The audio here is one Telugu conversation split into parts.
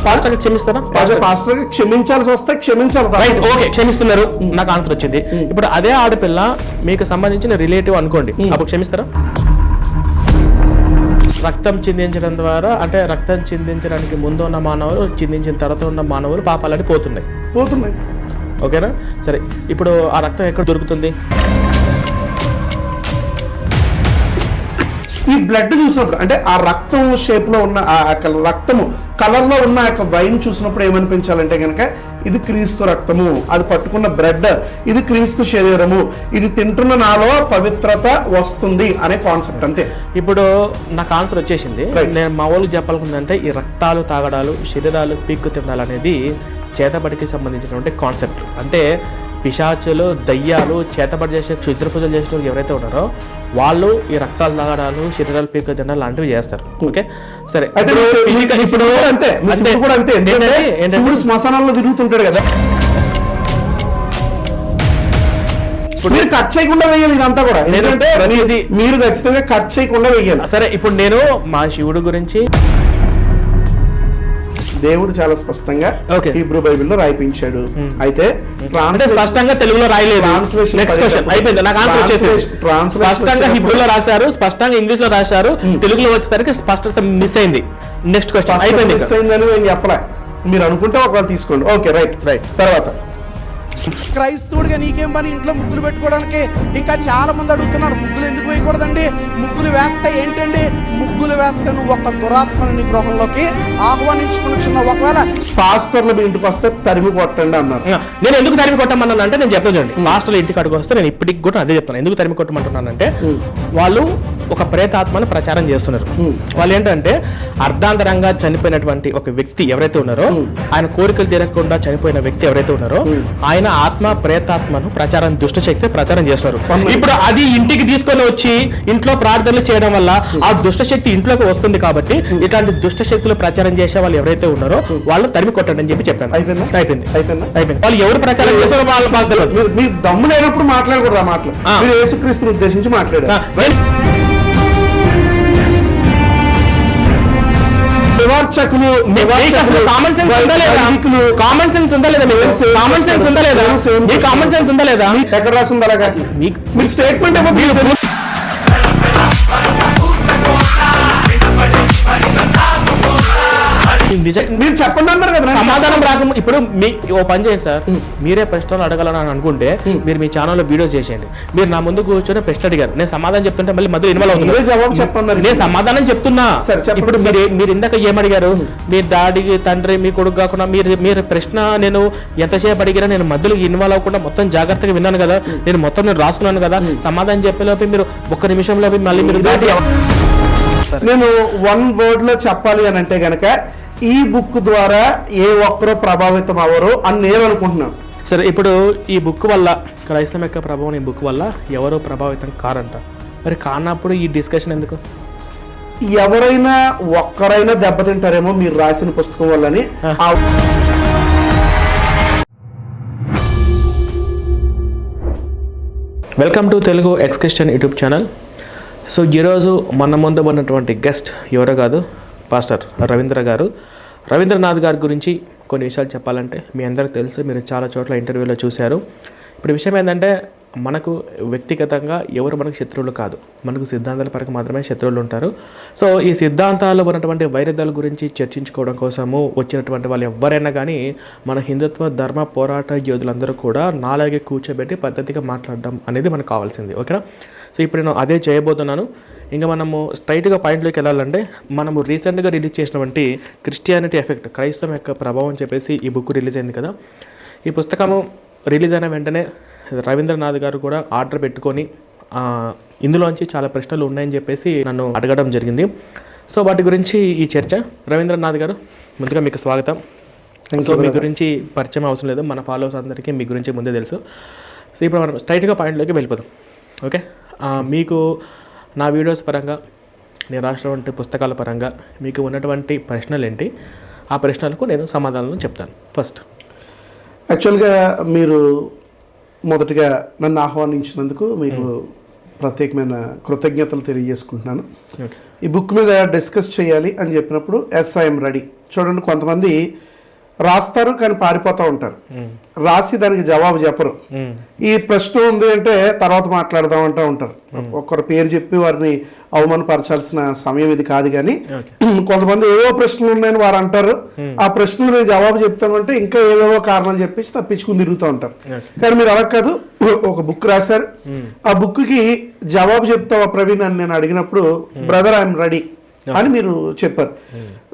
పాస్టర్ క్షమిస్తారా? పాస్టర్ క్షమించాల్సి వస్తే క్షమించాలి. రైట్, ఓకే, క్షమిస్తున్నారు, నాకు ఆన్సర్ వచ్చింది. ఇప్పుడు అదే ఆడపిల్ల మీకు సంబంధించిన రిలేటివ్ అనుకోండి, అప్పుడు క్షమిస్తారా? రక్తం చిందించడం ద్వారా, అంటే రక్తం చిందించడానికి ముందు ఉన్న మానవులు, చిందించిన తర్వాత ఉన్న మానవులు పాపాలని పోతున్నాయి. ఓకేనా? సరే, ఇప్పుడు ఆ రక్తం ఎక్కడ దొరుకుతుంది? ఈ బ్లడ్ చూసినప్పుడు, అంటే ఆ రక్తం షేప్ లో ఉన్న ఆ రక్తము కలర్ లో ఉన్న వైన్ చూసినప్పుడు ఏమనిపించాలంటే కనుక ఇది క్రీస్తు రక్తము, అది పట్టుకున్న బ్రెడ్ ఇది క్రీస్తు శరీరము, ఇది తింటున్న నాలో పవిత్రత వస్తుంది అనే కాన్సెప్ట్. అంతే. ఇప్పుడు నాకు ఆన్సర్ వచ్చేసింది. నేను మా వాళ్ళకి చెప్పాలనుకుందంటే ఈ రక్తాలు తాగడాలు, శరీరాలు పీక్కు తినాలనేది చేతబడికి సంబంధించినటువంటి కాన్సెప్ట్. అంటే పిశాచులు, దయ్యాలు, చేతబడి చేసే క్షుద్ర పూజలు చేసే ఎవరైతే ఉన్నారో వాళ్ళు ఈ రక్తాలు తాగడాలు, శరీరాలు పీక్కు తినాలి లాంటివి చేస్తారు. ఓకే, సరే. ఇప్పుడు శ్మశానాల్లో తిరుగుతుంటాడు కదా, మీరు కట్ చేయకుండా వేయాలి ఇదంతా కూడా. ఎందుకంటే మీరు ఖచ్చితంగా కట్ చేయకుండా వేయాలి. సరే, ఇప్పుడు నేను మా శివుడు గురించి దేవుడు చాలా స్పష్టంగా హీబ్రూ బైబిల్లో రాయిపించాడు. అయితే స్పష్టంగా తెలుగులో రాయలేదు. నెక్స్ట్ క్వశ్చన్ అయిపోయింది, నాకు ఆన్సర్ వచ్చేసి. స్పష్టంగా హిబ్రూలో రాశారు, స్పష్టంగా ఇంగ్లీష్ లో రాశారు, తెలుగులో వచ్చేసరికి స్పష్టత మిస్ అయింది. నెక్స్ట్ క్వశ్చన్ అయిపోయింది. మిస్ అయిందని నేను చెప్పలే, మీరు అనుకుంటే ఒకవేళ తీసుకోండి. Okay, right. తర్వాత క్రైస్తవుడిగా నీకేం పని ఇంట్లో ముగ్గులు పెట్టుకోవడానికి? ఇంకా చాలా మంది అడుగుతున్నారు, ముగ్గులు ఎందుకు వేయకూడదండి, ముగ్గులు వేస్తే ఏంటండి? ముగ్గులు వేస్తే నువ్వు ఒక దురాత్మని నీ గృహంలోకి ఆహ్వానించుకుని, ఒకవేళ పాస్టర్లు మీ ఇంటికి వస్తే తరిమి కొట్టండి అన్నారు. నేను ఎందుకు తరిమి కొట్టమన్నాను అంటే, నేను చెప్తాను చూడండి, పాస్టర్లు ఇంటికి అడుగు వస్తే నేను ఇప్పటికి కూడా అదే చెప్తాను. ఎందుకు తరిమి కొట్టమంటున్నానంటే, వాళ్ళు ఒక ప్రేతాత్మని ప్రచారం చేస్తున్నారు. వాళ్ళు ఏంటంటే అర్ధాంతరంగా చనిపోయినటువంటి ఒక వ్యక్తి ఎవరైతే ఉన్నారో, ఆయన కోరికలు తీరకుండా చనిపోయిన వ్యక్తి ఎవరైతే ఉన్నారో, ఆయన ఆత్మ ప్రేతాత్మను ప్రచారం, దుష్ట శక్తి ప్రచారం చేస్తున్నారు. ఇప్పుడు అది ఇంటికి తీసుకొని వచ్చి ఇంట్లో ప్రార్థనలు చేయడం వల్ల ఆ దుష్ట శక్తి ఇంట్లోకి వస్తుంది. కాబట్టి ఇట్లాంటి దుష్ట శక్తులు ప్రచారం చేసే వాళ్ళు ఎవరైతే ఉన్నారో వాళ్ళు తరిమి కొట్టండి అని చెప్పి చెప్పాను. అయిపోయింది. వాళ్ళు ఎవరు ప్రచారం చేస్తారో వాళ్ళు బాధ్యత. మీ దమ్ము లేనప్పుడు మాట్లాడకూడదు ఆ మాటలు. మీరు యేసుక్రీస్తుని ఉద్దేశించి మాట్లాడారు. కామన్ సెన్స్ ఉందా లేదా? ఎక్కడ రాసింది అలాగా? మీరు స్టేట్మెంట్ మీరు చెప్పండి అన్నారు కదా, సమాధానం రాకుండా. ఇప్పుడు ఓ పని చేయండి సార్, మీరే ప్రశ్నలు అడగాలని అనుకుంటే మీరు మీ ఛానల్లో వీడియోస్ చేసేయండి. మీరు నా ముందు కూర్చొని ప్రశ్న అడిగారు, నేను సమాధానం చెప్తుంటే మళ్ళీ మధ్య ఇన్వాల్వ్ అవుతుంది. జవాబు చెప్పండి. నేను సమాధానం చెప్తున్నా. ఇప్పుడు మీరు ఇందాక ఏమడిగారు? మీ డాడీ, తండ్రి, మీ కొడుకు కాకుండా మీరు ప్రశ్న నేను ఎంతసేపు అడిగినా నేను మధ్యలో ఇన్వాల్వ్ అవ్వకుండా మొత్తం జాగ్రత్తగా విన్నాను కదా, నేను రాసుకున్నాను కదా. సమాధానం చెప్పేలోపు మీరు ఒక్క నిమిషంలో మళ్ళీ మీరు నేను వన్ వర్డ్ లో చెప్పాలి అని అంటే గనక ఈ బుక్ ద్వారా ఏ ఒక్కరూ ప్రభావితం అవ్వరు అని నేను అనుకుంటున్నాను. సరే, ఇప్పుడు ఈ బుక్ వల్ల, క్రైస్తవం యొక్క ప్రభావం ఈ బుక్ వల్ల ఎవరో ప్రభావితం కారంట. మరి కానప్పుడు ఈ డిస్కషన్ ఎందుకు? ఎవరైనా ఒక్కరైనా దెబ్బతింటారేమో మీరు రాసిన పుస్తకం వల్లని. Welcome to Telugu ex Christian YouTube channel. So ఈరోజు మన ముందు ఉన్నటువంటి గెస్ట్ ఎవరో కాదు, పాస్టర్ రవీంద్ర గారు. రవీంద్రనాథ్ గారి గురించి కొన్ని విషయాలు చెప్పాలంటే మీ అందరికీ తెలుసు, మీరు చాలా చోట్ల ఇంటర్వ్యూలో చూశారు. ఇప్పుడు విషయం ఏంటంటే, మనకు వ్యక్తిగతంగా ఎవరు మనకు శత్రువులు కాదు, మనకు సిద్ధాంతాల పరంగా మాత్రమే శత్రువులు ఉంటారు. సో ఈ సిద్ధాంతాల్లో ఉన్నటువంటి వైరుధ్యాల గురించి చర్చించుకోవడం కోసము వచ్చినటువంటి వాళ్ళు ఎవరైనా కానీ మన హిందుత్వ ధర్మ పోరాట యోధులందరూ కూడా నాలాగే కూర్చోబెట్టి పద్ధతిగా మాట్లాడడం అనేది మనకు కావాల్సింది. ఓకేనా? సో ఇప్పుడు నేను అదే చేయబోతున్నాను. ఇంకా మనము స్ట్రైట్గా పాయింట్లోకి వెళ్ళాలంటే, మనము రీసెంట్గా రిలీజ్ చేసినటువంటి క్రిస్టియానిటీ ఎఫెక్ట్, క్రైస్తవం యొక్క ప్రభావం అని చెప్పేసి ఈ బుక్ రిలీజ్ అయింది కదా. ఈ పుస్తకము రిలీజ్ అయిన వెంటనే రవీంద్రనాథ్ గారు కూడా ఆర్డర్ పెట్టుకొని ఇందులోంచి చాలా ప్రశ్నలు ఉన్నాయని చెప్పేసి నన్ను అడగడం జరిగింది. సో వాటి గురించి ఈ చర్చ. రవీంద్రనాథ్ గారు, ముందుగా మీకు స్వాగతం. సో మీ గురించి పరిచయం అవసరం లేదు, మన ఫాలోవర్స్ అందరికీ మీ గురించి ముందే తెలుసు. సో ఇప్పుడు మనం స్ట్రైట్గా పాయింట్లోకి వెళ్ళిపోదాం. ఓకే, మీకు నా వీడియోస్ పరంగా, నేను రాసినటువంటి పుస్తకాల పరంగా మీకు ఉన్నటువంటి ప్రశ్నలు ఏంటి, ఆ ప్రశ్నలకు నేను సమాధానాలు చెప్తాను. ఫస్ట్, యాక్చువల్గా మీరు మొదటిగా నన్ను ఆహ్వానించినందుకు మీకు ప్రత్యేకమైన కృతజ్ఞతలు తెలియజేసుకుంటున్నాను. ఓకే. ఈ బుక్ మీద డిస్కస్ చేయాలి అని చెప్పినప్పుడు ఐఎమ్ రెడీ. చూడండి, కొంతమంది రాస్తారు కానీ పారిపోతూ ఉంటారు, రాసి దానికి జవాబు చెప్పరు. ఈ ప్రశ్న ఉంది అంటే తర్వాత మాట్లాడదాం అంటూ ఉంటారు. ఒక్కరు పేరు చెప్పి వారిని అవమానపరచాల్సిన సమయం ఇది కాదు. కానీ కొంతమంది ఏవో ప్రశ్నలు ఉన్నాయని వారు అంటారు, ఆ ప్రశ్నలు నేను జవాబు చెప్తామంటే ఇంకా ఏవేవో కారణాలు చెప్పేసి తప్పించుకుని తిరుగుతూ ఉంటారు. కానీ మీరు అలా కాదు, ఒక బుక్ రాశారు, ఆ బుక్కి జవాబు చెప్తావా ప్రవీణ్ అని నేను అడిగినప్పుడు బ్రదర్ ఐఎమ్ రెడీ అని మీరు చెప్పారు.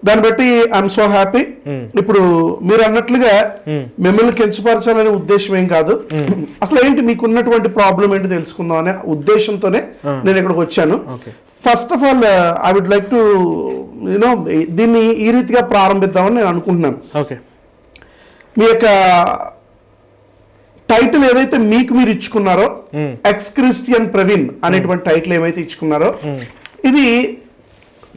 దాన్ని బట్టి ఐఎమ్ సో హ్యాపీ. ఇప్పుడు మీరు అన్నట్లుగా మిమ్మల్ని కించపరచాలనే ఉద్దేశం ఏం కాదు, అసలు ఏంటి మీకున్నటువంటి ప్రాబ్లం ఏంటి తెలుసుకుందాం అనే ఉద్దేశంతోనే నేను ఇక్కడికి వచ్చాను. First of all I would like to you know దీన్ని ఈ రీతిగా ప్రారంభిద్దామని నేను అనుకుంటున్నాను. మీ యొక్క టైటిల్ ఏదైతే మీకు మీరు ఇచ్చుకున్నారో, ఎక్స్ క్రిస్టియన్ ప్రవీణ్ అనేటువంటి టైటిల్ ఏమైతే ఇచ్చుకున్నారో, ఇది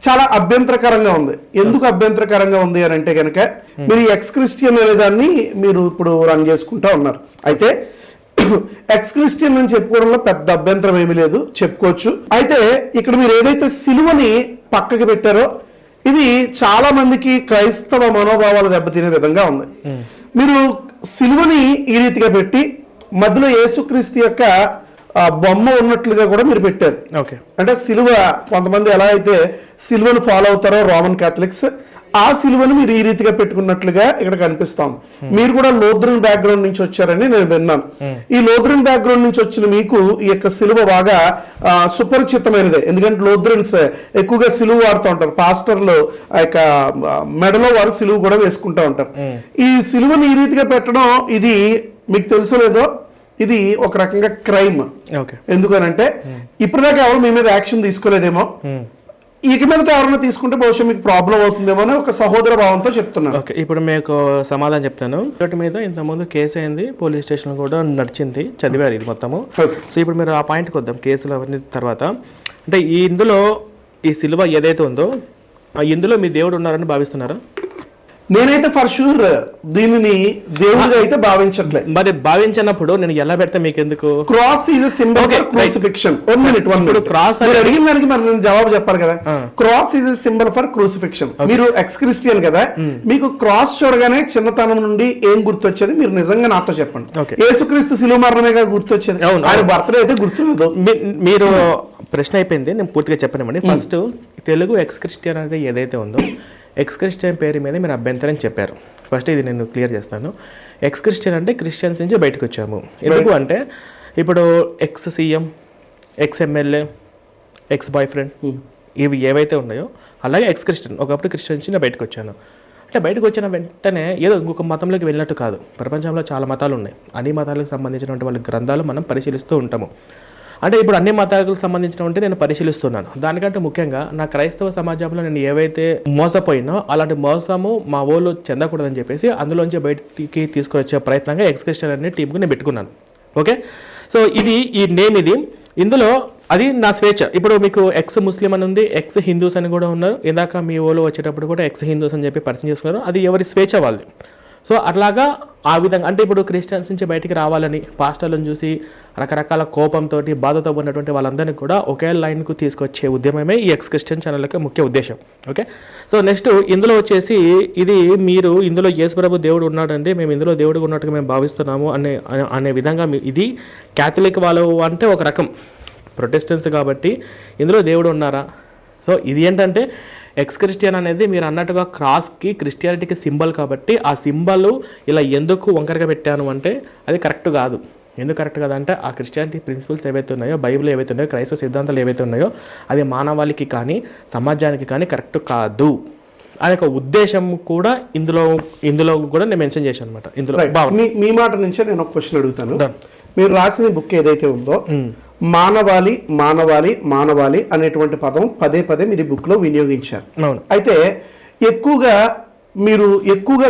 చాలా అభ్యంతరకరంగా ఉంది. ఎందుకు అభ్యంతరకరంగా ఉంది అని అంటే కనుక మీరు ఎక్స్ క్రిస్టియన్ అనే దాన్ని మీరు ఇప్పుడు రన్ చేసుకుంటా ఉన్నారు. అయితే ఎక్స్ క్రిస్టియన్ అని చెప్పుకోవడంలో పెద్ద అభ్యంతరం ఏమీ లేదు, చెప్పుకోవచ్చు. అయితే ఇక్కడ మీరు ఏదైతే సిలువని పక్కకి పెట్టారో ఇది చాలా మందికి క్రైస్తవ మనోభావాలు దెబ్బతినే విధంగా ఉంది. మీరు సిలువని ఈ రీతిగా పెట్టి మధ్యలో యేసుక్రీస్తు యొక్క బొమ్మ ఉన్నట్లుగా కూడా మీరు పెట్టారు. అంటే సిలువ, కొంతమంది ఎలా అయితే సిలువను ఫాలో అవుతారో రోమన్ క్యాథలిక్స్, ఆ సిలువను మీరు ఈ రీతిగా పెట్టుకున్నట్లుగా ఇక్కడ కనిపిస్తాం. మీరు కూడా లోథరన్ బ్యాక్గ్రౌండ్ నుంచి వచ్చారని నేను విన్నాను. ఈ లోథరన్ బ్యాక్గ్రౌండ్ నుంచి వచ్చిన మీకు ఈ యొక్క సిలువ బాగా సుపరిచితమైనదే. ఎందుకంటే లోథరన్స్ ఎక్కువగా సిలువ వాడుతూ ఉంటారు, పాస్టర్లు ఆ యొక్క మెడలో వారు సిలువ కూడా వేసుకుంటూ ఉంటారు. ఈ సిలువను ఈ రీతిగా పెట్టడం ఇది మీకు తెలుసో లేదో, ఇది ఒక రకంగా క్రైమ్. ఎందుకనంటే ఇప్పటిదాకా ఎవరు మీ మీద యాక్షన్ తీసుకోలేదేమో, ఇక మీద ఎవరైనా తీసుకుంటే బహుశా మీకు ప్రాబ్లం అవుతుందేమో అని ఒక సహోదర భావంతో చెప్తున్నాను. ఇప్పుడు మీకు సమాధానం చెప్తాను. వీటి మీద ఇంతకుముందు కేసు అయింది, పోలీస్ స్టేషన్ కూడా నడిచింది, చదివారు ఇది మొత్తము. సో ఇప్పుడు మీరు ఆ పాయింట్కి వద్దాం, కేసులు అవన్నీ తర్వాత. అంటే ఇందులో ఈ సిలువ ఏదైతే ఉందో ఇందులో మీ దేవుడు ఉన్నారని భావిస్తున్నారా? నేనైతే ఫర్ షూర్ దీనిని దేవుడిగా అయితే భావించట్లేదు. మరి భావించినప్పుడు నేను ఎలా పెడతా మీకు ఎందుకు? Cross is a symbol for crucifixion. One minute cross అడిగిన దానికి మరి నేను జవాబు చెప్పాలి కదా. Cross is a symbol for crucifixion. మీరు ఎక్స్ క్రిస్టియన్ కదా, మీకు క్రాస్ చూడగానే చిన్నతనం నుండి ఏం గుర్తొచ్చేది మీరు నిజంగా నాతో చెప్పండి. యేసుక్రీస్తు శిలువ మరణమేగా గుర్తొచ్చేది, ఆయన బర్త్డే అయితే గుర్తులేదు. మీరు ప్రశ్న అయిపోయింది, నేను పూర్తిగా చెప్పనివ్వండి. ఫస్ట్ తెలుగు ఎక్స్ క్రిస్టియన్ అనేది ఏదైతే ఉందో, ఎక్స్ క్రిస్టియన్ పేరు మీద మీరు అభ్యంతరం చెప్పారు. ఫస్ట్ ఇది నేను క్లియర్ చేస్తాను. ఎక్స్ క్రిస్టియన్ అంటే క్రిస్టియన్స్ నుంచి బయటకు వచ్చాము. ఎందుకు అంటే ఇప్పుడు ex CM, ex MLA, X boy friend ఇవి ఏవైతే ఉన్నాయో అలాగే ఎక్స్ క్రిస్టియన్. ఒకప్పుడు క్రిస్టియన్ నుంచి బయటకు వచ్చాను అంటే బయటకు వచ్చిన వెంటనే ఏదో ఇంకొక మతంలోకి వెళ్ళినట్టు కాదు. ప్రపంచంలో చాలా మతాలు ఉన్నాయి, అన్ని మతాలకు సంబంధించినటువంటి వాళ్ళ గ్రంథాలు మనం పరిశీలిస్తూ ఉంటాము. అంటే ఇప్పుడు అన్ని మతాలకు సంబంధించినటువంటి నేను పరిశీలిస్తున్నాను. దానికంటే ముఖ్యంగా నా క్రైస్తవ సమాజంలో నేను ఏవైతే మోసపోయినో అలాంటి మోసము మా ఊళ్ళో చెందకూడదని చెప్పేసి అందులోంచి బయటికి తీసుకొని వచ్చే ప్రయత్నంగా ఎక్స్ క్రిస్టియన్ అనే టీంకు నేను పెట్టుకున్నాను. ఓకే, సో ఇది ఈ నేమ్ ఇది. ఇందులో అది నా స్వేచ్ఛ. ఇప్పుడు మీకు ఎక్స్ ముస్లిం అని ఉంది, ఎక్స్ హిందూస్ అని కూడా ఉన్నారు. ఇందాక మీ ఊళ్ళో వచ్చేటప్పుడు కూడా ఎక్స్ హిందూస్ అని చెప్పి పరిచయం చేసుకున్నారు. అది ఎవరి స్వేచ్ఛ వాళ్ళది. సో అట్లాగా ఆ విధంగా అంటే ఇప్పుడు క్రిస్టియన్స్ నుంచి బయటికి రావాలని పాస్టర్లను చూసి రకరకాల కోపంతో బాధతో ఉన్నటువంటి వాళ్ళందరినీ కూడా ఒకే లైన్కు తీసుకొచ్చే ఉద్యమమే ఈ ఎక్స్ క్రిస్టియన్ ఛానల్ యొక్క ముఖ్య ఉద్దేశం. ఓకే, సో నెక్స్ట్ ఇందులో వచ్చేసి ఇది మీరు ఇందులో యేసుప్రభు దేవుడు ఉన్నాడండి, మేము ఇందులో దేవుడు ఉన్నట్టుగా మేము భావిస్తున్నాము అనే విధంగా ఇది క్యాథలిక్ వాళ్ళు అంటే ఒక రకం, ప్రొటెస్టెంట్స్ కాబట్టి ఇందులో దేవుడు ఉన్నారా? సో ఇది ఏంటంటే ఎక్స్ క్రిస్టియన్ అనేది మీరు అన్నట్టుగా క్రాస్కి క్రిస్టియానిటీకి సింబల్ కాబట్టి ఆ సింబల్ ఇలా ఎందుకు వంకరగా పెట్టాను అంటే అది కరెక్ట్ కాదు. ఎందుకు కరెక్ట్ కాదంటే ఆ క్రిస్టియానిటీ ప్రిన్సిపల్స్ ఏవైతే ఉన్నాయో, బైబిల్ ఏవైతే ఉన్నాయో, క్రైస్తవ సిద్ధాంతాలు ఏవైతే ఉన్నాయో అది మానవాళికి కానీ సమాజానికి కానీ కరెక్ట్ కాదు అనే ఒక ఉద్దేశం కూడా ఇందులో కూడా నేను మెన్షన్ చేశాను అనమాట. ఇందులో మీ మాట నుంచే నేను ఒక క్వశ్చన్ అడుగుతాను. మీరు రాసిన బుక్ ఏదైతే ఉందో మానవాళి మానవాళి మానవాళి అనేటువంటి పదం పదే పదే మీరు బుక్ లో వినియోగించారు. అయితే ఎక్కువగా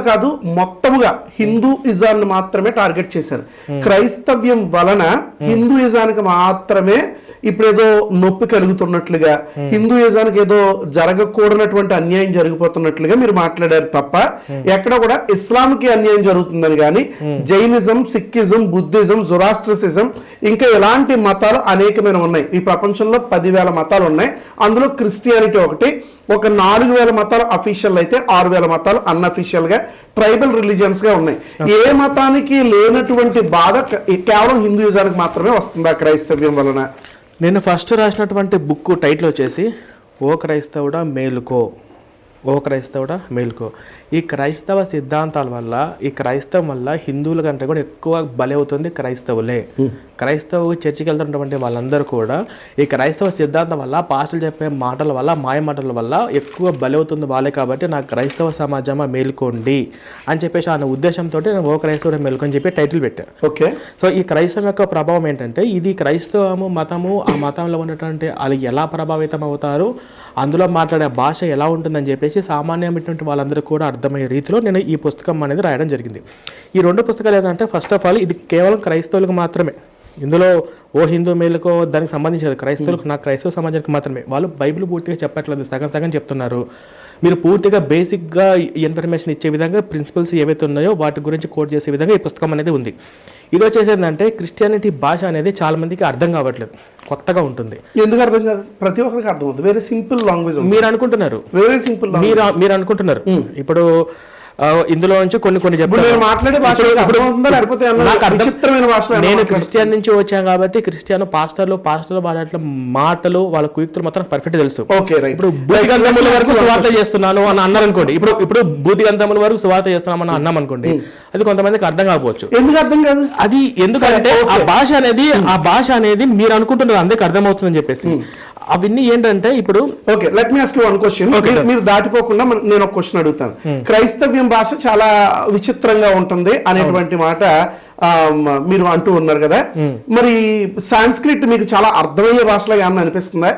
కాదు మొత్తముగా హిందూయిజాన్ని మాత్రమే టార్గెట్ చేశారు. క్రైస్తవ్యం వలన హిందూయిజానికి మాత్రమే ఇప్పుడు ఏదో నొప్పి కలుగుతున్నట్లుగా, హిందూయిజానికి ఏదో జరగకూడనటువంటి అన్యాయం జరిగిపోతున్నట్లుగా మీరు మాట్లాడారు తప్ప ఎక్కడ కూడా ఇస్లాంకి అన్యాయం జరుగుతుందని కానీ, జైనిజం, సిక్కిజం, బుద్ధిజం, జొరాస్ట్రిసిజం ఇంకా ఎలాంటి మతాలు అనేకమైన ఉన్నాయి. ఈ ప్రపంచంలో 10,000 మతాలు ఉన్నాయి. అందులో క్రిస్టియానిటీ ఒకటి. ఒక 4,000 మతాలు అఫీషియల్ అయితే 6,000 మతాలు అన్అఫీషియల్ గా ట్రైబల్ రిలీజియన్స్ గా ఉన్నాయి. ఏ మతానికి లేనటువంటి బాధ కేవలం హిందూయిజానికి మాత్రమే వస్తుందా క్రైస్తవ్యం వలన? నేను ఫస్ట్ రాసినటువంటి బుక్ టైటిల్ వచ్చేసి ఓ క్రైస్తవుడా మేలుకో, ఓ క్రైస్తవుడా మేలుకో. ఈ క్రైస్తవ సిద్ధాంతాల వల్ల, ఈ క్రైస్తవం వల్ల హిందువుల కంటే కూడా ఎక్కువ బలి అవుతుంది క్రైస్తవులే. క్రైస్తవు చర్చికి వెళ్తున్నటువంటి వాళ్ళందరూ కూడా ఈ క్రైస్తవ సిద్ధాంతం వల్ల, పాస్టర్లు చెప్పే మాటల వల్ల, మాయ మాటల వల్ల ఎక్కువ బలి అవుతుంది వాళ్ళే. కాబట్టి నాకు క్రైస్తవ సమాజమా మేలుకోండి అని చెప్పేసి అన్న ఉద్దేశంతో నేను ఓ క్రైస్తవుడే మేలుకో అని చెప్పి టైటిల్ పెట్టాను. ఓకే. సో ఈ క్రైస్తవం యొక్క ప్రభావం ఏంటంటే, ఇది క్రైస్తవము మతము, ఆ మతంలో ఉన్నటువంటి వాళ్ళు ఎలా ప్రభావితం అవుతారు, అందులో మాట్లాడే భాష ఎలా ఉంటుందని చెప్పేసి సామాన్యమైనటువంటి వాళ్ళందరూ కూడా అర్థమయ్యే రీతిలో నేను ఈ పుస్తకం అనేది రాయడం జరిగింది. ఈ 2 పుస్తకాలు ఏంటంటే, ఫస్ట్ ఆఫ్ ఆల్ ఇది కేవలం క్రైస్తవులకు మాత్రమే. ఇందులో ఓ హిందూ మేలుకో దానికి సంబంధించి క్రైస్తవులకు, నాకు క్రైస్తవ సమాజానికి మాత్రమే. వాళ్ళు బైబిల్ పూర్తిగా చెప్పట్లేదు, సగం సగం చెప్తున్నారు. మీరు పూర్తిగా బేసిక్గా ఇన్ఫర్మేషన్ ఇచ్చే విధంగా ప్రిన్సిపల్స్ ఏవైతే ఉన్నాయో వాటి గురించి కోట్ చేసే విధంగా ఈ పుస్తకం అనేది ఉంది. ఇది వచ్చేసి ఏంటంటే, క్రిస్టియానిటీ భాష అనేది చాలా మందికి అర్థం కావట్లేదు, కొత్తగా ఉంటుంది. ఎందుకు అర్థం కాదు? ప్రతి ఒక్కరికి అర్థం అవుతుంది. Very simple language. మీరు అనుకుంటున్నారు, వెరీ సింపుల్ మీరు అనుకుంటున్నారు. ఇప్పుడు ఇందులో నుంచి కొన్ని మాట్లాడే భాష నేను క్రిస్టియన్ నుంచి వచ్చాను కాబట్టి క్రిస్టియన్ పాస్టర్లు మాట్లాడే మాటలు, వాళ్ళ కుయుక్తులు మొత్తం పర్ఫెక్ట్ తెలుసు. ఇప్పుడు బూదిగంధముల వరకు సువార్త చేస్తున్నాను అని అన్నారు అనుకోండి, ఇప్పుడు బూదిగంధముల వరకు సువార్త చేస్తున్నామని అన్నాం అనుకోండి, అది కొంతమందికి అర్థం కాకపోవచ్చు. ఎందుకు అర్థం కాదు? అది ఎందుకంటే ఆ భాష అనేది మీరు అనుకుంటున్నారు అందరికి అర్థమవుతుందని చెప్పేసి. అవన్నీ ఏంటంటే, ఇప్పుడు okay, let me ask you one question. మీరు దాటిపోకుండా నేను ఒక క్వశ్చన్ అడుగుతాను. క్రైస్తవ్యం భాష చాలా విచిత్రంగా ఉంటుంది అనేటువంటి మాట మీరు అంటూ ఉన్నారు కదా, మరి సాంస్క్రిట్ మీకు చాలా అర్థమయ్యే భాషలో ఏమన్నా అనిపిస్తుందా?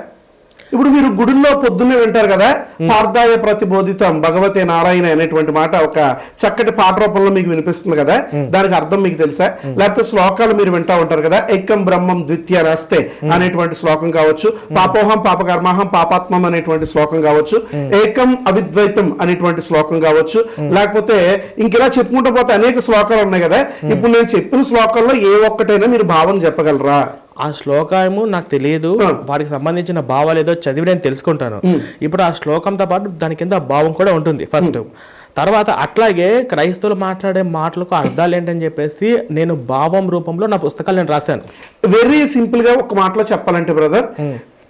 ఇప్పుడు మీరు గుడుల్లో పొద్దున్నే వింటారు కదా, పార్థాయ ప్రతిబోధితం భగవతే నారాయణ అనేటువంటి మాట ఒక చక్కటి పాట రూపంలో మీకు వినిపిస్తుంది కదా, దానికి అర్థం మీకు తెలుసా? లేకపోతే శ్లోకాలు మీరు వింటా ఉంటారు కదా, ఏకం బ్రహ్మం ద్వితీయ రాస్తే అనేటువంటి శ్లోకం కావచ్చు, పాపోహం పాపకర్మాహం పాపాత్మం అనేటువంటి శ్లోకం కావచ్చు, ఏకం అవిద్వైతం అనేటువంటి శ్లోకం కావచ్చు, లేకపోతే ఇంకెలా చెప్పుకుంటూ పోతే అనేక శ్లోకాలు ఉన్నాయి కదా. ఇప్పుడు నేను చెప్పిన శ్లోకాల్లో ఏ ఒక్కటైనా మీరు భావం చెప్పగలరా? ఆ శ్లోకము నాకు తెలియదు, వాటికి సంబంధించిన భావాలు ఏదో చదివి నేను తెలుసుకుంటాను. ఇప్పుడు ఆ శ్లోకంతో పాటు దాని కింద భావం కూడా ఉంటుంది ఫస్ట్. తర్వాత అట్లాగే క్రైస్తవులు మాట్లాడే మాటలకు అర్థాలు ఏంటని చెప్పేసి నేను భావం రూపంలో నా పుస్తకాలు నేను రాశాను. వెరీ సింపుల్ గా ఒక మాటలో చెప్పాలంటే బ్రదర్,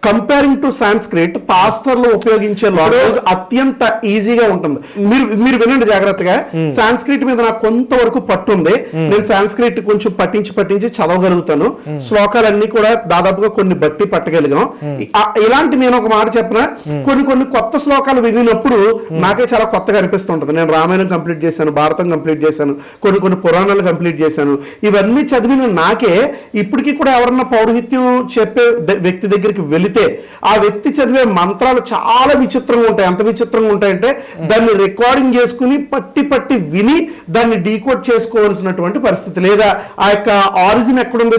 కంపేరింగ్ టు సాంస్క్రిట్, పాస్టర్లు ఉపయోగించే లాంగ్వేజ్ అత్యంత ఈజీగా ఉంటుంది. మీరు వినండి జాగ్రత్తగా. సాంస్క్రిట్ మీద నాకు కొంతవరకు పట్టుంది. నేను సాంస్క్రిట్ కొంచెం పట్టించి చదవగలుగుతాను. శ్లోకాలన్నీ కూడా దాదాపుగా కొన్ని బట్టి పట్టగలిగాం. ఇలాంటి నేను ఒక మాట చెప్పిన, కొన్ని కొత్త శ్లోకాలు వినినప్పుడు నాకే చాలా కొత్తగా అనిపిస్తుంటది. నేను రామాయణం కంప్లీట్ చేశాను, భారతం కంప్లీట్ చేశాను, కొన్ని పురాణాలు కంప్లీట్ చేశాను. ఇవన్నీ చదివిన నాకే ఇప్పటికీ కూడా ఎవరన్నా పౌరోహిత్యం చెప్పే వ్యక్తి దగ్గరికి వెళితే ఆ వ్యక్తి చదివే మంత్రాలు చాలా విచిత్రంగా ఉంటాయి. ఎంత విచిత్రంగా ఉంటాయంటే దాన్ని రికార్డింగ్ చేసుకుని పట్టి విని దాన్ని డీకోడ్ చేసుకోవాల్సినటువంటి పరిస్థితి, లేదా ఆ యొక్క ఆరిజిన్ ఎక్కడుంది,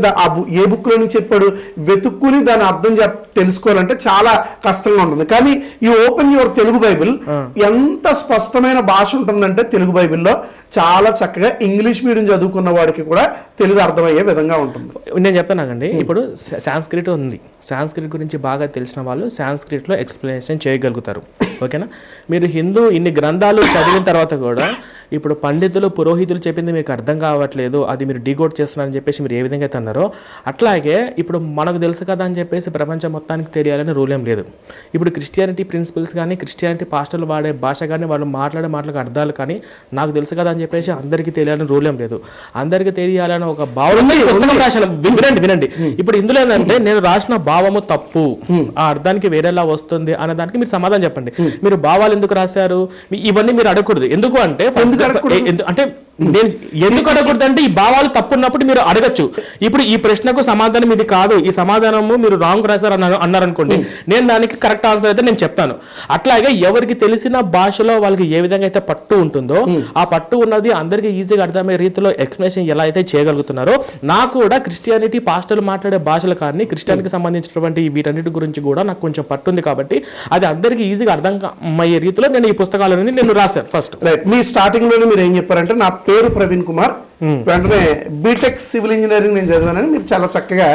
ఏ బుక్ లో నుంచి చెప్పాడు వెతుక్కుని దాని అర్థం తెలుసుకోవాలంటే చాలా కష్టంగా ఉంటుంది. కానీ ఈ ఓపెన్ యువర్ తెలుగు బైబిల్ ఎంత స్పష్టమైన భాష ఉంటుందంటే, తెలుగు బైబిల్లో చాలా చక్కగా ఇంగ్లీష్ మీడియం చదువుకున్న వాడికి కూడా తెలుగు అర్థమయ్యే విధంగా ఉంటుంది. నేను చెప్తానండి, ఇప్పుడు సాంస్క్రిట్ ఉంది, సాంస్క్రిట్ గురించి బాగా తెలిసిన వాళ్ళు సాంస్క్రిట్లో ఎక్స్ప్లెనేషన్ చేయగలుగుతారు. ఓకేనా? మీరు హిందూ ఇన్ని గ్రంథాలు చదివిన తర్వాత కూడా ఇప్పుడు పండితులు పురోహితులు చెప్పింది మీకు అర్థం కావట్లేదు, అది మీరు డీకోడ్ చేస్తున్నారని చెప్పేసి మీరు ఏ విధంగా అయితే అన్నారో, అట్లాగే ఇప్పుడు మనకు తెలుసు కదా అని చెప్పేసి ప్రపంచం మొత్తానికి తెలియాలని రూల్ ఏం లేదు. ఇప్పుడు క్రిస్టియానిటీ ప్రిన్సిపల్స్ కానీ, క్రిస్టియానిటీ పాస్టర్లు వాడే భాష కానీ, వాళ్ళు మాట్లాడే మాటలకు అర్థాలు కానీ నాకు తెలుసు కదా అని చెప్పేసి అందరికీ తెలియాలని రూల్ ఏం లేదు. అందరికీ తెలియాలని ఒక భావం రాశాను. వినండి. ఇప్పుడు ఇందులో ఏంటంటే, నేను రాసిన భావము తప్పు, ఆ అర్థానికి వేరేలా వస్తుంది అనే దానికి మీరు సమాధానం చెప్పండి. మీరు భావాలు ఎందుకు రాశారు ఇవన్నీ మీరు అడగకూడదు. ఎందుకు అంటే నేను ఎందుకు అడగకూడదంటే ఈ భావాలు తప్పున్నప్పుడు మీరు అడగచ్చు. ఇప్పుడు ఈ ప్రశ్నకు సమాధానం ఇది కాదు, ఈ సమాధానము మీరు రాంగ్ రాశారు అన్నారనుకోండి, నేను దానికి కరెక్ట్ ఆన్సర్ అయితే నేను చెప్తాను. అట్లాగే ఎవరికి తెలిసిన భాషలో వాళ్ళకి ఏ విధంగా అయితే పట్టు ఉంటుందో ఆ పట్టు ఉన్నది అందరికీ ఈజీగా అర్థమయ్యే రీతిలో ఎక్స్ప్లెనేషన్ ఎలా అయితే చేయగలుగుతున్నారో, నాకు కూడా క్రిస్టియానిటీ పాస్టర్లు మాట్లాడే భాషలు కానీ క్రిస్టియానికి సంబంధించినటువంటి వీటన్నిటి గురించి కూడా నాకు కొంచెం పట్టుంది కాబట్టి అది అందరికీ ఈజీగా అర్థం అయ్యే రీతిలో నేను ఈ పుస్తకాలని నేను రాశాను. ఫస్ట్ రైట్, మీ స్టార్టింగ్ లోనే మీరు ఏం చెప్పారంటే నా పేరు ప్రవీణ్ కుమార్, వెంటనే బీటెక్ సివిల్ ఇంజనీరింగ్ నేను చదివానని మీరు చాలా చక్కగా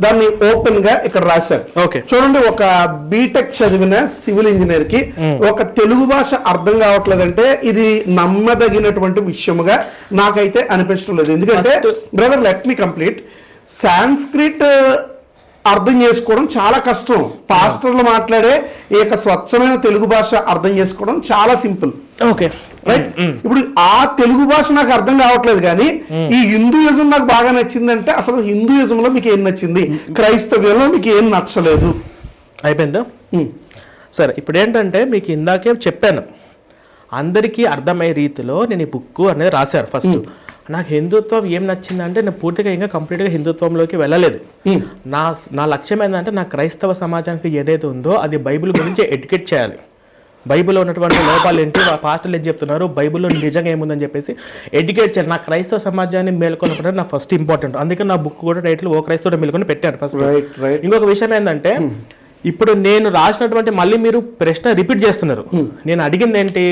దాన్ని ఓపెన్ గా ఇక్కడ రాశారు. ఓకే, చూడండి, ఒక బీటెక్ చదివిన సివిల్ ఇంజనీర్ కి ఒక తెలుగు భాష అర్థం కావట్లేదంటే ఇది నమ్మదగినటువంటి విషయముగా నాకైతే అనిపించడం లేదు. ఎందుకంటే brother, let me complete. Sanskrit అర్థం చేసుకోవడం చాలా కష్టం. పాస్టర్లు మాట్లాడే ఈ యొక్క స్వచ్ఛమైన తెలుగు భాష అర్థం చేసుకోవడం చాలా సింపుల్. Okay, right. ఇప్పుడు ఆ తెలుగు భాష నాకు అర్థం కావట్లేదు, కానీ ఈ హిందూయిజం నాకు బాగా నచ్చిందంటే అసలు హిందూయిజంలో మీకు ఏం నచ్చింది, క్రైస్తవ్యంలో మీకు ఏం నచ్చలేదు? అయిపోయిందా? సరే, ఇప్పుడు ఏంటంటే మీకు ఇందాకే చెప్పాను, అందరికీ అర్థమయ్యే రీతిలో నేను ఈ బుక్ అనేది రాశారు. ఫస్ట్ నాకు హిందుత్వం ఏం నచ్చిందంటే నేను పూర్తిగా ఇంకా కంప్లీట్గా హిందుత్వంలోకి వెళ్ళలేదు. నా లక్ష్యం ఏంటంటే నా క్రైస్తవ సమాజానికి ఏదైతే ఉందో అది బైబిల్ గురించి ఎడ్యుకేట్ చేయాలి. బైబిల్లో ఉన్నటువంటి లోపాలు ఏంటి, పాస్టర్లు ఏం చెప్తున్నారు, బైబిల్లో నిజంగా ఏముందని చెప్పేసి ఎడ్యుకేట్ చేయాలి. నా క్రైస్తవ సమాజాన్ని మేల్కొనడం నా ఫస్ట్ ఇంపార్టెంట్. అందుకే నా బుక్ కూడా టైటిల్ ఓ క్రైస్తవుడు మేల్కొని పెట్టాను ఫస్ట్. ఇంకొక విషయం ఏంటంటే ఇప్పుడు నేను రాసినటువంటి మళ్ళీ మీరు ప్రశ్న రిపీట్ చేస్తున్నారు. నేను అడిగింది ఏంటి,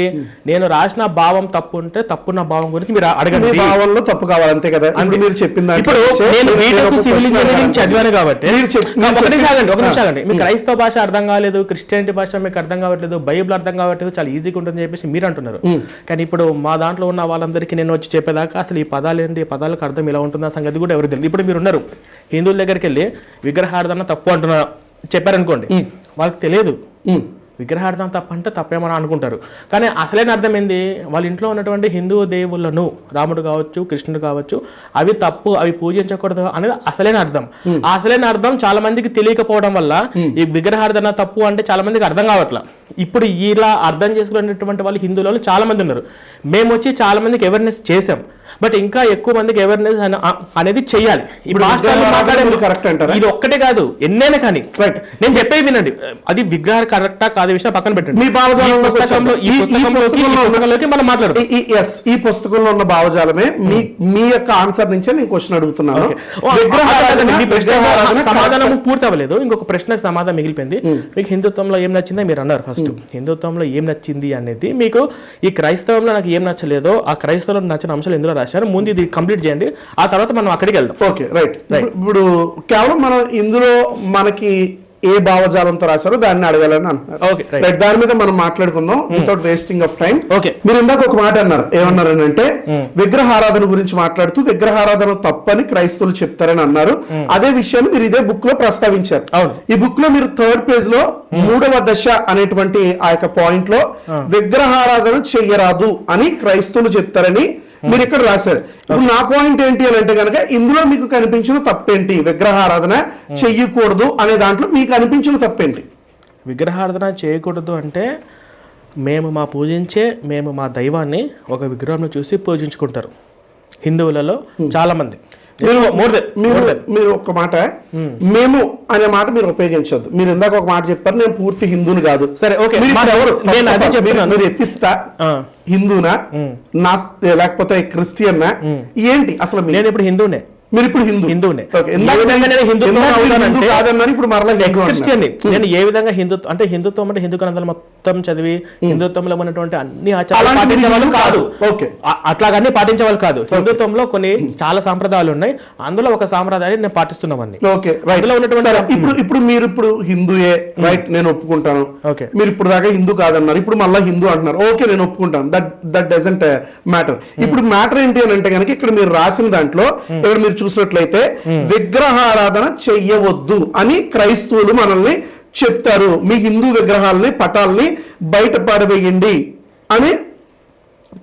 నేను రాసిన భావం తప్పు ఉంటే తప్పున్న భావం గురించి మీరు అడగండి. భావంలో తప్పు కావాలి, అంతే కదా. మీరు చెప్పింది ఇప్పుడు నేను సివిల్ ఇంజనీరింగ్ చదివాను కాబట్టి ఒక నిమిషం మీకు క్రైస్తవ భాష అర్థం కాలేదు, క్రిస్టియానిటీ భాష మీకు అర్థం కావట్లేదు, బైబిల్ అర్థం కావట్లేదు, చాలా ఈజీగా ఉంటుందని చెప్పేసి మీరు అంటున్నారు. కానీ ఇప్పుడు మా దాంట్లో ఉన్న వాళ్ళందరికీ నేను వచ్చి చెప్పేదాకా అసలు ఈ పదాలు ఏంటి, ఈ పదాలకు అర్థం ఇలా ఉంటుందా సంగతి కూడా ఎవరు తెలియదు. ఇప్పుడు మీరు ఉన్నారు, హిందువుల దగ్గరికి వెళ్ళి విగ్రహార్థన తప్పు అంటున్నారు చెప్పారనుకోండి, వాళ్ళకి తెలియదు విగ్రహార్థం తప్పంటే తప్పేమని అనుకుంటారు. కానీ అసలైన అర్థం ఏంది, వాళ్ళ ఇంట్లో ఉన్నటువంటి హిందూ దేవుళ్ళను, రాముడు కావచ్చు, కృష్ణుడు కావచ్చు, అవి తప్పు, అవి పూజించకూడదు అనేది అసలైన అర్థం. ఆ అసలైన అర్థం చాలా మందికి తెలియకపోవడం వల్ల ఈ విగ్రహార్థన తప్పు అంటే చాలా మందికి అర్థం కావట్లా. ఇప్పుడు ఇలా అర్థం చేసుకునేటువంటి వాళ్ళు హిందువులలో చాలా మంది ఉన్నారు. మేము వచ్చి చాలా మందికి అవేర్నెస్ చేసాం, బట్ ఇంకా ఎక్కువ మందికి అవేర్నెస్ అనేది చెయ్యాలి. కరెక్ట్ అంటారా? ఇది ఒక్కటే కాదు, ఎన్నైనా కానీ. రైట్, నేను చెప్పేది వినండి, అది విగ్రహాలు కరెక్టా కాదు విషయం పక్కన పెట్టండి. మీ పుస్తకంలోకి మనం మాట్లాడు. ఈ పుస్తకంలో ఉన్న భావజాలమే మీ యొక్క ఆన్సర్ నుంచే నేను క్వశ్చన్ అడుగుతున్నాను. సమాధానం పూర్తి అవ్వలేదు, ఇంకొక ప్రశ్నకు సమాధానం మిగిలిపోయింది. మీకు హిందుత్వంలో ఏం నచ్చిందో మీరు అన్నారు. ఫస్ట్ హిందుత్వంలో ఏం నచ్చింది అనేది, మీకు ఈ క్రైస్తవంలో నాకు ఏం నచ్చలేదో ఆ క్రైస్తవంలో నచ్చిన అంశాలు ఎందులో రాశారు, ముందు ఇది కంప్లీట్ చేయండి, ఆ తర్వాత మనం అక్కడికి వెళ్దాం. Okay, right. ఇప్పుడు కేవలం మనం ఇందులో మనకి ఏ భావజాలంతో రాశారో దాన్ని అడగాలని అంటున్నారు. దాని మీద మనం మాట్లాడుకుందాం వితౌట్ వేస్టింగ్ ఆఫ్ టైం. మీరు ఇందాక ఒక మాట అన్నారు, ఏమన్నారు అంటే విగ్రహారాధన గురించి మాట్లాడుతూ విగ్రహారాధన తప్పని క్రైస్తవులు చెప్తారని అన్నారు. అదే విషయాన్ని మీరు ఇదే బుక్ లో ప్రస్తావించారు. ఈ బుక్ లో మీరు 3rd పేజ్ లో 3వ దశ అనేటువంటి ఆ యొక్క పాయింట్ లో విగ్రహారాధన చెయ్యరాదు అని క్రైస్తవులు చెప్తారని మీరు ఇక్కడ రాశారు. ఇప్పుడు నా పాయింట్ ఏంటి అని అంటే కనుక ఇందులో మీకు కనిపించిన తప్పేంటి, విగ్రహారాధన చెయ్యకూడదు అనే దాంట్లో మీకు అనిపించిన తప్పేంటి? విగ్రహారాధన చేయకూడదు అంటే మేము మా దైవాన్ని ఒక విగ్రహంలో చూసి పూజించుకుంటారు హిందువులలో చాలా మంది. మీరు ఒక మాట మేము అనే మాట మీరు ఉపయోగించొద్దు. మీరు ఇందాక ఒక మాట చెప్పారు, నేను పూర్తి హిందూని కాదు. సరే, ఓకే, మీరు ఎత్తిస్తా హిందూనా లేకపోతే క్రిస్టియన్నా ఏంటి అసలు? నేను ఇప్పుడు హిందూనే. మీరు ఇప్పుడు హిందూనే. ఇప్పుడు మరలా క్రిస్టియన్. నేను ఏ విధంగా హిందుత్వం అంటే హిందుత్వం అంటే హిందూ గ్రంథాలు మొత్తం చదివి హిందుత్వంలో ఉన్నటువంటి అన్ని ఆచారాలు పాటించేవాళ్ళు కాదు. అట్లాగన్నీ పాటించేవాళ్ళు కాదు. హిందుత్వంలో కొన్ని చాలా సాంప్రదాయాలు ఉన్నాయి, అందులో ఒక సాంప్రదాయాన్ని నేను పాటిస్తున్నామని. ఇప్పుడు మీరు ఇప్పుడు హిందూయే, రైట్, నేను ఒప్పుకుంటాను. మీరు ఇప్పుడు దాకా హిందూ కాదన్నారు, ఇప్పుడు మళ్ళీ హిందూ అంటున్నారు. ఓకే, నేను ఒప్పుకుంటాను. That doesn't matter. ఇప్పుడు మ్యాటర్ ఏంటి అని అంటే కనుక ఇక్కడ మీరు రాసిన దాంట్లో ఇక్కడ మీరు చూసినట్లయితే విగ్రహారాధన చెయ్యవద్దు అని క్రైస్తవులు మనల్ని చెప్తారు. మీ హిందూ విగ్రహాలని పటాలని బయట పడవేయండి అని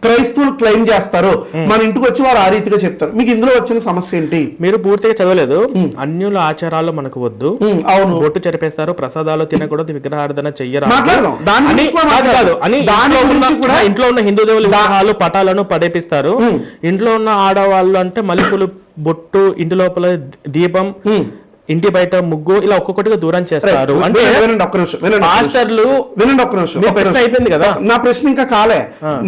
క్రైస్తవులు క్లెయిమ్ చేస్తారు, మన ఇంటికి వచ్చి వారు ఆ రీతిగా చెప్తారు. మీకు ఇందులో వచ్చిన సమస్య ఏంటి? మీరు పూర్తిగా చదవలేదు. అన్యుల ఆచారాలు మనకు వద్దు, అవును, బొట్టు చెరిపేస్తారు, ప్రసాదాలు తినకూడదు, విగ్రహార్థన చెయ్యరాదు మాట్లాడదాం. దాని అని గురించి కూడా కాదు మాట్లాడదాం. అని దాని గురించి కూడా ఇంట్లో ఉన్న హిందూ దేవుల విగ్రహాలు పటాలను పడేపిస్తారు. ఇంట్లో ఉన్న ఆడవాళ్ళు అంటే మల్లెపూలు బొట్టు, ఇంటి లోపల దీపం, ఇంటి బయట ముగ్గు, ఇలా ఒక్కొక్కటిగా దూరం చేస్తారు. అంటే వినండి ఒక్క నిమిషం, మాస్టర్లు వినండి ఒక్క నిమిషం. ప్రశ్న అయిపోయింది కదా. నా ప్రశ్న ఇంకా కాలే.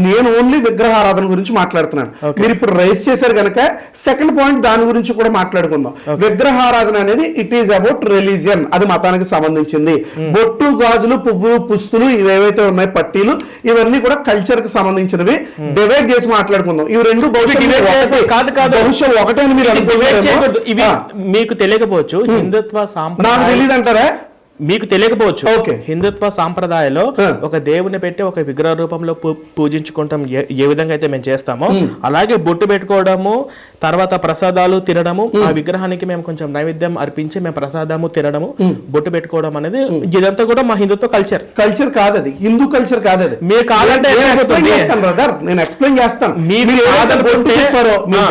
నేను ఓన్లీ విగ్రహారాధన గురించి మాట్లాడుతున్నాను. మీరు ఇప్పుడు రైస్ చేశారు కనుక సెకండ్ పాయింట్ దాని గురించి కూడా మాట్లాడుకుందాం. విగ్రహారాధన అనేది ఇట్ ఈస్ అబౌట్ రిలీజియన్, అది మతానికి సంబంధించింది. బొట్టు, గాజులు, పువ్వు, పుస్తులు ఇవేవైతే ఉన్నాయి, పట్టీలు, ఇవన్నీ కూడా కల్చర్ కి సంబంధించినవి. డివైడ్ చేసి మాట్లాడుకుందాం. ఇవి రెండు బహుశా ఒకటే అని మీరు అనుకోలేదు. ఇవి మీకు తెలియకపోవచ్చు. హిందుత్వ నాకు సాంప్రదాయం తెలియదు అంటారా? మీకు తెలియకపోవచ్చు. ఓకే. హిందుత్వ సాంప్రదాయంలో ఒక దేవుని పెట్టి ఒక విగ్రహ రూపంలో పూజించుకుంటాం. ఏ విధంగా అయితే మేము చేస్తామో అలాగే బొట్టు పెట్టుకోవడము, తర్వాత ప్రసాదాలు తినడము, ఆ విగ్రహానికి మేము కొంచెం నైవేద్యం అర్పించి మేము ప్రసాదము తినడము, బొట్టు పెట్టుకోవడం అనేది ఇదంతా కూడా మా హిందుత్వ కల్చర్. కల్చర్ కాదు అది, హిందూ కల్చర్ కాదు అది. మీరు కాదంటే బ్రదర్, నేను ఎక్స్ప్లెయిన్ చేస్తాను.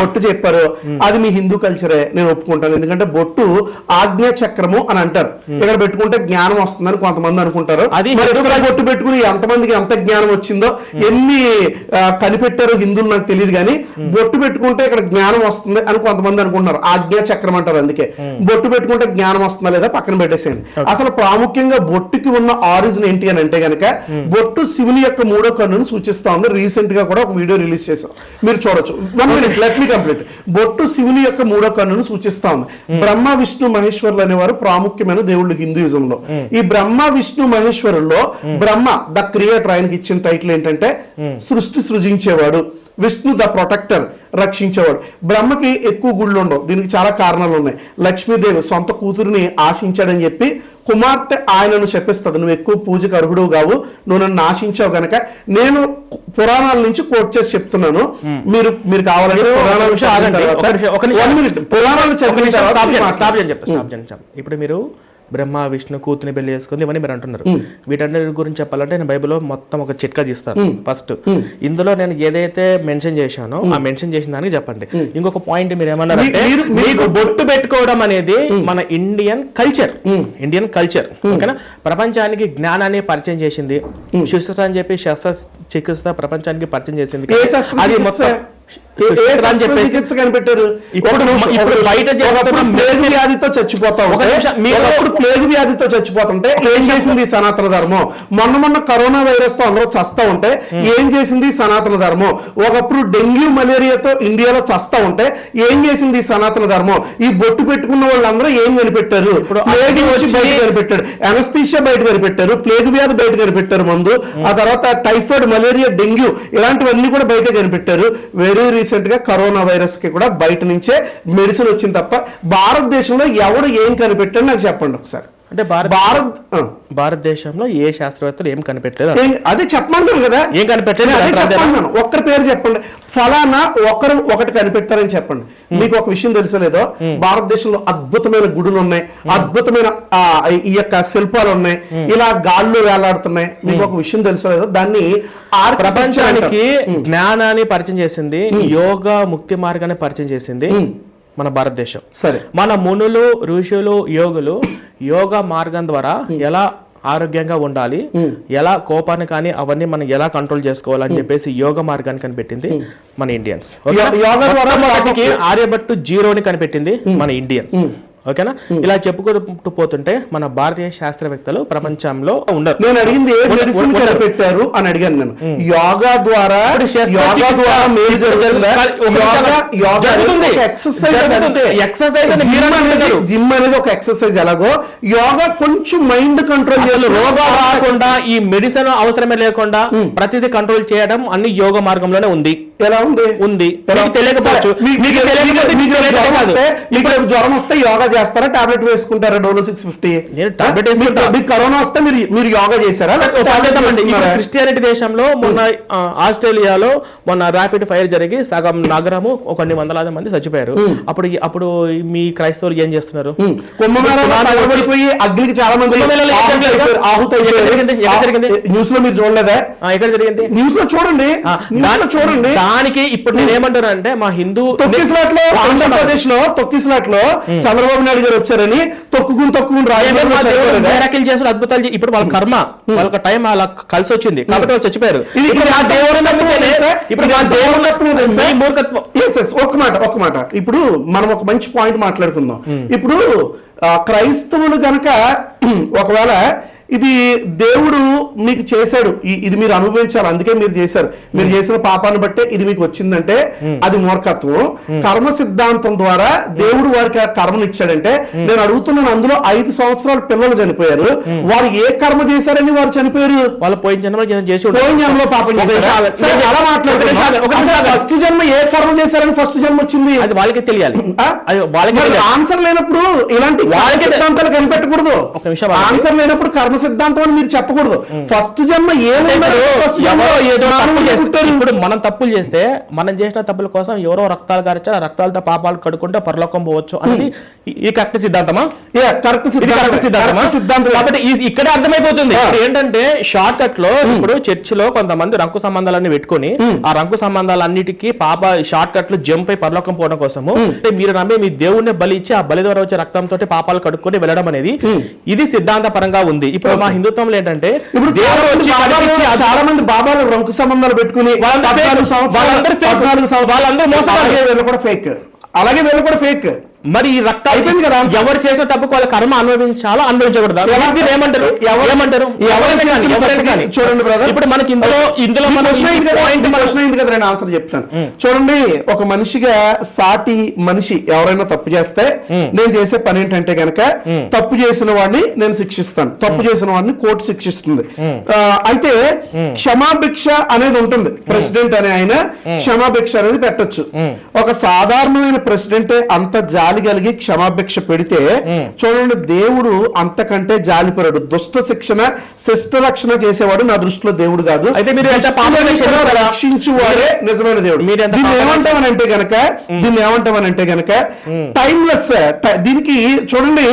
బొట్టు చెప్పారు అది మీ హిందూ కల్చరే, నేను ఒప్పుకుంటాను. ఎందుకంటే బొట్టు ఆజ్ఞా చక్రము అని అంటారు. ఇక్కడ పెట్టుకుంటే జ్ఞానం వస్తుందని కొంతమంది అనుకుంటారు. అది బొట్టు పెట్టుకుని ఎంతమందికి ఎంత జ్ఞానం వచ్చిందో, ఎన్ని కనిపెట్టారో హిందువులు నాకు తెలియదు, కానీ బొట్టు పెట్టుకుంటే ఇక్కడ జ్ఞానం వస్తుంది అని కొంతమంది అనుకుంటున్నారు. ఆజ్ఞా చక్రం అంటారు. అందుకే బొట్టు పెట్టుకుంటే జ్ఞానం వస్తుందా లేదా పక్కన పెట్టేసేయండి. అసలు ప్రాముఖ్యంగా బొట్టుకి ఉన్న ఆరిజిన్ ఏంటి అని అంటే గనక, బొట్టు శివుని యొక్క 3వ కన్నును సూచిస్తా ఉంది. రీసెంట్ గా కూడా ఒక వీడియో రిలీజ్ చేశాం, మీరు చూడొచ్చు. 1 minute, లెట్ మీ కంప్లీట్. బొట్టు శివుని యొక్క 3వ కన్నును సూచిస్తా ఉంది. బ్రహ్మ, విష్ణు, మహేశ్వరులు అనేవారు ప్రాముఖ్యమైన దేవుళ్ళు హిందూయిజంలో. ఈ బ్రహ్మ, విష్ణు, మహేశ్వరుల్లో బ్రహ్మ ద క్రియేటర్, ఆయనకి ఇచ్చిన టైటిల్ ఏంటంటే సృష్టి సృజించేవాడు. విష్ణు ద ప్రొటెక్టర్, రక్షించేవాడు. బ్రహ్మకి ఎక్కువ గుళ్ళు ఉండవు. దీనికి చాలా కారణాలు ఉన్నాయి. లక్ష్మీదేవి సొంత కూతురిని ఆశించాడని చెప్పి కుమార్తె ఆయనను చెప్పిస్తుంది, నువ్వు ఎక్కువ పూజకు అర్హుడు కావు, నువ్వు నన్ను ఆశించావు గనక. నేను పురాణాల నుంచి కోట్ చేసి చెప్తున్నాను, మీరు కావాలంటే ఇప్పుడు మీరు బ్రహ్మ, విష్ణు కూతుని పెళ్లి చేసుకుంది ఇవన్నీ మీరు అంటున్నారు. వీటన్నిటి గురించి చెప్పాలంటే నేను బైబిల్లో మొత్తం ఒక చిట్కా తీస్తాను. ఫస్ట్ ఇందులో నేను ఏదైతే మెన్షన్ చేశానో ఆ మెన్షన్ చేసిన దానికి చెప్పండి. ఇంకొక పాయింట్ మీరు ఏమన్నారంటే, మీకు బొట్టు పెట్టుకోవడం అనేది మన ఇండియన్ కల్చర్. ఓకేనా? ప్రపంచానికి జ్ఞానాన్ని పరిచయం చేసింది. శస్త్ర అని చెప్పి శస్త్ర చికిత్స ప్రపంచానికి పరిచయం చేసింది. అది మొత్తం కనిపెట్టారు. ప్లేగు వ్యాధితో చచ్చిపోతుంటే ఏం చేసింది సనాతన ధర్మం? మొన్న కరోనా వైరస్ తో అందరూ చస్తా ఉంటే ఏం చేసింది సనాతన ధర్మం? ఒకప్పుడు డెంగ్యూ, మలేరియాతో ఇండియాలో చస్తా ఉంటే ఏం చేసింది సనాతన ధర్మం? ఈ బొట్టు పెట్టుకున్న వాళ్ళందరూ ఏం కనిపెట్టారు? ప్లేగ్ వచ్చి బయట కనిపెట్టాడు, అనస్థీషియా బయట కనిపెట్టారు, ప్లేగు వ్యాధి బయట కనిపెట్టారు, మందు, ఆ తర్వాత టైఫాయిడ్, మలేరియా, డెంగ్యూ ఇలాంటివన్నీ కూడా బయట కనిపెట్టారు. వెరీ రీసెంట్ గా కరోనా వైరస్ కి కూడా బయట నుంచే మెడిసిన్ వచ్చింది తప్ప భారతదేశంలో ఎవరు ఏం కనిపెట్టారు నాకు చెప్పండి ఒకసారి. అంటే భారతదేశంలో ఏ శాస్త్రవేత్తలు ఏం కనిపెట్టలేదు. అదే చెప్పమంటారు కదా, ఏం కనిపెట్టలేదు. అదే చెప్పండి. ఒక్కరి పేరు చెప్పండి, ఫలానా ఒకటి కనిపెట్టారని చెప్పండి. మీకు ఒక విషయం తెలుసలేదో, భారతదేశంలో అద్భుతమైన గుడులు ఉన్నాయి, అద్భుతమైన ఈ యొక్క శిల్పాలు ఉన్నాయి, ఇలా గాల్లో వేలాడుతున్నాయి. మీకు ఒక విషయం తెలుసలేదో, దాన్ని ప్రపంచానికి జ్ఞానాన్ని పరిచయం చేసింది, యోగా ముక్తి మార్గాన్ని పరిచయం చేసింది మన భారతదేశం. సరే, మన మునులు, ఋషులు, యోగులు యోగా మార్గం ద్వారా ఎలా ఆరోగ్యంగా ఉండాలి, ఎలా కోపాన్ని కానీ అవన్నీ మనం ఎలా కంట్రోల్ చేసుకోవాలని చెప్పేసి యోగ మార్గాన్ని కనిపెట్టింది మన ఇండియన్స్. ఆర్యభట్టు జీరోని కనిపెట్టింది మన ఇండియన్స్. ఓకేనా? ఇలా చెప్పుకుంటూ పోతుంటే మన భారతీయ శాస్త్రవేత్తలు ప్రపంచంలో ఉండరు. నేను అడిగింది ఏ మెడిసిన్ కనిపెట్టారు అని అడిగాను నేను. యోగా ద్వారా జిమ్ అనేది ఒక ఎక్సర్సైజ్ ఎలాగో యోగా కొంచెం మైండ్ కంట్రోల్ చేయాలి, రోగాలు రాకుండా ఈ మెడిసిన్ అవసరమే లేకుండా ప్రతిదీ కంట్రోల్ చేయడం అన్ని యోగ మార్గంలోనే ఉంది. ఎలా ఉంది? తెలియకపోవచ్చు. ఇప్పుడు జ్వరం వస్తే యోగా చేస్తారా, టాబ్లెట్ వేసుకుంటారా డోలో 650? నేను టాబ్లెట్ వేసుకుంటా. మీకు కరోనా వస్తే మీరు యోగా చేశారా? క్రిస్టియానిటీ దేశంలో మొన్న ఆస్ట్రేలియాలో మొన్న ర్యాపిడ్ ఫైర్ జరిగి సగం నగరము కొన్ని వందలాది మంది చచ్చిపోయారు. అప్పుడు మీ క్రైస్తవులు ఏం చేస్తున్నారు? కుంభమేళపోయి అగ్నికి చాలా మంది న్యూస్ లో మీరు చూడలేదా? ఎక్కడ జరిగింది? న్యూస్ లో చూడండి. దానికి ఇప్పుడు నేను ఏమంటాను అంటే మా హిందూ తొక్కిసలాట్ లో ఆంధ్రప్రదేశ్ లో తొక్కిసలాట్ లో చంద్రబాబు నాయుడు గారు వచ్చారని తొక్కుకుని చేసిన అద్భుతాలు. ఇప్పుడు వాళ్ళ కర్మ, వాళ్ళ టైం అలా కలిసి వచ్చింది కాబట్టి వాళ్ళు చచ్చిపోయారు. ఒక మాట ఇప్పుడు మనం ఒక మంచి పాయింట్ మాట్లాడుకుందాం. ఇప్పుడు క్రైస్తవులు గనక ఒకవేళ ఇది దేవుడు మీకు చేశాడు, ఇది మీరు అనుభవించాలి, అందుకే మీరు చేశారు, మీరు చేసిన పాపాన్ని బట్టే ఇది మీకు వచ్చిందంటే అది మూర్ఖత్వం. కర్మ సిద్ధాంతం ద్వారా దేవుడు వారికి ఆ కర్మను ఇచ్చాడంటే నేను అడుగుతున్నాను, అందులో 5 సంవత్సరాల పిల్లలు చనిపోయారు, వారు ఏ కర్మ చేశారని వారు చనిపోయారు? వాళ్ళు పోయిన జన్మలో పాపం చేశారు. అలా మాట్లాడుతున్నారు. ఫస్ట్ జన్మ ఏ కర్మ చేశారని ఫస్ట్ జన్మ వచ్చింది, అది వాళ్ళకి తెలియాలి. ఆన్సర్ లేనప్పుడు ఇలాంటి సిద్ధాంతాలు కనిపెట్టకూడదు. ఆన్సర్ లేనప్పుడు కర్మ సిద్ధాంతం అని మీరు చెప్పకూడదు. ఫస్ట్ జన్మ ఇప్పుడు మనం తప్పులు చేస్తే మనం చేసిన తప్పుల కోసం ఎవరో రక్తాలు గారిచారు, ఆ రక్తాలతో పాపాలు కడుకుంటే పరలోకం పోవచ్చు అనేది ఈ కరెక్ట్ సిద్ధాంతమా? కరెక్ట్ సిద్ధాంతం. కాబట్టి ఇక్కడే అర్థమైపోతుంది ఏంటంటే షార్ట్ కట్ లో ఇప్పుడు చర్చ్ లో కొంతమంది రంకు సంబంధాలన్నీ పెట్టుకుని ఆ రంకు సంబంధాలన్నిటికీ పాప షార్ట్ కట్ లో జంప్ అయి పరలోకం పోవడం కోసము మీరు నమ్మే మీ దేవుణ్ణి బలి ఇచ్చి ఆ బలి ద్వారా వచ్చే రక్తంతో పాపాలు కడుక్కొని వెళ్ళడం అనేది ఇది సిద్ధాంత పరంగా ఉంది. ఇప్పుడు మా హిందుత్వంలో ఏంటంటే ఇప్పుడు చాలా మంది బాబాలు రంకు సంబంధాలు పెట్టుకుని వాళ్ళందరూ కూడా ఫేక్, అలాగే వీళ్ళు కూడా ఫేక్. మరి ఈ రక్తం అయిపోయింది కదా, ఎవరు చేసిన తప్పుకు వాళ్ళ కర్మ అనుభవించాలో అనుభవించకూడదు. ఏమంటారు? చూడండి బ్రదర్, ఇప్పుడు మనకి ఇందులో నేను ఆన్సర్ చెప్తాను. చూడండి, ఒక మనిషిగా సాటి మనిషి ఎవరైనా తప్పు చేస్తే నేను చేసే పని ఏంటంటే గనక తప్పు చేసిన వాడిని నేను శిక్షిస్తాను, తప్పు చేసిన వాడిని కోర్టు శిక్షిస్తుంది. అయితే క్షమాభిక్ష అనేది ఉంటుంది. ప్రెసిడెంట్ అనే ఆయన క్షమాభిక్ష అనేది పెట్టొచ్చు. ఒక సాధారణమైన ప్రెసిడెంట్ అంత జాలి కలిగి క్షమాభిక్ష పెడితే చూడండి, దేవుడు అంతకంటే జాలిపరుడు. దుష్ట శిక్షణ శిష్ట రక్షణ చేసేవాడు నా దృష్టిలో దేవుడు కాదు. అయితే మీరు రక్షించువాడే నిజమైన దేవుడు. దీన్ని ఏమంటామనంటే గనక టైమ్లెస్. దీనికి చూడండి,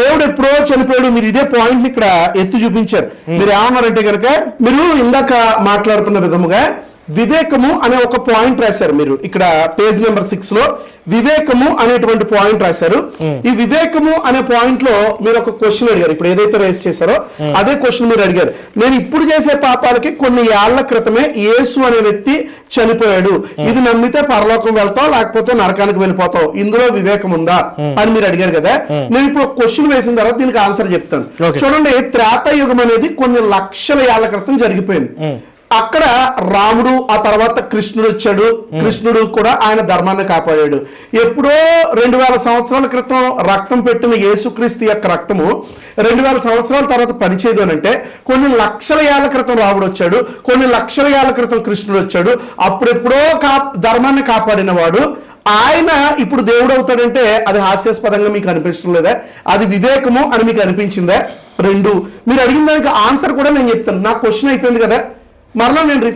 దేవుడు ఎప్పుడో చనిపోయాడు. మీరు ఇదే పాయింట్ ఇక్కడ ఎత్తి చూపించారు. మీరు ఏమన్నారంటే గనక మీరు ఇందాక మాట్లాడుతున్న విధముగా వివేకము అనే ఒక పాయింట్ రాశారు. మీరు ఇక్కడ పేజ్ నెంబర్ 6 లో వివేకము అనేటువంటి పాయింట్ రాశారు. ఈ వివేకము అనే పాయింట్ లో మీరు ఒక క్వశ్చన్ అడిగారు. ఇప్పుడు ఏదైతే రైజ్ చేశారో అదే క్వశ్చన్ మీరు అడిగారు. నేను ఇప్పుడు చేసే పాపాలకి కొన్ని ఏళ్ల క్రితమే యేసు అనే వ్యక్తి చనిపోయాడు, ఇది నమ్మితే పరలోకం వెళ్తావు లేకపోతే నరకానికి వెళ్ళిపోతావు, ఇందులో వివేకం ఉందా అని మీరు అడిగారు కదా. నేను ఇప్పుడు ఒక క్వశ్చన్ వేసిన తర్వాత దీనికి ఆన్సర్ చెప్తాను. చూడండి, త్రేతాయుగం అనేది కొన్ని లక్షల ఏళ్ల క్రితం జరిగిపోయింది. అక్కడ రాముడు, ఆ తర్వాత కృష్ణుడు వచ్చాడు. కృష్ణుడు కూడా ఆయన ధర్మాన్ని కాపాడాడు. ఎప్పుడో 2000 సంవత్సరాల క్రితం రక్తం పెట్టిన యేసుక్రీస్తు యొక్క రక్తము 2000 సంవత్సరాల తర్వాత పనిచేయదు అని అంటే కొన్ని లక్షల ఏళ్ల క్రితం రాముడు వచ్చాడు, కొన్ని లక్షల ఏళ్ల క్రితం కృష్ణుడు వచ్చాడు. అప్పుడెప్పుడో ధర్మాన్ని కాపాడిన వాడు ఆయన ఇప్పుడు దేవుడు అవుతాడంటే అది హాస్యాస్పదంగా మీకు అనిపించడం లేదా? అది వివేకము అని మీకు అనిపించిందా? రెండు. మీరు అడిగిన దానికి ఆన్సర్ కూడా నేను చెప్తాను. నా క్వశ్చన్ అయిపోయింది కదా, మరలా నేను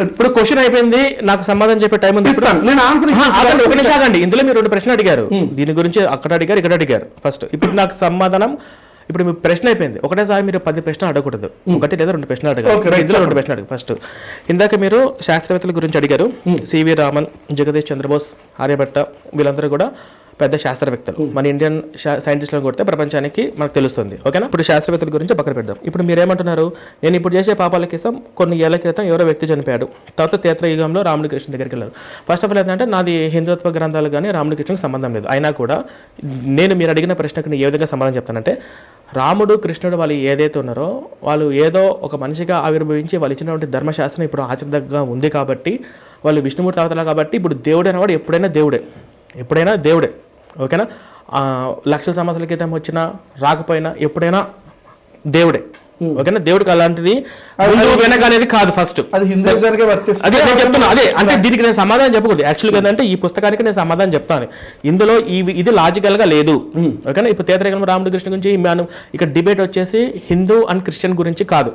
ఇప్పుడు క్వశ్చన్ అయిపోయింది, నాకు సమాధానం చెప్పే టైం ఉంది. నేను ఆన్సర్ ఆగండి. ఇందులో మీరు 2 ప్రశ్నలు అడిగారు, దీని గురించి అక్కడ అడిగారు, ఇక్కడ అడిగారు. ఫస్ట్ ఇప్పుడు నాకు సమాధానం, ఇప్పుడు మీ ప్రశ్న అయిపోయింది. ఒకటేసారి మీరు 10 ప్రశ్నలు అడగకూడదు, 1 లేదా 2 ప్రశ్నలు అడగారు. ఇందులో 2 ప్రశ్నలు అడిగారు. ఫస్ట్ ఇందాక మీరు శాస్త్రవేత్తల గురించి అడిగారు. సివి రామన్, జగదీష్ చంద్రబోస్, ఆర్యభట్ట, వీళ్ళందరూ కూడా పెద్ద శాస్త్రవేత్తలు. మన ఇండియన్ సైంటిస్టులను కొడితే ప్రపంచానికి మనకు తెలుస్తుంది. ఓకేనా? ఇప్పుడు శాస్త్రవేత్తల గురించి పక్కన పెడదాం. ఇప్పుడు మీరేమంటున్నారు, నేను ఇప్పుడు చేసే పాపాల క్రితం కొన్ని ఏళ్ల క్రితం ఎవరో వ్యక్తి చనిపోయాడు, తర్వాత త్రేతాయుగంలో రాముడి కృష్ణ దగ్గరికి వెళ్ళారు. ఫస్ట్ ఆఫ్ ఆల్ ఏంటంటే నాది హిందుత్వ గ్రంథాలు కానీ రాముడి కృష్ణకి సంబంధం లేదు. అయినా కూడా నేను మీరు అడిగిన ప్రశ్నకు ఏ విధంగా సమాధానం చెప్తానంటే, రాముడు కృష్ణుడు వాళ్ళు ఏదైతే ఉన్నారో వాళ్ళు ఏదో ఒక మనిషిగా ఆవిర్భవించి వాళ్ళు ఇచ్చినటువంటి ధర్మశాస్త్రం ఇప్పుడు ఆచరణగా ఉంది కాబట్టి వాళ్ళు విష్ణుమూర్తి అవతల కాబట్టి ఇప్పుడు దేవుడు అనేవాడు ఎప్పుడైనా దేవుడే. ఓకేనా? లక్షల సంవత్సరాల క్రితం వచ్చినా రాకపోయినా ఎప్పుడైనా దేవుడే. ఓకేనా? దేవుడికి అలాంటిది ముందు వెనక అనేది కాదు. ఫస్ట్ అది హిందూయిజానికే వర్తిస్తుంది. అదే నేను చెప్తున్నా. అదే అంటే దీనికి నేను సమాధానం చెప్పకూడదు. యాక్చువల్గా ఏంటంటే ఈ పుస్తకానికి నేను సమాధానం చెప్తాను. ఇందులో ఇది లాజికల్ గా లేదు. ఓకేనా? ఇప్పుడు తేతరేగల రాముడు కృష్ణ గురించి మనం ఇక్కడ డిబేట్ వచ్చేసి హిందూ అండ్ క్రిస్టియన్ గురించి కాదు.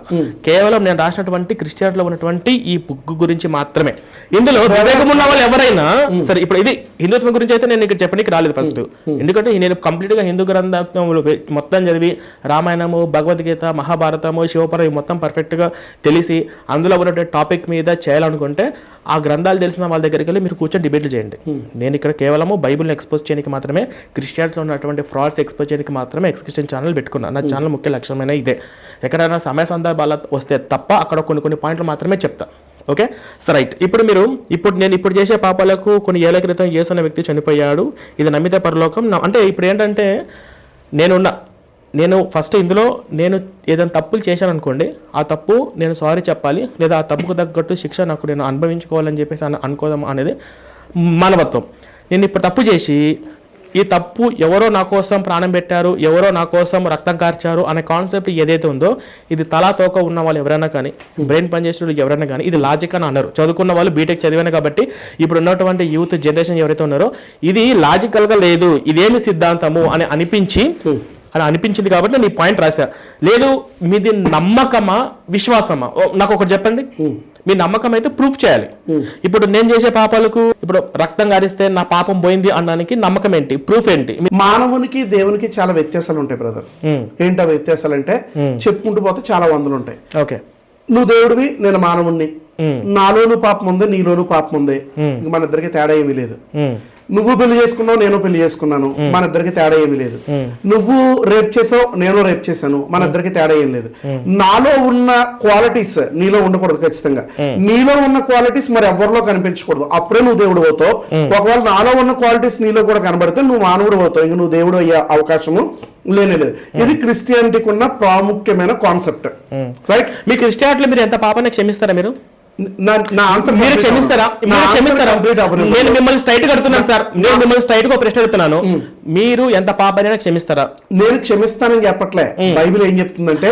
కేవలం నేను రాసినటువంటి క్రిస్టియన్ లో ఉన్నటువంటి ఈ బుక్ గురించి మాత్రమే. ఇందులో వివేకం ఉన్న వాళ్ళు ఎవరైనా సరే, ఇప్పుడు ఇది హిందుత్వం గురించి అయితే నేను ఇక్కడ చెప్పడానికి రాలేదు ఫస్ట్. ఎందుకంటే నేను కంప్లీట్ గా హిందూ గ్రంథములు మొత్తం చదివి రామాయణము, భగవద్గీత, మహాభారతము, శివపురం మొత్తం పర్ఫెక్ట్ గా తెలిసి అందులో ఉన్నటువంటి టాపిక్ మీద చేయాలనుకుంటే ఆ గ్రంథాలు తెలిసిన వాళ్ళ దగ్గరికి వెళ్ళి మీరు కూర్చొని డిబేట్లు చేయండి. నేను ఇక్కడ కేవలము బైబిల్ని ఎక్స్పోజ్ చేయడానికి మాత్రమే, క్రిస్టియన్స్లో ఉన్నటువంటి ఫ్రాడ్స్ ఎక్స్పోజ్ చేయడానికి మాత్రమే ఎక్స్క్రిప్షన్ ఛానల్ పెట్టుకున్నాను. నా ఛానల్ ముఖ్య లక్ష్యమైన ఇదే. ఎక్కడైనా సమయ సందర్భాలు వస్తే తప్ప అక్కడ కొన్ని పాయింట్లు మాత్రమే చెప్తా. Okay so right. ఇప్పుడు నేను చేసే పాపాలకు కొన్ని ఏళ్ల క్రితం యేసు అనే వ్యక్తి చనిపోయాడు, ఇది నమ్మితే పరలోకం. అంటే ఇప్పుడు ఏంటంటే నేను ఫస్ట్ ఇందులో నేను ఏదైనా తప్పులు చేశాను అనుకోండి, ఆ తప్పు నేను సారీ చెప్పాలి, లేదా ఆ తప్పుకు తగ్గట్టు శిక్ష నాకు నేను అనుభవించుకోవాలని చెప్పేసి అనుకోవడం అనేది మానవత్వం. నేను ఇప్పుడు తప్పు చేసి ఈ తప్పు ఎవరో నా కోసం ప్రాణం పెట్టారు, ఎవరో నా కోసం రక్తం కార్చారు అనే కాన్సెప్ట్ ఏదైతే ఉందో, ఇది తలా తోక ఉన్న వాళ్ళు ఎవరైనా కానీ, బ్రెయిన్ పనిచేసిన వాళ్ళు ఎవరైనా కానీ ఇది లాజిక్ అని అన్నారు. చదువుకున్న వాళ్ళు బీటెక్ చదివాను కాబట్టి ఇప్పుడు ఉన్నటువంటి యూత్ జనరేషన్ ఎవరైతే ఉన్నారో ఇది లాజికల్గా లేదు, ఇదేమి సిద్ధాంతము అని అనిపించింది కాబట్టి నేను ఈ పాయింట్ రాశా. లేదు మీది నమ్మకమా విశ్వాసమా? నాకు ఒకటి చెప్పండి. మీ నమ్మకం అయితే ప్రూఫ్ చేయాలి. ఇప్పుడు నేను చేసే పాపాలకు ఇప్పుడు రక్తం గారిస్తే నా పాపం పోయింది అనడానికి నమ్మకం ఏంటి, ప్రూఫ్ ఏంటి? మానవునికి దేవునికి చాలా వ్యత్యాసాలు ఉంటాయి బ్రదర్. ఏంటో వ్యత్యాసాలు అంటే చెప్పుకుంటూ పోతే చాలా వందలు ఉంటాయి. ఓకే, నువ్వు దేవుడివి, నేను మానవుణ్ణి, నాలోను పాపం ఉంది, నీలోను పాపం ఉంది, మన ఇద్దరికి తేడా ఏమీ లేదు. నువ్వు పెళ్లి చేసుకున్నావు, నేను పెళ్లి చేసుకున్నాను, మన ఇద్దరికి తేడా ఏమీ లేదు. నువ్వు రేప్ చేసావు, నేను రేప్ చేశాను, మన ఇద్దరికి తేడా ఏం లేదు. నాలో ఉన్న క్వాలిటీస్ నీలో ఉండకూడదు ఖచ్చితంగా. నీలో ఉన్న క్వాలిటీస్ మరి ఎవరిలో కనిపించకూడదు, అప్పుడే నువ్వు దేవుడు అవుతావు. ఒకవేళ నాలో ఉన్న క్వాలిటీస్ నీలో కూడా కనబడితే నువ్వు మానవుడు అవుతావు, ఇంక నువ్వు దేవుడు అయ్యే అవకాశము లేదు. ఇది క్రిస్టియానిటీకి ఉన్న ప్రాముఖ్యమైన కాన్సెప్ట్. రైట్? మీ క్రిస్టియానిటీలో మీరు ఎంత పాపాన్ని క్షమిస్తారా? నా ఆన్సర్ మీరు క్షమిస్తారా? నేను మిమ్మల్ని స్ట్రైట్ అడుగుతున్నాను సార్, నేను మిమ్మల్ని స్ట్రైట్ గా ప్రశ్న అడుగుతున్నాను, మీరు ఎంత పాపానైనా క్షమిస్తారా? నేను క్షమిస్తానని చెప్పట్లే. బైబిల్ ఏం చెప్తుందంటే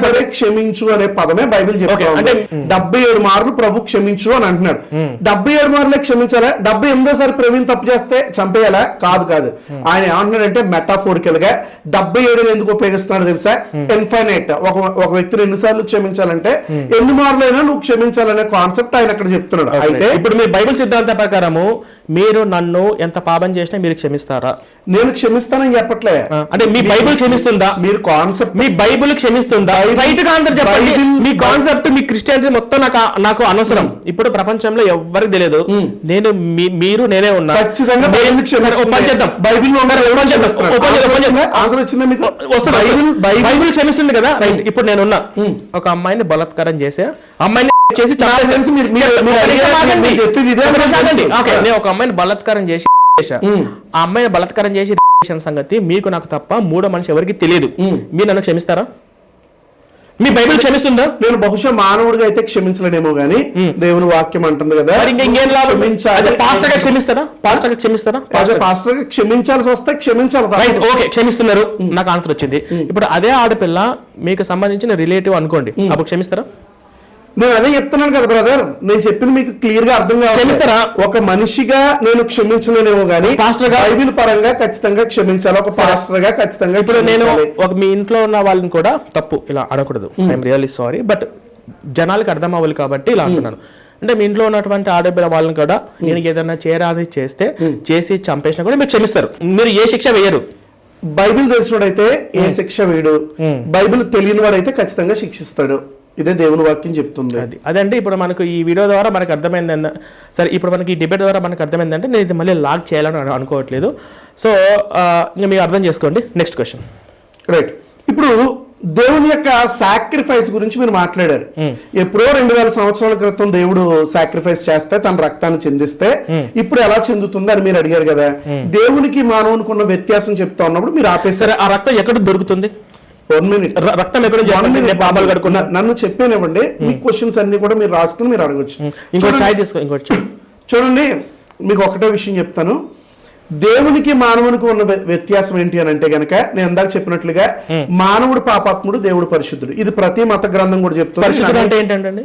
సరే క్షమించు అనే పదమే బైబిల్ చెప్తుంది. అంటే 77 మార్లు ప్రభు క్షమించు అని అంటున్నాడు. 77 మార్లే క్షమించాలా? 78సారి ప్రవీణ్ తప్పు చేస్తే చంపేయాలా? కాదు. ఆయన ఏమంటున్నాడంటే మెటాఫోరికల్ గా 77 ఎందుకు ఉపయోగిస్తున్నాడు తెలుసా? ఇన్ఫైనైట్. ఒక వ్యక్తిని ఎన్నిసార్లు క్షమించాలంటే ఎన్ని మార్లైనా నువ్వు క్షమించాలనే కాన్సెప్ట్ ఆయన అక్కడ చెప్తున్నాడు. అయితే ఇప్పుడు మీ బైబిల్ సిద్ధాంత ప్రకారము మీరు నన్ను ఎంత పాపం చేసినా మీరు క్షమిస్తారా? నేను క్షమిస్తానని చెప్పట్లే. అంటే మీ బైబిల్ క్షమిస్తుందా? మీరు కాన్సెప్ట్ మీ బైబిల్ క్షమిస్తుందా? రైట్ గా ఆన్సర్ చెప్పండి. మీ కాన్సెప్ట్, మీ క్రిస్టియానిటీ మొత్తం నాకు అనవసరం. ఇప్పుడు ప్రపంచంలో ఎవరికి తెలియదు, నేను మీరు నేనే ఉన్నా. ఖచ్చితంగా ఆన్సర్ వచ్చిందా మీకు? బైబిల్ క్షమిస్తుంది కదా. రైట్. ఇప్పుడు నేనున్నా, ఒక అమ్మాయిని బలాత్కారం చేసే అమ్మాయిని చేసి నేను ఒక అమ్మాయిని బలాత్కారం చేసి ఆ అమ్మాయిని బలాత్కారం చేసి సంగతి మీకు నాకు తప్ప మూడో మనిషి ఎవరికి తెలియదు. మీరు నన్ను క్షమిస్తారా? మీ బైబిల్ క్షమిస్తుందా? నేను బహుశా మానవుడిగా అయితే క్షమించలేనేమో గానీ దేవుని వాక్యం అంటుంది కదా, పాస్టర్ గా క్షమించాల్సి వస్తే క్షమించాలి. ఓకే, క్షమిస్తున్నారు, నాకు ఆన్సర్ వచ్చింది. ఇప్పుడు అదే ఆడపిల్ల మీకు సంబంధించిన రిలేటివ్ అనుకోండి, అప్పుడు క్షమిస్తారా? నేను అదే చెప్తున్నాను కదా బ్రదర్, నేను చెప్పింది మీకు క్లియర్ గా అర్థం కావాలి. ఒక మనిషిగా నేను క్షమించలేనేమో గానీ పాస్టర్ గా బైబిల్ పరంగా ఖచ్చితంగా క్షమించాలి. ఒక పాస్టర్ గా ఖచ్చితంగా. ఇప్పుడు నేను మీ ఇంట్లో ఉన్న వాళ్ళని కూడా తప్పు ఇలా అడగకూడదు, ఐఎమ్ రియల్లీ సారీ, బట్ జనాలకు అర్థం అవ్వాలి కాబట్టి ఇలా అంటున్నాను. అంటే మీ ఇంట్లో ఉన్నటువంటి ఆడపిల్ల వాళ్ళని కూడా నేను ఏదైనా చేరాది చేసి చంపేసినా కూడా మీరు క్షమిస్తారు, మీరు ఏ శిక్ష వేయరు. బైబిల్ తెలిసినోడైతే ఏ శిక్ష వేయడు, బైబిల్ తెలియని వాడైతే ఖచ్చితంగా శిక్షిస్తాడు. ఇదే దేవుని వాక్యం చెప్తుంది. అదండి ఇప్పుడు మనకు ఈ వీడియో ద్వారా మనకు అర్థమైంది. సరే, ఇప్పుడు మనకి ఈ డిబేట్ ద్వారా మనకు అర్థమైందంటే నేను ఇది మళ్ళీ లాగ్ చేయాలని అనుకోవట్లేదు. సో ఇంకా మీరు అర్థం చేసుకోండి. Next question. రైట్. ఇప్పుడు దేవుని యొక్క సాక్రిఫైస్ గురించి మీరు మాట్లాడారు. ఎప్పుడో 2000 సంవత్సరాల క్రితం దేవుడు సాక్రిఫైస్ చేస్తే తన రక్తాన్ని చెందిస్తే ఇప్పుడు ఎలా చెందుతుంది అని మీరు అడిగారు కదా. దేవునికి మానవునికి ఉన్న వ్యత్యాసం చెప్తా ఉన్నప్పుడు మీరు ఆపేసారు. ఆ రక్తం ఎక్కడ దొరుకుతుంది? 1 మినిట్. రక్తం ఎక్కడ పాపాలు కడుకున్నా నన్ను చెప్పేనివ్వండి. మీ క్వశ్చన్స్ అన్ని కూడా మీరు రాసుకుని మీరు అడగొచ్చు. ఇంకోటి తీసుకో. ఇంకోటి చూడండి, మీకు ఒకటే విషయం చెప్తాను. దేవునికి మానవునికి ఉన్న వ్యత్యాసం ఏంటి అని అంటే గనక నేను ఇందాక చెప్పినట్లుగా మానవుడు పాపాత్ముడు, దేవుడు పరిశుద్ధుడు. ఇది ప్రతి మత గ్రంథం కూడా చెప్తుంది. పరిశుద్ధత అంటే ఏంటంటే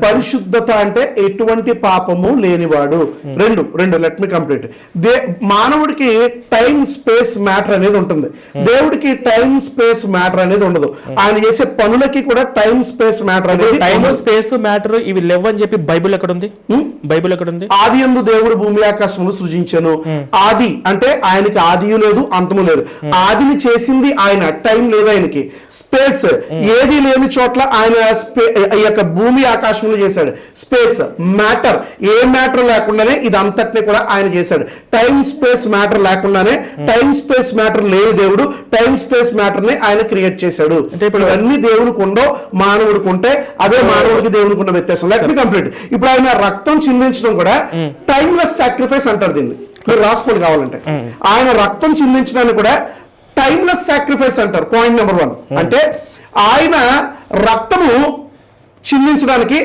పరిశుద్ధత అంటే ఎటువంటి పాపము లేనివాడు. రెండు లెట్ మీ కంప్లీట్. మానవుడికి టైం స్పేస్ మ్యాటర్ అనేది ఉంటుంది, దేవుడికి టైం స్పేస్ మ్యాటర్ అనేది ఉండదు. ఆయన చేసే పనులకి కూడా టైం స్పేస్ మ్యాటర్ అనేది, టైం స్పేస్ మ్యాటర్ ఇవి లేవని చెప్పి బైబిల్ ఎక్కడ ఉంది? బైబిల్ ఎక్కడ ఉంది? ఆది యందు దేవుడు భూమి ఆకాశములు సృజించెను. ఆది అంటే ఆయనకి ఆదియు లేదు అంతము లేదు. ఆదిని చేసింది ఆయన, టైం లేదు ఆయనకి. స్పేస్ ఏది లేని చోట్ల ఆయన ఈ యొక్క భూమి ఆకాశములు చేశాడు. స్పేస్ మ్యాటర్, ఏ మ్యాటర్ లేకుండానే ఇది అంతటిని కూడా ఆయన చేశాడు. టైం స్పేస్ మ్యాటర్ లేకుండానే, టైం స్పేస్ మ్యాటర్ లేని దేవుడు టైం స్పేస్ మ్యాటర్ ని ఆయన క్రియేట్ చేశాడు. అంటే ఇప్పుడు అన్ని దేవుడికి ఉండో మానవుడికి ఉంటే అదే మానవుడికి దేవుడికి ఉన్న వ్యత్యాసం. Let me complete. ఇప్పుడు ఆయన రక్తం చిందించడం కూడా టైమ్లెస్ సాక్రిఫైస్ అంటారు దీన్ని, మీరు రాసుకోండి కావాలంటే. ఆయన రక్తం చిందించడాన్ని కూడా టైమ్లెస్ సాక్రిఫైస్ అంటారు. పాయింట్ నెంబర్ 1 అంటే ఆయన రక్తము చిందించడానికి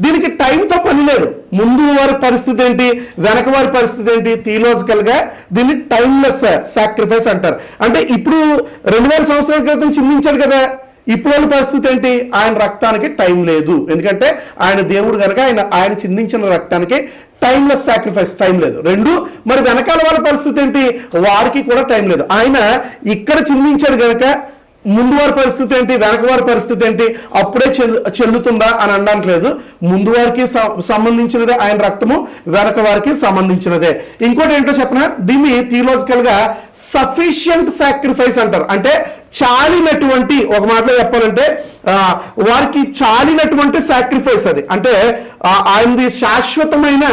దీనికి టైంతో పని లేదు. ముందు వారి పరిస్థితి ఏంటి, వెనక వారి పరిస్థితి ఏంటి, థియలాజికల్ గా దీన్ని టైమ్లెస్ సాక్రిఫైస్ అంటారు. అంటే ఇప్పుడు 2000 సంవత్సరాల క్రితం చిందించాడు కదా, ఇప్పుడు వాళ్ళ పరిస్థితి ఏంటి, ఆయన రక్తానికి టైం లేదు. ఎందుకంటే ఆయన దేవుడు కనుక ఆయన చిందించిన రక్తానికి టైమ్లెస్ సాక్రిఫైస్, టైం లేదు. మరి వెనకాల వాళ్ళ పరిస్థితి ఏంటి, వారికి కూడా టైం లేదు. ఆయన ఇక్కడ చిందించాడు కనుక ముందు వారి పరిస్థితి ఏంటి, వెనక వారి పరిస్థితి ఏంటి, అప్పుడే చెల్లుతుందా అని అనడానికి లేదు. ముందు వారికి సంబంధించినదే ఆయన రక్తము, వెనక వారికి సంబంధించినదే. ఇంకోటి ఏంటో చెప్పిన, దీన్ని థియలాజికల్ గా సఫిషియంట్ సాక్రిఫైస్ అంటారు. అంటే చాలినటువంటి, ఒక మాటలో చెప్పాలంటే వారికి చాలినటువంటి సాక్రిఫైస్ అది. అంటే ఆయనది శాశ్వతమైన,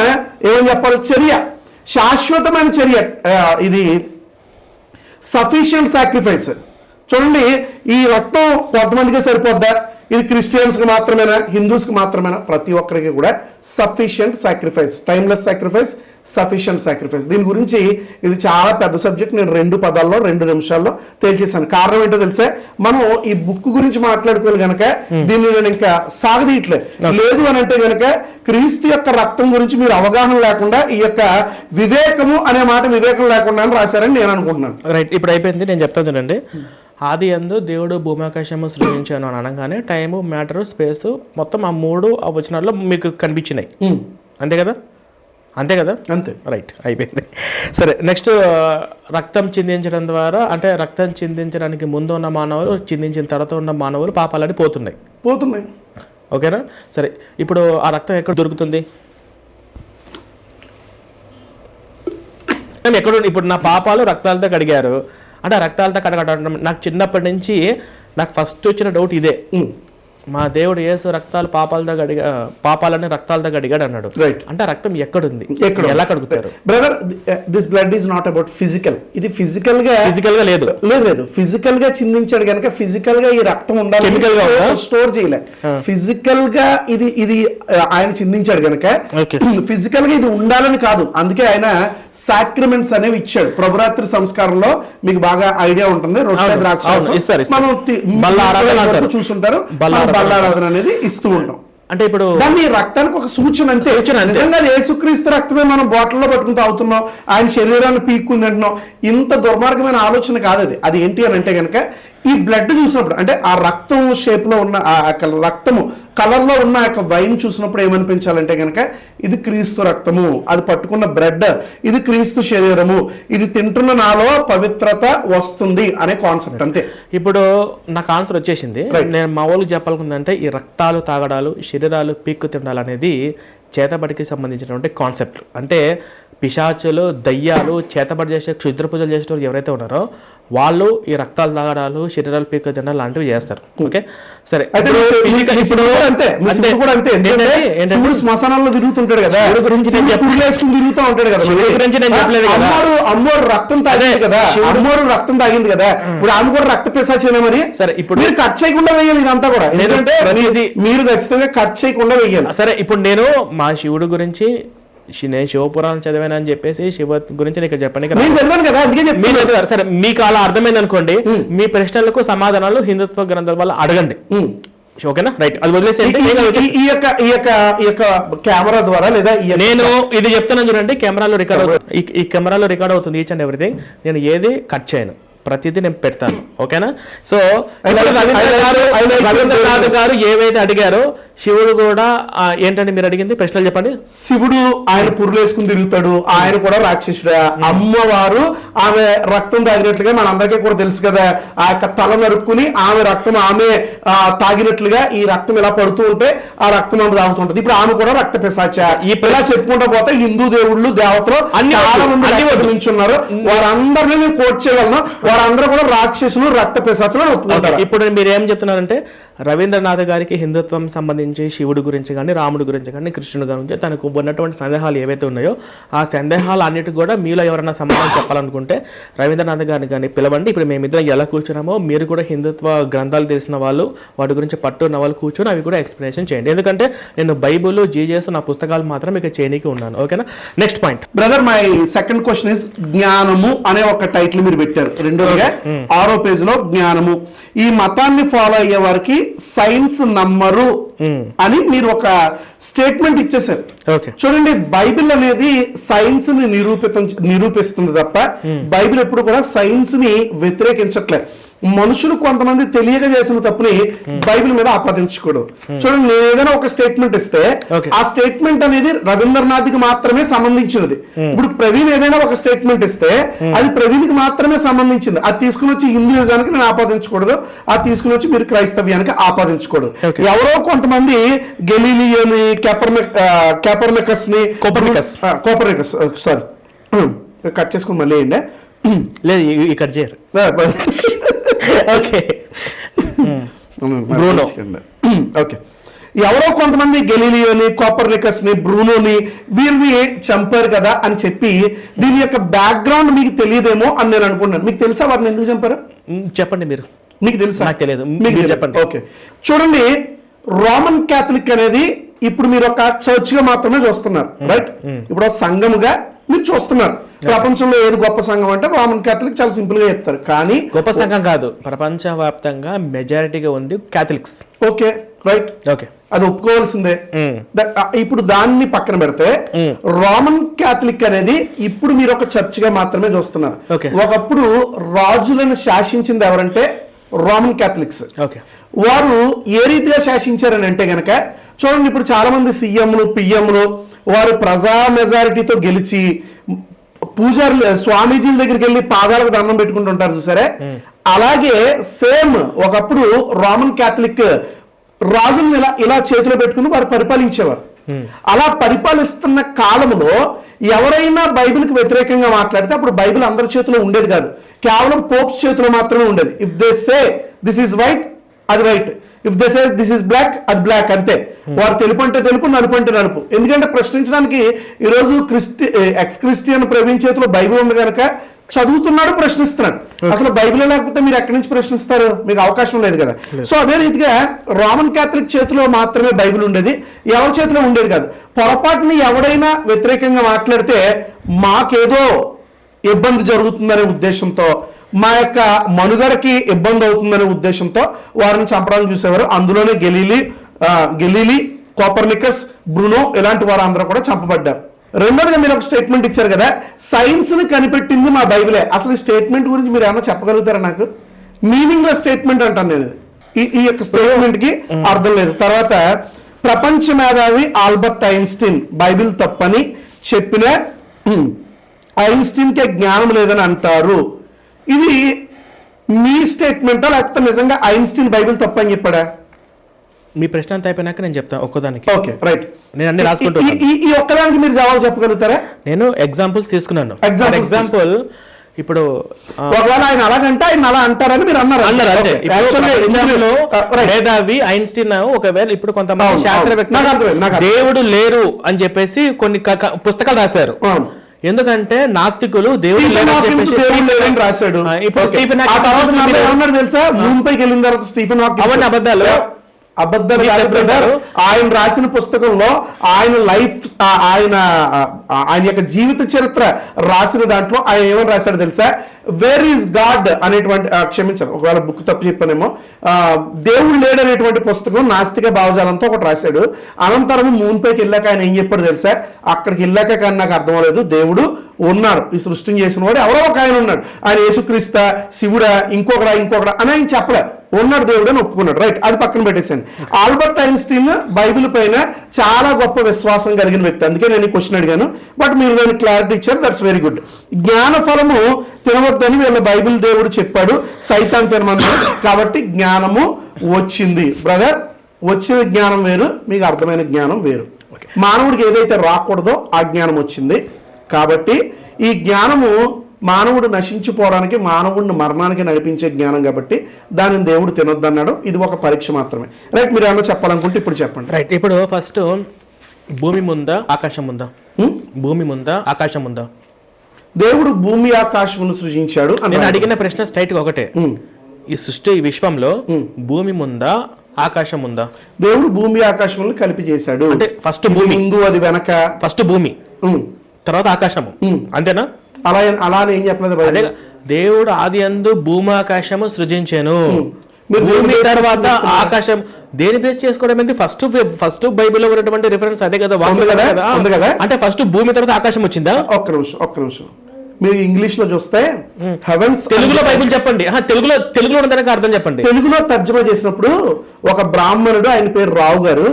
ఏమని చెప్పాలి, చర్య, శాశ్వతమైన చర్య. ఇది సఫిషియంట్ సాక్రిఫైస్. చూడండి, ఈ రక్తం కొంతమందికి సరిపోద్దా, ఇది క్రిస్టియన్స్ కి మాత్రమేనా, హిందూస్ కి మాత్రమేనా? ప్రతి ఒక్కరికి కూడా sufficient sacrifice, timeless sacrifice, sufficient sacrifice. దీని గురించి ఇది చాలా పెద్ద సబ్జెక్ట్. నేను 2 పదాల్లో 2 నిమిషాల్లో తేల్చేశాను. కారణం ఏంటో తెలుసా, మనం ఈ బుక్ గురించి మాట్లాడుకోవాలి కనుక దీన్ని నేను ఇంకా సాగదీయట్లేదు. లేదు అని అంటే కనుక క్రీస్తు యొక్క రక్తం గురించి మీరు అవగాహన లేకుండా, ఈ యొక్క వివేకము అనే మాట వివేకం లేకుండా అని రాశారని నేను అనుకుంటున్నాను. రైట్, ఇప్పుడు అయిపోయింది. నేను చెప్తాను చూడండి. ఆది యందు దేవుడు భూమాకాశము సృజించాను అని అనగానే టైము, మ్యాటరు, స్పేస్ మొత్తం ఆ 3 వచనాల్లో మీకు కనిపించినాయి. అంతే కదా? అంతే. రైట్, అయిపోయింది. సరే, నెక్స్ట్ రక్తం చిందించడం ద్వారా, అంటే రక్తం చిందించడానికి ముందు ఉన్న మానవులు, చిందించిన తర్వాత ఉన్న మానవులు పాపాలని పోతున్నాయి. ఓకేనా? సరే, ఇప్పుడు ఆ రక్తం ఎక్కడ దొరుకుతుంది? ఎక్కడ? ఇప్పుడు నా పాపాలు రక్తాలతో కడిగారు అంటే, రక్తాలతో కడగడం నాకు చిన్నప్పటి నుంచి నాకు ఫస్ట్ వచ్చిన డౌట్ ఇదే. మా దేవుడు యేసు రక్తాలు పాపాలని రక్తాలతో కడిగాడు అన్నాడు. రైట్, అంటే రక్తం ఎక్కడుంది, ఎలా కడుగుతారు? Brother, this blood is not about physical. ఇది ఫిజికల్ గా లేదు. ఫిజికల్ గా చిందించాడు కనుక ఫిజికల్ గా ఈ రక్తం ఉండాలి, కెమికల్ గా స్టోర్ చేయలే. ఫిజికల్ గా ఇది ఆయన చిందించాడు కనుక ఫిజికల్ గా ఇది ఉండాలని కాదు. అందుకే ఆయన సాక్రిమెంట్స్ అనేవి ఇచ్చాడు. ప్రభురాత్రి సంస్కారంలో మీకు బాగా ఐడియా ఉంటుంది. రొట్టె ద్రాక్ష మనం చూసుంటారు, బల్లారాధన అనేది ఇస్తూ ఉంటాం. అంటే ఇప్పుడు దాన్ని రక్తానికి ఒక సూచన అంతే. నిజంగా యేసుక్రీస్తు రక్తమే మనం బాటిల్లో పట్టుకుని తాగుతున్నాం, ఆయన శరీరాన్ని పీక్కుంది అంటున్నాం. ఇంత దుర్మార్గమైన ఆలోచన కాదు అది. ఏంటి అని అంటే కనుక ఈ బ్లడ్ చూసినప్పుడు, అంటే ఆ రక్తం షేప్ లో ఉన్న ఆ రక్తము కలర్ లో ఉన్న ఆ వైన్ చూసినప్పుడు ఏమనిపించాలంటే కనుక ఇది క్రీస్తు రక్తము, అది పట్టుకున్న బ్రెడ్ ఇది క్రీస్తు శరీరము, ఇది తింటున్న నాలో పవిత్రత వస్తుంది అనే కాన్సెప్ట్ అంతే. ఇప్పుడు నాకు ఆన్సర్ వచ్చేసింది. నేను మా వాళ్ళకి చెప్పాలనుకుందంటే, ఈ రక్తాలు తాగడాలు, శరీరాలు పీక్కు తినాలి అనేది చేతబడికి సంబంధించినటువంటి కాన్సెప్ట్. అంటే పిశాచులు, దయ్యాలు, చేతబడి చేసే క్షుద్ర పూజలు చేసే వాళ్ళు ఎవరైతే ఉన్నారో వాళ్ళు ఈ రక్తాలు తాగడాలు, శరీరాలు పీక్కు తినాలి లాంటివి చేస్తారు. ఓకే, సరే. శ్మశానాల్లో తిరుగుతుంటాడు కదా, తిరుగుతూ ఉంటాడు కదా. అమ్మోరు రక్తం తాగింది కదా, రక్తం తాగింది కదా, ఇప్పుడు ఆమె కూడా రక్త పిశాచేనా మరి? సరే, ఇప్పుడు మీరు కట్ చేయకుండా వేయాలి ఇదంతా కూడా. ఎందుకంటే మీరు ఖచ్చితంగా కట్ చేయకుండా వేయాలి. సరే, ఇప్పుడు నేను మా శివుడు గురించి, నేను శివపురాణం చదివాను అని చెప్పేసి శివ గురించి నీకు చెప్పండి. సరే, మీకు అలా అర్థమైంది అనుకోండి, మీ ప్రశ్నలకు సమాధానాలు హిందుత్వ గ్రంథాల వల్ల అడగండి. ఓకేనా, రైట్, అది వదిలేసేయండి. ఈ యొక్క కెమెరా ద్వారా లేదా నేను ఇది చెప్తున్నాను చూడండి, కెమెరాలో రికార్డ్ అవుతుంది, ఈ కెమెరాలో రికార్డ్ అవుతుంది ఈచ్ అండ్ ఎవ్రీథింగ్. నేను ఏది కట్ చేయను, ప్రతిదీ నేను పెడతాను, ఓకేనా. సో రవీంద్రనాథ్ గారు ఏవైతే అడిగారో, శివుడు కూడా ఏంటంటే మీరు అడిగింది ప్రశ్నలు చెప్పండి. శివుడు ఆయన పురులు వేసుకుని తిరుగుతాడు, ఆయన కూడా రాక్షసుడే. అమ్మవారు ఆమె రక్తం తాగినట్లుగా మనందరికీ కూడా తెలుసు కదా, ఆ యొక్క తల నరుక్కుని ఆమె రక్తం ఆమె తాగినట్లుగా ఈ రక్తం ఇలా పడుతూ ఉంటే ఆ రక్తం ఆమె తాగుతుంటది. ఇప్పుడు ఆమె కూడా రక్త పిశాచ. ఇలా చెప్పుకుంటా పోతే హిందూ దేవుళ్ళు దేవతలు చాలా మంది నించున్నారు, వారందరినీ నేను కోట్ చేయగలను. వారందరూ కూడా రాక్షసులు రక్త పిశాచులు ఒప్పుకుంటారు. ఇప్పుడు మీరు ఏం చెప్తున్నారంటే రవీంద్రనాథ్ గారికి హిందుత్వం సంబంధించి శివుడి గురించి కానీ, రాముడి గురించి కానీ, కృష్ణుడి గురించి తనకు ఉన్నటువంటి సందేహాలు ఏవైతే ఉన్నాయో, ఆ సందేహాలు అన్నిటికీ కూడా మీలో ఎవరైనా సమాధానం చెప్పాలనుకుంటే రవీంద్రనాథ్ గారిని కానీ పిలవండి. ఇప్పుడు మేమిద్దరం ఎలా కూర్చున్నామో మీరు కూడా హిందుత్వ గ్రంథాలు తెలిసిన వాళ్ళు, వాటి గురించి పట్టు ఉన్న వాళ్ళు కూర్చొని అవి కూడా ఎక్స్ప్లెనేషన్ చేయండి. ఎందుకంటే నేను బైబుల్, జీజస్, నా పుస్తకాలు మాత్రం ఇక చేయనీకి ఉన్నాను, ఓకేనా. Next point brother, my second question is జ్ఞానము అనే ఒక టైటిల్ మీరు పెట్టారు. రెండోగా 6వ పేజీలో జ్ఞానము. ఈ మతాన్ని ఫాలో అయ్యే వారికి సైన్స్ నమ్మరు అని మీరు ఒక స్టేట్మెంట్ ఇచ్చేసారు. చూడండి, బైబిల్ అనేది సైన్స్ ని నిరూపిస్తుంది తప్ప బైబిల్ ఎప్పుడు కూడా సైన్స్ ని వ్యతిరేకించట్లేదు. మనుషులు కొంతమంది తెలియక చేసిన తప్పుని బైబిల్ మీద ఆపాదించకూడదు. చూడండి, నేను ఏదైనా ఒక స్టేట్మెంట్ ఇస్తే ఆ స్టేట్మెంట్ అనేది రవీంద్రనాథ్ కి మాత్రమే సంబంధించినది. ఇప్పుడు ప్రవీణ్ ఏదైనా ఒక స్టేట్మెంట్ ఇస్తే అది ప్రవీణ్ కి మాత్రమే సంబంధించింది. అది తీసుకుని వచ్చి హిందూయిజానికి నేను ఆపాదించకూడదు, అది తీసుకుని వచ్చి మీరు క్రైస్తవ్యానికి ఆపాదించకూడదు. ఎవరో కొంతమంది గెలీలియోని, కోపర్నికస్ ని కోపర్నికస్ సారీ కట్ చేసుకుని మళ్ళీ ఏంటంటే లేదు ఇక్కడ చేయరు. Okay, Bruno. ఓకే, ఎవరో కొంతమంది గెలీలియోని, కోపర్నికస్ ని, బ్రూనోని వీరిని చంపారు కదా అని చెప్పి దీని యొక్క బ్యాక్గ్రౌండ్ మీకు తెలియదేమో అని నేను అనుకున్నాను. మీకు తెలుసా వారిని ఎందుకు చంపారు? చెప్పండి మీరు. మీకు తెలుసా? నాకు తెలియదు, మీకు చెప్పండి. ఓకే, చూడండి, రోమన్ క్యాథలిక్ అనేది ఇప్పుడు మీరు ఒక చర్చ్ గా మాత్రమే చూస్తున్నారు, రైట్? ఇప్పుడు సంఘముగా మీరు చూస్తున్నారు. ప్రపంచంలో ఏది గొప్ప సంఘం అంటే రోమన్ క్యాథలిక్, చాలా సింపుల్ గా చెప్తారు. కానీ గొప్ప సంఘం కాదు, ప్రపంచవ్యాప్తంగా మెజారిటీగా ఉంది క్యాథలిక్స్. ఓకే, రైట్, ఓకే, అది ఒప్పుకోవాల్సిందే. ఇప్పుడు దాన్ని పక్కన పెడితే రోమన్ క్యాథలిక్ అనేది ఇప్పుడు మీరు ఒక చర్చ్ గా మాత్రమే చూస్తున్నారు. ఒకప్పుడు రాజులను శాసించింది ఎవరంటే రోమన్ క్యాథలిక్స్. వారు ఏ రీతిగా శాసించారని అంటే గనక చూడండి, ఇప్పుడు చాలా మంది సీఎంలు, పిఎంలు వారు ప్రజా మెజారిటీతో గెలిచి పూజారులు, స్వామీజీల దగ్గరికి వెళ్ళి పాదాలకు దండం పెట్టుకుంటుంటారు చూసారే, అలాగే సేమ్ ఒకప్పుడు రోమన్ క్యాథలిక్ రాజులను ఇలా చేతిలో పెట్టుకుని వారు పరిపాలించేవారు. అలా పరిపాలిస్తున్న కాలంలో ఎవరైనా బైబిల్కి వ్యతిరేకంగా మాట్లాడితే అప్పుడు బైబిల్ అందరి చేతిలో ఉండేది కాదు, కేవలం పోప్స్ చేతిలో మాత్రమే ఉండేది. If they say this is white, అది right. If they say this is black, అది బ్లాక్, అంతే. వారు తెలుపు అంటే తెలుపు, నలుపు అంటే నలుపు. ఎందుకంటే ప్రశ్నించడానికి ఈరోజు ఎక్స్ క్రిస్టియన్ ప్రవీణ్ చేతిలో బైబిల్ ఉంది కనుక చదువుతున్నాడు, ప్రశ్నిస్తున్నాడు. అసలు బైబిల్ లేకపోతే మీరు ఎక్కడి నుంచి ప్రశ్నిస్తారు? మీకు అవకాశం లేదు కదా. సో అదే రీతిగా రోమన్ క్యాథలిక్ చేతిలో మాత్రమే బైబిల్ ఉండేది, ఎవరి చేతిలో ఉండేది కాదు. పొరపాటుని ఎవడైనా వ్యతిరేకంగా మాట్లాడితే మాకేదో ఇబ్బంది జరుగుతుందనే ఉద్దేశంతో, మా యొక్క మనుగడకి ఇబ్బంది అవుతుందనే ఉద్దేశంతో వారిని చంపడానికి చూసేవారు. అందులోనే గెలీలీ, కోపర్నికస్, బ్రూనో ఇలాంటి వారు అందరూ కూడా చంపబడ్డారు. రెండోదిగా మీరు ఒక స్టేట్మెంట్ ఇచ్చారు కదా, సైన్స్ ని కనిపెట్టింది మా బైబిలే. అసలు ఈ స్టేట్మెంట్ గురించి మీరు ఏమైనా చెప్పగలుగుతారా? నాకు మీనింగ్ లెస్ స్టేట్మెంట్ అంటాను నేను. ఈ యొక్క స్టేట్మెంట్ కి అర్థం లేదు. తర్వాత ప్రపంచ మేధావి ఆల్బర్ట్ ఐన్స్టీన్ బైబిల్ తప్పని చెప్పిన ఐన్స్టీన్ కే జ్ఞానం లేదని అంటారు. ఇది మీ స్టేట్మెంటా లేకపోతే నిజంగా ఐన్స్టీన్ బైబిల్ తప్పని చెప్పాడా? మీ ప్రశ్న అంతా అయిపోయినాక నేను చెప్తాను ఒక్కదానికి. Okay, right. నేను అన్ని రాసుకుంటాను. ఈ ఒక్కదానికి మీరు జవాబు చెప్పగలుగుతారా? నేను ఎగ్జాంపుల్స్ తీసుకున్నాను. ఎగ్జాంపుల్ ఇప్పుడు ఒకవేళ ఆయన అలాగంటే ఆయన అలా అంటారని మీరు అన్నారు. మేధావి ఐన్స్టీన్ ఒకవేళ ఇప్పుడు కొంతమంది శాస్త్రవేత్త దేవుడు లేరు అని చెప్పేసి కొన్ని పుస్తకాలు రాశారు. ఎందుకంటే నాస్తికులు దేవుడు లేదని రాశాడు. ఇప్పుడు తెలుసా, భూమిపైకి వెళ్ళిన తర్వాత స్టీఫెన్ హాకింగ్ అవన్నీ అబద్ధాలు. అబద్ధాలు కాదు బ్రదర్. ఆయన రాసిన పుస్తకంలో ఆయన లైఫ్ ఆయన యొక్క జీవిత చరిత్ర రాసిన దాంట్లో ఆయన ఏమని రాశాడు తెలుసా? వేర్ ఈజ్ గాడ్ అనేటువంటి క్షమించారు ఒకవేళ బుక్ తప్పు చెప్పానేమో, దేవుడు లేడనేటువంటి పుస్తకం నాస్తిక భావజాలంతో ఒకటి రాశాడు. అనంతరం మూన్ పైకి వెళ్ళాక ఆయన ఏం చెప్పాడు తెలుసా? అక్కడికి వెళ్ళాక కానీ నాకు అర్థం అవ్వలేదు, దేవుడు ఉన్నాడు, ఈ సృష్టిని చేసిన వాడు ఎవరో ఒక ఆయన ఉన్నాడు, ఆయన యేసుక్రీస్తా, శివుడా, ఇంకొకడా అని ఆయన చెప్పలే, ఉన్నాడు దేవుడు అని ఒప్పుకున్నాడు. రైట్, అది పక్కన పెట్టేసాను. ఆల్బర్ట్ ఐన్స్టీన్ బైబిల్ పైన చాలా గొప్ప విశ్వాసం కలిగిన వ్యక్తి, అందుకే నేను క్వశ్చన్ అడిగాను, బట్ మీరు దానికి క్లారిటీ ఇచ్చారు, దట్స్ వెరీ గుడ్. జ్ఞాన ఫలము తినవద్దని వీళ్ళ బైబిల్ దేవుడు చెప్పాడు, సైతాన్ తినమన్నాడు, కాబట్టి జ్ఞానము వచ్చింది. బ్రదర్, వచ్చిన జ్ఞానం వేరు, మీకు అర్థమైన జ్ఞానం వేరు. మానవుడికి ఏదైతే రాకూడదో ఆ జ్ఞానం వచ్చింది. కాబట్టి ఈ జ్ఞానము మానవుడు నశించిపోవడానికి, మానవుడిని మరణానికి నడిపించే జ్ఞానం, కాబట్టి దానిని దేవుడు తినొద్దన్నాడు. ఇది ఒక పరీక్ష మాత్రమే. రైట్, మీరు ఏమన్నా చెప్పాలనుకుంటే ఇప్పుడు చెప్పండి. రైట్, ఇప్పుడు ఫస్ట్ భూమి ముందా ఆకాశం ఉందా? భూమి ముందా ఆకాశం ఉందా? దేవుడు భూమి ఆకాశమును సృజించాడు. నేను అడిగిన ప్రశ్న స్ట్రైట్ గా ఒకటే, ఈ సృష్టి ఈ విశ్వంలో భూమి ముందా ఆకాశం ఉందా? దేవుడు భూమి ఆకాశములను కలిపి చేశాడు. అంటే ఫస్ట్ భూమి ముందు, అది వెనక. ఫస్ట్ భూమి, తర్వాత ఆకాశము, అంతేనా? అలానే ఏం చెప్పలేదు. దేవుడు ఆది అందు భూమాకాశము సృజించాను, భూమి తర్వాత ఆకాశం. దేని బేస్ చేసుకోవడం ఏంటి? ఫస్ట్ బైబిల్లో ఉన్నటువంటి రిఫరెన్స్ అదే కదా, అంటే ఫస్ట్ భూమి తర్వాత ఆకాశం వచ్చిందా? ఒక్క నిమిషం మీరు ఇంగ్లీష్ లో చూస్తే హెవెన్స్, తెలుగులో బైబిల్ చెప్పండి, తెలుగులో ఉన్నదానికి అర్థం చెప్పండి. తెలుగులో తర్జుమా చేసినప్పుడు ఒక బ్రాహ్మణుడు, ఆయన పేరు రావు గారు,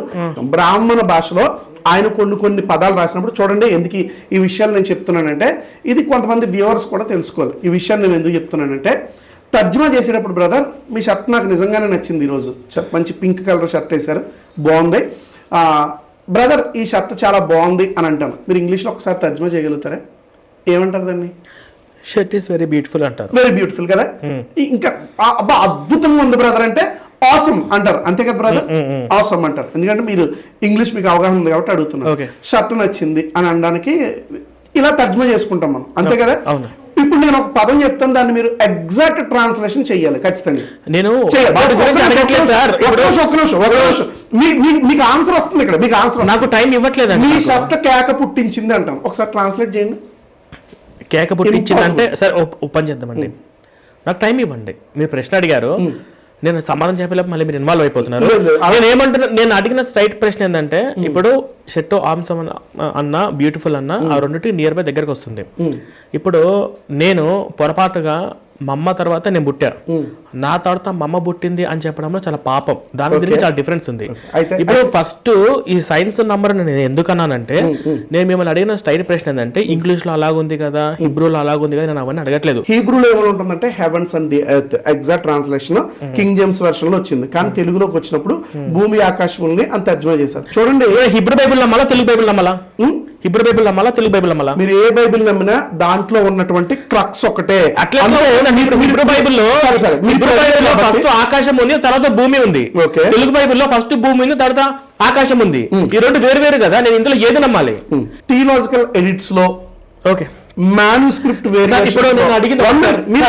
బ్రాహ్మణ భాషలో ఆయన కొన్ని పదాలు రాసినప్పుడు చూడండి. ఎందుకు ఈ విషయాలు నేను చెప్తున్నానంటే, ఇది కొంతమంది వ్యూవర్స్ కూడా తెలుసుకోవాలి. ఈ విషయాన్ని నేను ఎందుకు చెప్తున్నానంటే, తర్జుమా చేసేటప్పుడు బ్రదర్, మీ షర్ట్ నాకు నిజంగానే నచ్చింది ఈరోజు, మంచి పింక్ కలర్ షర్ట్ వేశారు, బాగుంది బ్రదర్, ఈ షర్ట్ చాలా బాగుంది అని అంటాను. మీరు ఇంగ్లీష్లో ఒకసారి తర్జుమా చేయగలుగుతారా? ఏమంటారు దాన్ని? షర్ట్ ఈస్ వెరీ బ్యూటిఫుల్ అంటారు. వెరీ బ్యూటిఫుల్ కదా. ఇంకా అబ్బా అద్భుతంగా ఉంది బ్రదర్ అంటే ఆసమ్ అంటారు, అంతే కదా బ్రదర్? ఆసమ్ అంటారు, ఎందుకంటే మీరు ఇంగ్లీష్ మీకు అవగాహన ఉంది కాబట్టి అడుగుతున్నారు. షర్ట్ నచ్చింది అని అనడానికి ఇలా తర్జుమా చేసుకుంటాం మనం, అంతే కదా? ఇప్పుడు నేను ఒక పదం చెప్తాను, దాన్ని మీరు ఎగ్జాక్ట్ ట్రాన్స్లేషన్ చేయాలి ఖచ్చితంగా. నేను మీకు ఆన్సర్ వస్తుంది ఇక్కడ, మీకు ఆన్సర్. నాకు టైం ఇవ్వట్లేదు. మీ షర్ట్ కేక పుట్టించింది అంటాం, ఒకసారి ట్రాన్స్లేట్ చేయండి. కేక పుట్టించింది అంటే సరే ఓపెన్ చేద్దామండి, నాకు టైం ఇవ్వండి. మీరు ప్రశ్న అడిగారు, నేను సమాధానం చెప్పలేకపోతే మళ్ళీ మీరు ఇన్వాల్వ్ అయిపోతున్నారు. నేను ఏమంటున్నా, నేను అడిగిన స్ట్రైట్ ప్రశ్న ఏంటంటే, ఇప్పుడు షర్ట్ ఆమ్సం అన్న బ్యూటిఫుల్ అన్న ఆ రెండింటి నియర్ బై దగ్గరకు వస్తుంది. ఇప్పుడు నేను పొరపాటుగా మా అమ్మ తర్వాత నేను పుట్టా, నా తర్వాత మా అమ్మ పుట్టింది అని చెప్పడంలో చాలా పాపం, దాని గురించి చాలా డిఫరెన్స్ ఉంది. ఇప్పుడు ఫస్ట్ ఈ సైన్స్ నంబర్ నేను ఎందుకన్నానంటే, నేను మిమ్మల్ని అడిగిన స్టైల్ ప్రశ్న ఏంటంటే, ఇంగ్లీష్ లో అలాగుంది కదా, హిబ్రూలో అలాగుంది కదా, నేను అవన్నీ అడగట్లేదు. హిబ్రూలో ఏమంటుందంటే heavens and the earth, exact translation King James version లో వచ్చింది, కానీ తెలుగులోకి వచ్చినప్పుడు భూమి ఆకాశముల్ని అని తర్జుమా చేశారు. చూడండి, హిబ్రూ బైబిల్ నమ్మాలా తెలుగు బైబిల్ నమ్మాలా? హిబ్రూ బైబిల్ నమ్మాలా తెలుగు బైబిల్ నమ్మాలా? మీరు ఏ బైబిల్ నమ్మినా దాంట్లో ఉన్నటువంటి క్రక్స్ ఒకటే. అట్లా హిబ్రూ బైబిల్లో ఫస్ట్ ఆకాశం ఉంది, తర్వాత భూమి ఉంది. తెలుగు బైబిల్లో ఫస్ట్ భూమి ఉంది, తర్వాత ఆకాశం ఉంది. ఈ రెండు వేరు వేరు కదా, నేను ఇందులో ఏది నమ్మాలి? థియలాజికల్ ఎడిట్స్ లో ఓకే, మాన్యుస్క్రిప్ట్ ఇప్పుడు నేను అడిగిన మీరు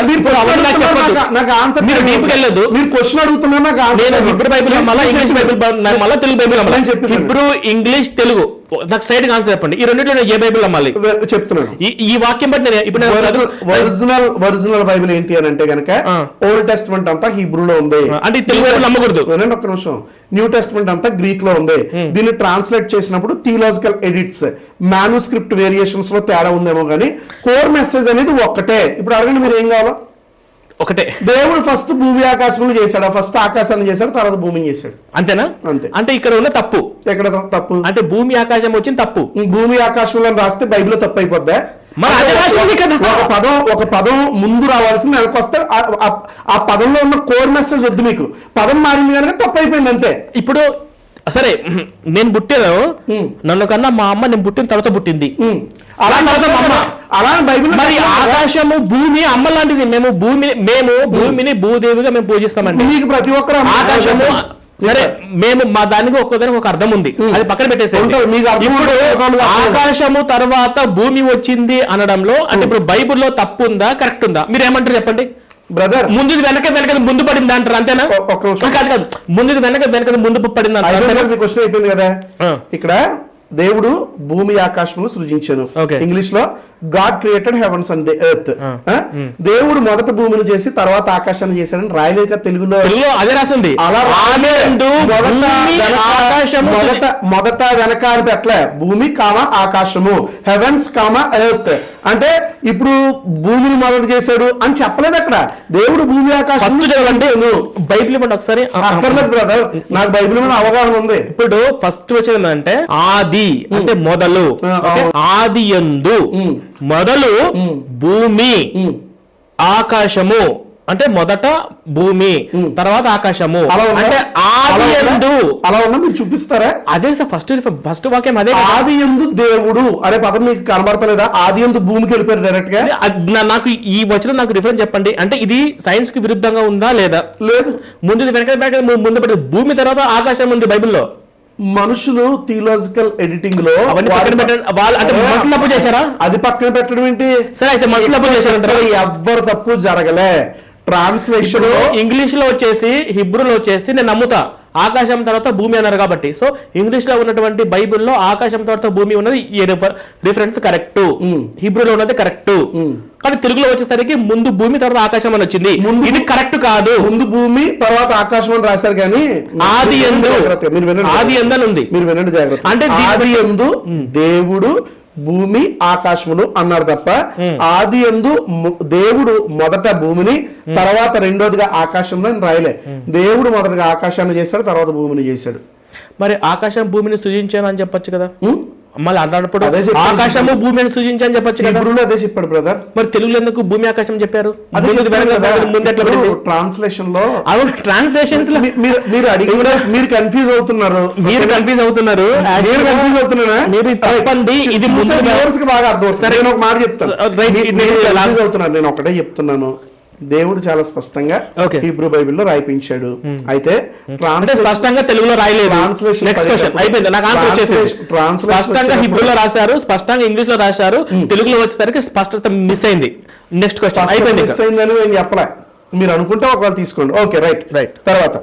క్వశ్చన్ అడుగుతున్నారు, నాకు హిబ్రూ బైబిల్ నమ్మాలా ఇంగ్లీష్ బైబిల్ నమ్మాలా తెలుగు బైబిల్ నమ్మాలా? హిబ్రూ ఇంగ్లీష్ తెలుగు నాకు స్ట్రైట్ గా ఆన్సర్ చెప్పండి. ఈ రెండింటిలో ఏ బైబిల్ నమ్మాలి చెప్తున్నాను. ఈ వాక్యం బట్టి నేను ఇప్పుడు ఒరిజినల్ బైబిల్ ఏంటి అని అంటే కనుక ఓల్డ్ టెస్ట్మెంట్ అంతా హీబ్రూలో ఉంది, అంటే తెలుగు బైబిల్ నమ్మకూడదు. ఒక్క నిమిషం, న్యూ టెస్ట్మెంట్ అంతా గ్రీక్ లో ఉంది. దీన్ని ట్రాన్స్లేట్ చేసినప్పుడు థియలాజికల్ ఎడిట్స్, మాన్యుస్క్రిప్ట్ వేరియేషన్స్ లో తేడా ఉందేమో కానీ కోర్ మెసేజ్ అనేది ఒక్కటే. ఇప్పుడు అడగండి, మీరు ఏం కావాలో? ఒకటే. దేవుడు ఫస్ట్ భూమి ఆకాశములు చేశాడు, ఫస్ట్ ఆకాశాన్ని చేశాడు, తర్వాత భూమిని చేశాడు, అంతేనా? అంతే. అంటే ఇక్కడ ఉన్న తప్పు ఎక్కడ తప్పు? అంటే భూమి ఆకాశం వచ్చింది తప్పు. భూమి ఆకాశంలో రాస్తే బైబిల్లో తప్పు అయిపోద్దా? ఒక పదం ముందు రావాల్సింది వెనక్కి వస్తే ఆ పదంలో ఉన్న కోర్ మెసేజ్ వద్దు, మీకు పదం మారింది కనుక తప్పు అయిపోయింది అంతే. ఇప్పుడు సరే, నేను పుట్టాను, నన్ను కన్నా మా అమ్మ నేను పుట్టిన తర్వాత పుట్టింది, అలా బైబిల్. మరి ఆకాశము భూమి అమ్మ లాంటిది, మేము భూమిని భూదేవిగా మేము పూజిస్తామండి. మీకు ప్రతి ఒక్కరు ఆకాశము సరే, మేము మా దానికి ఒక్కొక్కదానికి ఒక అర్థం ఉంది, అది పక్కన పెట్టేసాం. ఇప్పుడు ఆకాశము తర్వాత భూమి వచ్చింది అనడంలో అంటే ఇప్పుడు బైబిల్లో తప్పు ఉందా కరెక్ట్ ఉందా? మీరు ఏమంటారు చెప్పండి. బ్రదర్ ముందుది వెనక ముందు పడింది అంటారు అంతేనా? ఒక్క నిమిషం. కాదు కాదు, ముందుది వెనక ముందు పడింది అంటారు. మీ క్వశ్చన్ అయిపోయింది కదా. ఇక్కడ దేవుడు భూమి ఆకాశమును సృజించాను. Okay. ఇంగ్లీష్ లో God created heavens and the earth. దేవుడు మొదట భూమిని చేసి తర్వాత ఆకాశాన్ని చేశాడని రాయలేక తెలుగులో అదే రాసింది. అలా మొదట వెనక అని పెట్టలే. భూమి కామ ఆకాశము, హెవెన్స్ కామ ఎర్త్. అంటే ఇప్పుడు భూమిని మొదట చేశాడు అని చెప్పలేదు అక్కడ. దేవుడు భూమి ఆకాశం అంటే బైబిల్ ఇవ్వండి ఒకసారి. అక్కర్లేదు బ్రదర్, నాకు బైబిల్ మీద అవగాహన ఉంది. ఇప్పుడు ఫస్ట్ వచ్చేది అంటే ఆది అంటే మొదలు, ఆది యందు మొదలు భూమి ఆకాశము అంటే మొదట భూమి తర్వాత ఆకాశము అంటే ఆది యందు. అలా ఉన్నా మీరు చూపిస్తారా? అదే ఫస్ట్ వాక్యం అదే. ఆది యందు దేవుడు అనే పదం మీకు కనబడతలేదా? ఆది యందు భూమికి వెళ్ళిపోయారు డైరెక్ట్ గా. నాకు ఈ వచనం నాకు రిఫరెన్స్ చెప్పండి. అంటే ఇది సైన్స్ కి విరుద్ధంగా ఉందా లేదా? లేదు. ముందు ముందు భూమి తర్వాత ఆకాశం ఉంది బైబిల్లో. మనుషులు థియలాజికల్ ఎడిటింగ్ లో తప్పు చేశారా? అది పక్కన పెట్టడం ఏంటి? సరే అయితే మనుషులు తప్పు చేశారంటారా? ఎవ్వరు తప్పు జరగలే. ట్రాన్స్లేషన్ ఇంగ్లీష్ లో వచ్చేసి హిబ్రూలో వచ్చేసి నేను నమ్ముతా ఆకాశం తర్వాత భూమి అన్నారు కాబట్టి. సో ఇంగ్లీష్ లో ఉన్నటువంటి బైబిల్లో ఆకాశం తర్వాత భూమి ఉన్నది రిఫరెన్స్ కరెక్ట్, హిబ్రూలో ఉన్నది కరెక్ట్. కానీ తెలుగులో వచ్చేసరికి ముందు భూమి తర్వాత ఆకాశం అని వచ్చింది. ఇది కరెక్ట్ కాదు. ముందు భూమి తర్వాత ఆకాశం అని రాశారు కానీ ఆది యందు ఆది యందు అని ఉంది. మీరు వినండి జాగ్రత్త. అంటే ఆది యందు దేవుడు భూమి ఆకాశములు అన్నారు తప్ప ఆది యందు దేవుడు మొదట భూమిని తర్వాత రెండోదిగా ఆకాశంలో రాయలే. దేవుడు మొదటగా ఆకాశాన్ని చేశాడు, తర్వాత భూమిని చేశాడు. మరి ఆకాశం భూమిని సృజించాను అని చెప్పొచ్చు కదా. మళ్ళీ అన్నప్పుడు ఆకాశము భూమిని సృజించని చెప్పొచ్చు కదా. అదే చెప్పాడు బ్రదర్. మరి తెలుగులో ఎందుకు భూమి ఆకాశం చెప్పారు? ట్రాన్స్లేషన్ లో ట్రాన్స్లేషన్స్ లో మీరు అడిగి మీరు కన్ఫ్యూజ్ అవుతున్నారు. మీరు కన్ఫ్యూజ్ అవుతున్నారా? మీరు చెప్పండి. ఇది బాగా అర్థం. సరే నేను ఒక మాట చెప్తాను. అవుతున్నారు. నేను ఒకటే చెప్తున్నాను. దేవుడు చాలా స్పష్టంగా హీబ్రూ బైబిల్లో రాయిపించాడు. అయితే స్పష్టంగా తెలుగులో రాయలేదు. ట్రాన్స్లేషన్ అయిపోయింది. నాకు ఆన్సర్ వచ్చేసి స్పష్టంగా హిబ్రూలో రాశారు, స్పష్టంగా ఇంగ్లీష్ లో రాశారు, తెలుగులో వచ్చేసరికి స్పష్టత మిస్ అయింది. నెక్స్ట్ క్వశ్చన్ అయిపోయింది. మిస్ అయిందని నేను చెప్పలే. మీరు అనుకుంటే ఒకవేళ తీసుకోండి. Okay right. తర్వాత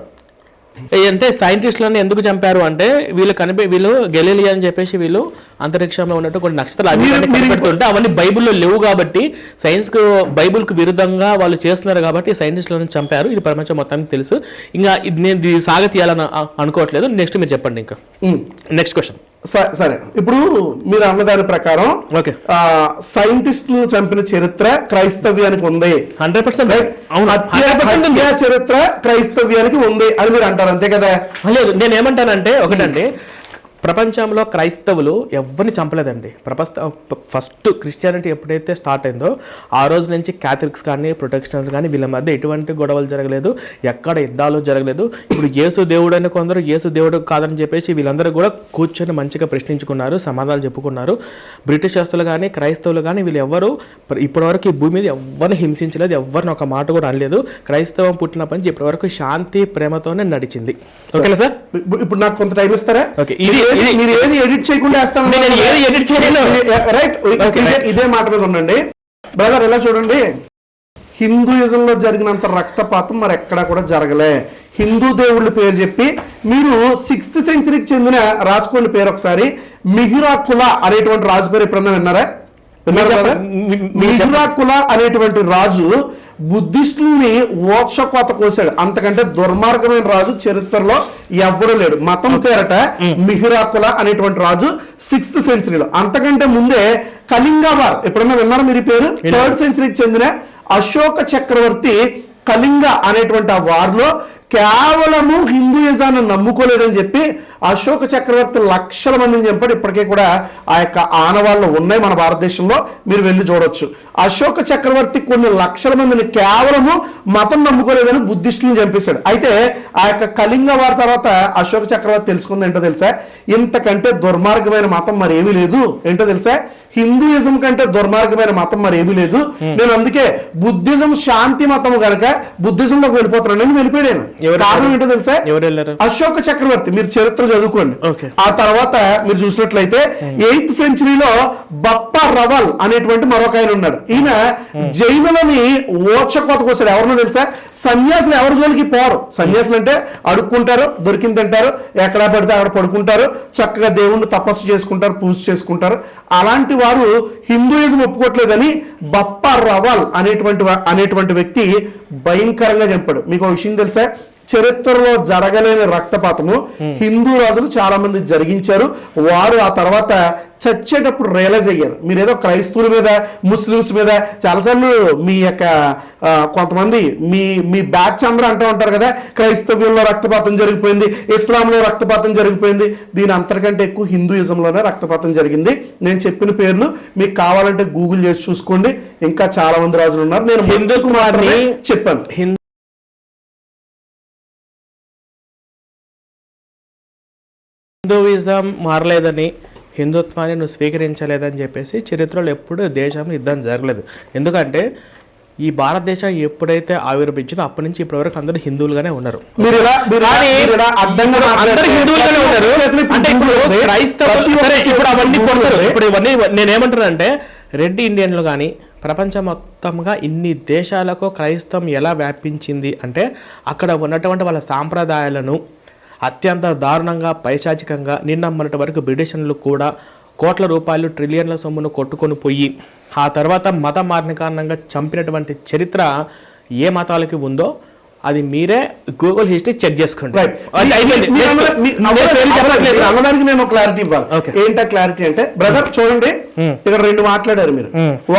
అంటే సైంటిస్టులను ఎందుకు చంపారు అంటే వీళ్ళు గెలీలియా అని చెప్పేసి వీళ్ళు అంతరిక్షంలో ఉన్నట్టు కొన్ని నక్షత్రాలు కనిపెడుతుంటే అవన్నీ బైబిల్లో లేవు కాబట్టి సైన్స్ కు బైబిల్ కు విరుద్ధంగా వాళ్ళు చేస్తున్నారు కాబట్టి సైంటిస్టులను చంపారు. ఇది ప్రపంచం మొత్తానికి తెలుసు. ఇంకా నేను సాగతీయాలని అనుకోవట్లేదు. నెక్స్ట్ మీరు చెప్పండి. ఇంకా నెక్స్ట్ క్వశ్చన్. సరే, ఇప్పుడు మీరు అన్నదాని ప్రకారం సైంటిస్టులను చంపిన చరిత్ర క్రైస్తవ్యానికి ఉంది. 100% చరిత్ర క్రైస్తవ్యానికి ఉంది అని మీరు అంటారు, అంతే కదా? లేదు, నేను ఏమంటానంటే ఒకటండి, ప్రపంచంలో క్రైస్తవులు ఎవరిని చంపలేదండి. ఫస్ట్ క్రిస్టియానిటీ ఎప్పుడైతే స్టార్ట్ అయిందో ఆ రోజు నుంచి క్యాథలిక్స్ కానీ ప్రొటెక్షనల్స్ కానీ వీళ్ళ మధ్య ఎటువంటి గొడవలు జరగలేదు, ఎక్కడ యుద్ధాలు జరగలేదు. ఇప్పుడు యేసు దేవుడు అని కొందరు యేసు దేవుడు కాదని చెప్పేసి వీళ్ళందరూ కూడా కూర్చొని మంచిగా ప్రశ్నించుకున్నారు, సమాధానాలు చెప్పుకున్నారు. బ్రిటిష్ శాస్త్రులు కానీ క్రైస్తవులు కానీ వీళ్ళు ఎవరు ఇప్పటివరకు ఈ భూమి మీద ఎవరిని హింసించలేదు, ఎవరిని ఒక మాట కూడా అనలేదు. క్రైస్తవం పుట్టినప్పటి నుంచి ఇప్పటివరకు శాంతి ప్రేమతోనే నడిచింది. ఓకేనా సార్? ఇప్పుడు నాకు కొంత టైం ఇస్తారా? ఓకే, ఇది మీరు ఏది ఎడిట్ చేయకుండా వేస్తాను. రైట్, ఇదే మాట మీద ఉండండి బ్రదర్. ఎలా చూడండి, హిందూయిజంలో జరిగినంత రక్తపాతం మరి ఎక్కడా కూడా జరగలే. హిందూ దేవుళ్ళ పేరు చెప్పి మీరు 6th centuryకి చెందిన రాసుకోండి పేరు ఒకసారి. మిహిరాకుల అనేటువంటి రాజు పేరు ఎప్పుడన్నా విన్నారా? మిహిరాకుల అనేటువంటి రాజు బుద్ధిస్టుల్ని ఓక్షకోత కోసాడు. అంతకంటే దుర్మార్గమైన రాజు చరిత్రలో ఎవ్వరూ లేడు. మతం పేరట మిహిరాకుల అనేటువంటి రాజు 6th centuryలో. అంతకంటే ముందే కళింగవార్ ఎప్పుడన్నా విన్నారా మీరు పేరు? 3rd centuryకి చెందిన అశోక చక్రవర్తి కళింగ అనేటువంటి ఆ వార్లో కేవలము హిందూయిజాన్ని నమ్ముకోలేదని చెప్పి అశోక చక్రవర్తి లక్షల మందిని చంపాడు. ఇప్పటికే కూడా ఆ యొక్క ఆనవాళ్ళు ఉన్నాయి మన భారతదేశంలో, మీరు వెళ్ళి చూడొచ్చు. అశోక చక్రవర్తి కొన్ని లక్షల మందిని కేవలము మతం నమ్ముకోలేదని బుద్ధిస్టులను చంపేశాడు. అయితే ఆ యొక్క కళింగ వారి తర్వాత అశోక చక్రవర్తి తెలుసుకుంది ఏంటో తెలుసా? ఇంతకంటే దుర్మార్గమైన మతం మరి ఏమీ లేదు. ఏంటో తెలుసా? హిందూయిజం కంటే దుర్మార్గమైన మతం మరి ఏమీ లేదు. నేను అందుకే బుద్ధిజం శాంతి మతం కనుక బుద్ధిజంలోకి వెళ్ళిపోతున్నాను, నేను వెళ్ళిపోయాను. కారణం ఏంటో తెలుసా? ఎవరు వెళ్ళారు? అశోక చక్రవర్తి. మీరు చరిత్ర చదువుకోండి. Okay. ఆ తర్వాత మీరు చూసినట్లయితే 8th సెంచరీలో బప్పా రవల్ అనేటువంటి మరొక ఆయన ఉన్నాడు. ఈయన జైనులని ఓచకోతకొస్తాడు. ఎవరినో తెలుసా? సన్యాసులు ఎవరి జోలికి పోరు. సన్యాసులు అంటే అడుక్కుంటారు, దొరికింది తింటారు, ఎక్కడ పడితే అక్కడ పడుకుంటారు, చక్కగా దేవుణ్ణి తపస్సు చేసుకుంటారు, పూజ చేసుకుంటారు. అలాంటి వారు హిందూయిజం ఒప్పుకోవట్లేదని బప్పా రవల్ అనేటువంటి వ్యక్తి భయంకరంగా చంపాడు. మీకు ఒక విషయం తెలుసా? చరిత్రలో జరగలేని రక్తపాతము హిందూ రాజులు చాలా మంది జరిగించారు. వారు ఆ తర్వాత చచ్చేటప్పుడు రియలైజ్ అయ్యారు. మీరేదో క్రైస్తవుల మీద, ముస్లిమ్స్ మీద చాలాసార్లు మీ యొక్క కొంతమంది మీ బ్యాచ్ అందరూ అంటూ ఉంటారు కదా, క్రైస్తవ్యంలో రక్తపాతం జరిగిపోయింది, ఇస్లాంలో రక్తపాతం జరిగిపోయింది. దీని అంతకంటే ఎక్కువ హిందూయిజంలోనే రక్తపాతం జరిగింది. నేను చెప్పిన పేర్లు మీకు కావాలంటే గూగుల్ చేసి చూసుకోండి. ఇంకా చాలా మంది రాజులు ఉన్నారు. నేను హిందూకు మాత్రమే చెప్పాను. హిందూయిజం మారలేదని, హిందుత్వాన్ని నువ్వు స్వీకరించలేదని చెప్పేసి చరిత్రలో ఎప్పుడు దేశంలో యుద్ధం జరగలేదు. ఎందుకంటే ఈ భారతదేశం ఎప్పుడైతే ఆవిర్భించిందో అప్పటి నుంచి ఇప్పటి వరకు అందరూ హిందువులుగానే ఉన్నారు. ఇప్పుడు ఇవన్నీ నేనేమంటున్నానంటే, రెడ్డి ఇండియన్లు కానీ ప్రపంచం మొత్తంగా ఇన్ని దేశాలకు క్రైస్తవం ఎలా వ్యాపించింది అంటే, అక్కడ ఉన్నటువంటి వాళ్ళ సాంప్రదాయాలను అత్యంత దారుణంగా, పైశాచికంగా నిన్న మొన్నటి వరకు బ్రిటిషర్లు కూడా కోట్ల రూపాయలు, ట్రిలియన్ల సొమ్మును కొట్టుకొని పోయి ఆ తర్వాత మత మారిన కారణంగా చంపినటువంటి చరిత్ర ఏ మతాలకి ఉందో అది మీరే గూగుల్ హిస్టరీ చెక్ చేసుకోండి. అన్నదానికి నేను క్లారిటీ ఇవ్వాలి. ఏంటా క్లారిటీ అంటే, బ్రదర్ చూడండి, ఇక్కడ రెండు మాట్లాడారు మీరు.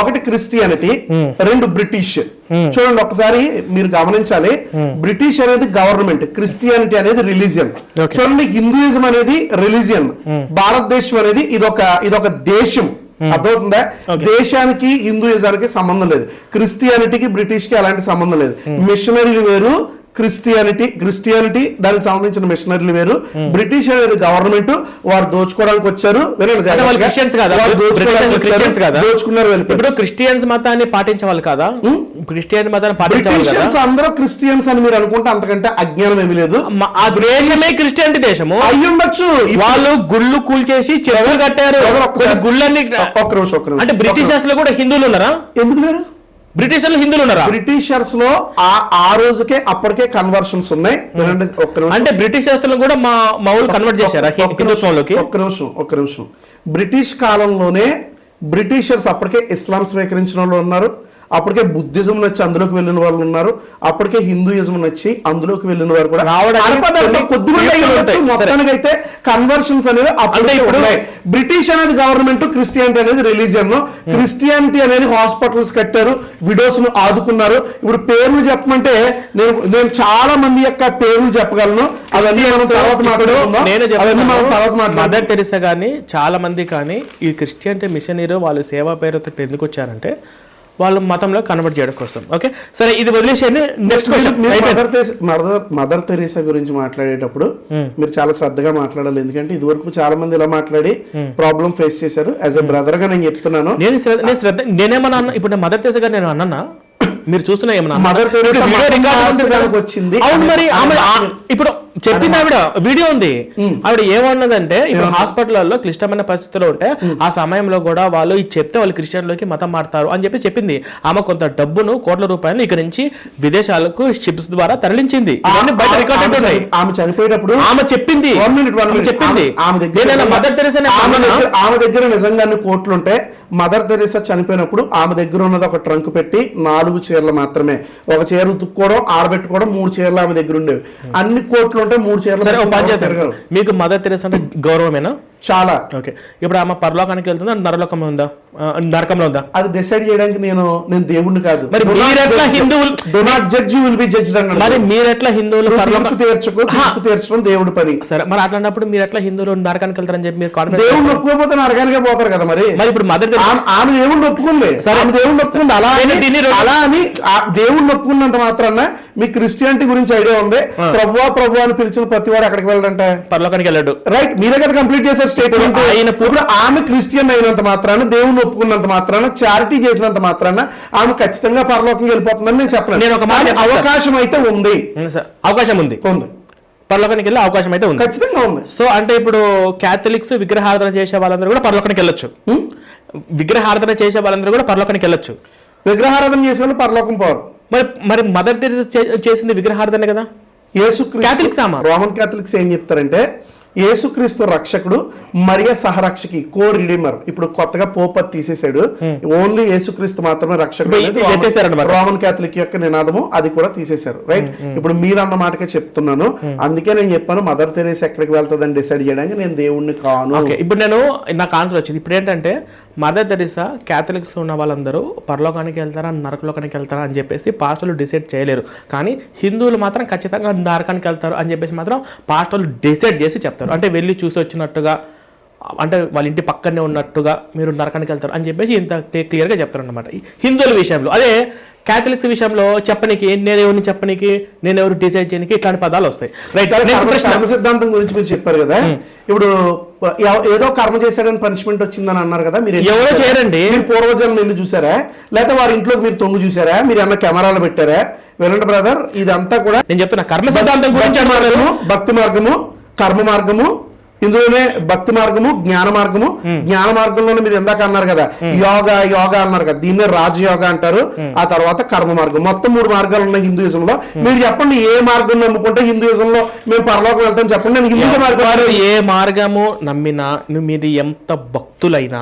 ఒకటి క్రిస్టియానిటీ, రెండు బ్రిటిష్. చూడండి ఒకసారి మీరు గమనించాలి. బ్రిటిష్ అనేది గవర్నమెంట్, క్రిస్టియానిటీ అనేది రిలీజియన్. చూడండి, హిందూయిజం అనేది రిలీజియన్, భారతదేశం అనేది ఇదొక దేశం. అర్థమవుతుందా? దేశానికి హిందూయిజానికి సంబంధం లేదు. క్రిస్టియానిటీకి బ్రిటిష్ కి అలాంటి సంబంధం లేదు. మిషనరీలు వేరు, క్రిస్టియానిటీ దానికి సంబంధించిన మిషనరీలు వేరు. బ్రిటిష్ అనేది గవర్నమెంట్, వారు దోచుకోవడానికి వచ్చారు. దోచుకున్నారు. ఇప్పుడు క్రిస్టియన్స్ మతాన్ని పాటించేవాళ్ళు కదా, క్రిస్టియన్ మతాన్ని పాటించేవాళ్ళు అందరూ క్రిస్టియన్స్ అని మీరు అనుకుంటే అంతకంటే అజ్ఞానం ఏమీ లేదు. ఆ దేశమే క్రిస్టియానిటీ దేశము అయ్యుండొచ్చు. వాళ్ళు గుళ్ళు కూల్చేసి చెరువులు కట్టారు. గుళ్ళన్ని అంటే బ్రిటిషర్స్ లో కూడా హిందువులు ఉన్నారా? ఎందుకు లేరు? బ్రిటిషర్లు హిందువులు ఉన్నారా? బ్రిటిషర్స్ లో ఆ రోజుకే అప్పటికే కన్వర్షన్స్ ఉన్నాయి. అంటే బ్రిటిషర్స్ కూడా మా ఊళ్ళు కన్వర్ట్ చేశారా హిందుత్వంలోకి? ఒక్క నిమిషం. బ్రిటిష్ కాలంలోనే బ్రిటిషర్స్ అప్పటికే ఇస్లాం స్వీకరించిన వాళ్ళు ఉన్నారు, అప్పటికే బుద్ధిజం నచ్చి అందులోకి వెళ్ళిన వాళ్ళు ఉన్నారు, అప్పటికే హిందూయిజం నచ్చి అందులోకి వెళ్ళిన వారు కూడా మొత్తానికైతే కన్వర్షన్స్ అనేవి అప్పుడే ఉన్నాయి. బ్రిటిష్ అనేది గవర్నమెంట్, క్రిస్టియానిటీ అనేది రిలీజియన్. క్రిస్టియానిటీ అనేది హాస్పిటల్స్ కట్టారు, విడోస్ ను ఆదుకున్నారు. ఇప్పుడు పేర్లు చెప్పమంటే నేను చాలా మంది యొక్క పేర్లు చెప్పగలను. అవన్నీ మనం తర్వాత మాట్లాడుకుందాం. మదర్ తెరిసా కానీ చాలా మంది కానీ ఈ క్రిస్టియానిటీ మిషనరీ వాళ్ళు సేవా పేరుతో ఎందుకు వచ్చారంటే వాళ్ళు మతంలో కన్వర్ట్ చేయడం కోసం. ఓకే సరే, ఇది వదిలేసేయండి. నెక్స్ట్ మదర్ తెరీసా గురించి మాట్లాడేటప్పుడు మీరు చాలా శ్రద్ధగా మాట్లాడాలి. ఎందుకంటే ఇది వరకు చాలా మంది ఇలా మాట్లాడి ప్రాబ్లం ఫేస్ చేశారు. యాజ్ ఎ బ్రదర్ గా నేను చెప్తున్నాను. నేనేమన్నా ఇప్పుడు మదర్ తెరీసా గారు నేను అన్నా, మీరు చూస్తున్నా ఏమన్నా మదర్ తెరీసా వచ్చింది. అవును, మరి ఇప్పుడు చెప్పింది ఆవిడ వీడియో ఉంది. ఆవిడ ఏమన్నదంటే, ఇప్పుడు హాస్పిటల్లో క్లిష్టమైన పరిస్థితుల్లో ఉంటే ఆ సమయంలో కూడా వాళ్ళు ఇది చెప్తే వాళ్ళు క్రిస్టియన్లోకి మతం మారుతారు అని చెప్పి చెప్పింది. ఆమె కొంత డబ్బును, కోట్ల రూపాయలు ఇక్కడ నుంచి విదేశాలకు షిప్స్ ద్వారా తరలించింది. ఆమె చనిపోయేటప్పుడు ఆమె చెప్పింది ఆమె దగ్గర నిజంగానే కోట్లు ఉంటే, మదర్ తెరీసా చనిపోయినప్పుడు ఆమె దగ్గర ఉన్నది ఒక ట్రంక్ పెట్టి 4 చీరలు మాత్రమే. ఒక చీర ఉతుక్కోవడం, ఆరబెట్టుకోవడం, 3 చీరలు ఆమె దగ్గర ఉండేవి. అన్ని కోట్లు ఉంటే 3 చీరలు. మీకు మదర్ తెరీసా అంటే గౌరవమేనా? చాలా. ఓకే, ఇప్పుడు ఆమె పరలోకానికి వెళ్తుందా, నరలోకంలో ఉందా, నరకంలో ఉందా? అది డిసైడ్ చేయడానికి నేను దేవుణ్ణి కాదు. మరి మీరెట్లా హిందువులు do not judge, you will be judged అన్నాడు. మరి మీరెట్లా హిందువులు తీర్చడం దేవుడి పని. సరే, మరి అట్లాంటప్పుడు మీరు ఎట్లా హిందువులు నరకానికి వెళ్తారని చెప్పి మీరు కాన్ఫిడెన్స్? దేవుణ్ణి ఒప్పుకోకపోతే నరకానికే పోతారు కదా. మరి ఇప్పుడు మదర్ ఆమె దేవుణ్ణి ఒప్పుకుంది. ఆమె దేవుణ్ణి ఒప్పుకుంది. అలా అని దేవుణ్ణి ఒప్పుకున్నంత మాత్రాన మీ క్రిస్టియానిటీ గురించి ఐడియా ఉంది. ప్రభు అని పిలిచిన ప్రతి వాడు ఎక్కడికి వెళ్ళాడంటే పరలోకానికి వెళ్ళాడు. రైట్, మీరే కదా కంప్లీట్ చేశారు స్టేట్మెంట్. ఇప్పుడు ఆమె క్రిస్టియన్ అయినంత మాత్రాన, దేవుణ్ణి ఒప్పుకున్నంత మాత్రాన, చారిటీ చేసినంత మాత్రాన ఆమె ఖచ్చితంగా పరలోకం వెళ్ళిపోతుందని నేను చెప్పను. నేను ఒక మాట, అవకాశం అయితే ఉంది. అవకాశం ఉంది. పరలోకానికి వెళ్ళే అవకాశం అయితే ఉంది. ఖచ్చితంగా ఉంది. సో అంటే ఇప్పుడు క్యాథలిక్స్ విగ్రహారాధన చేసే వాళ్ళందరూ కూడా పరలోకానికి వెళ్ళొచ్చు. విగ్రహారాధన చేసే వాళ్ళందరూ కూడా పరలోకానికి వెళ్ళొచ్చు. విగ్రహారాధన చేసే వాళ్ళు పరలోకం పోరు. మరి మరి మదర్ తెరెసా చేసింది విగ్రహారాధన కదా. యేసుక్రీస్తు రోమన్ క్యాథలిక్స్ ఏం చెప్తారంటే యేసుక్రీస్తు రక్షకుడు, మరియ సహరక్షకి, కో రిడీమర్. ఇప్పుడు కొత్తగా పోప్ తీసేశాడు, ఓన్లీ యేసుక్రీస్తు మాత్రమే రక్షకుడు. రోమన్ క్యాథలిక్ యొక్క నినాదము అది కూడా తీసేశారు. రైట్, ఇప్పుడు మీరు అన్న మాటకే చెప్తున్నాను. అందుకే నేను చెప్పాను మదర్ తెరెసా ఎక్కడికి వెళ్తుందని డిసైడ్ చేయడానికి నేను దేవుణ్ణి కాను. ఇప్పుడు నేను నాకు ఆన్సర్ వచ్చింది. ఇప్పుడు ఏంటంటే మదర్ తెరెసా క్యాథలిక్స్ ఉన్న వాళ్ళందరూ పరలోకానికి వెళ్తారా నరకలోకానికి వెళ్తారా అని చెప్పేసి పాస్టర్లు డిసైడ్ చేయలేరు. కానీ హిందువులు మాత్రం ఖచ్చితంగా నరకానికి వెళ్తారు అని చెప్పేసి మాత్రం పాస్టర్లు డిసైడ్ చేసి చెప్తారు. అంటే వెళ్ళి చూసి వచ్చినట్టుగా, అంటే వాళ్ళ ఇంటి పక్కనే ఉన్నట్టుగా మీరు నరకానికి వెళ్తారు అని చెప్పేసి ఇంత క్లియర్గా చెప్తారు అనమాట హిందువుల విషయంలో. అదే క్యాథలిక్స్ విషయంలో చెప్పనికి నేనెవరిని చెప్పనికి, నేనెవరు డిసైడ్ చేయడానికి ఇట్లాంటి పదాలు వస్తాయి. రైట్, కర్మ సిద్ధాంతం గురించి మీరు చెప్పారు కదా. ఇప్పుడు ఏదో కర్మ చేశాడని పనిష్మెంట్ వచ్చిందని అన్నారు కదా, మీరు ఎవరో చేయరండి. మీరు పూర్వజన్మ ఇల్లు చూసారా, లేకపోతే వారి ఇంట్లోకి మీరు తొంగు చూసారా, మీరు ఏమన్నా కెమెరాలు పెట్టారా? వినండి బ్రదర్, ఇదంతా కూడా నేను చెప్తున్నా కర్మ సిద్ధాంతం గురించి. భక్తి మార్గము, కర్మ మార్గము, ఇందులోనే భక్తి మార్గము, జ్ఞాన మార్గము. జ్ఞాన మార్గంలోనే మీరు ఎందాక అన్నారు కదా యోగా అన్నారు కదా, దీన్నే రాజయోగ అంటారు. ఆ తర్వాత కర్మ మార్గం. మొత్తం 3 మార్గాలు ఉన్నాయి హిందూయిజంలో. మీరు చెప్పండి ఏ మార్గం నమ్ముకుంటే హిందూయిజంలో మేము పరలోకం వెళ్తాం చెప్పండి. నేను హిందూ మార్గం ఏ మార్గము నమ్మినా మీది ఎంత భక్తులైనా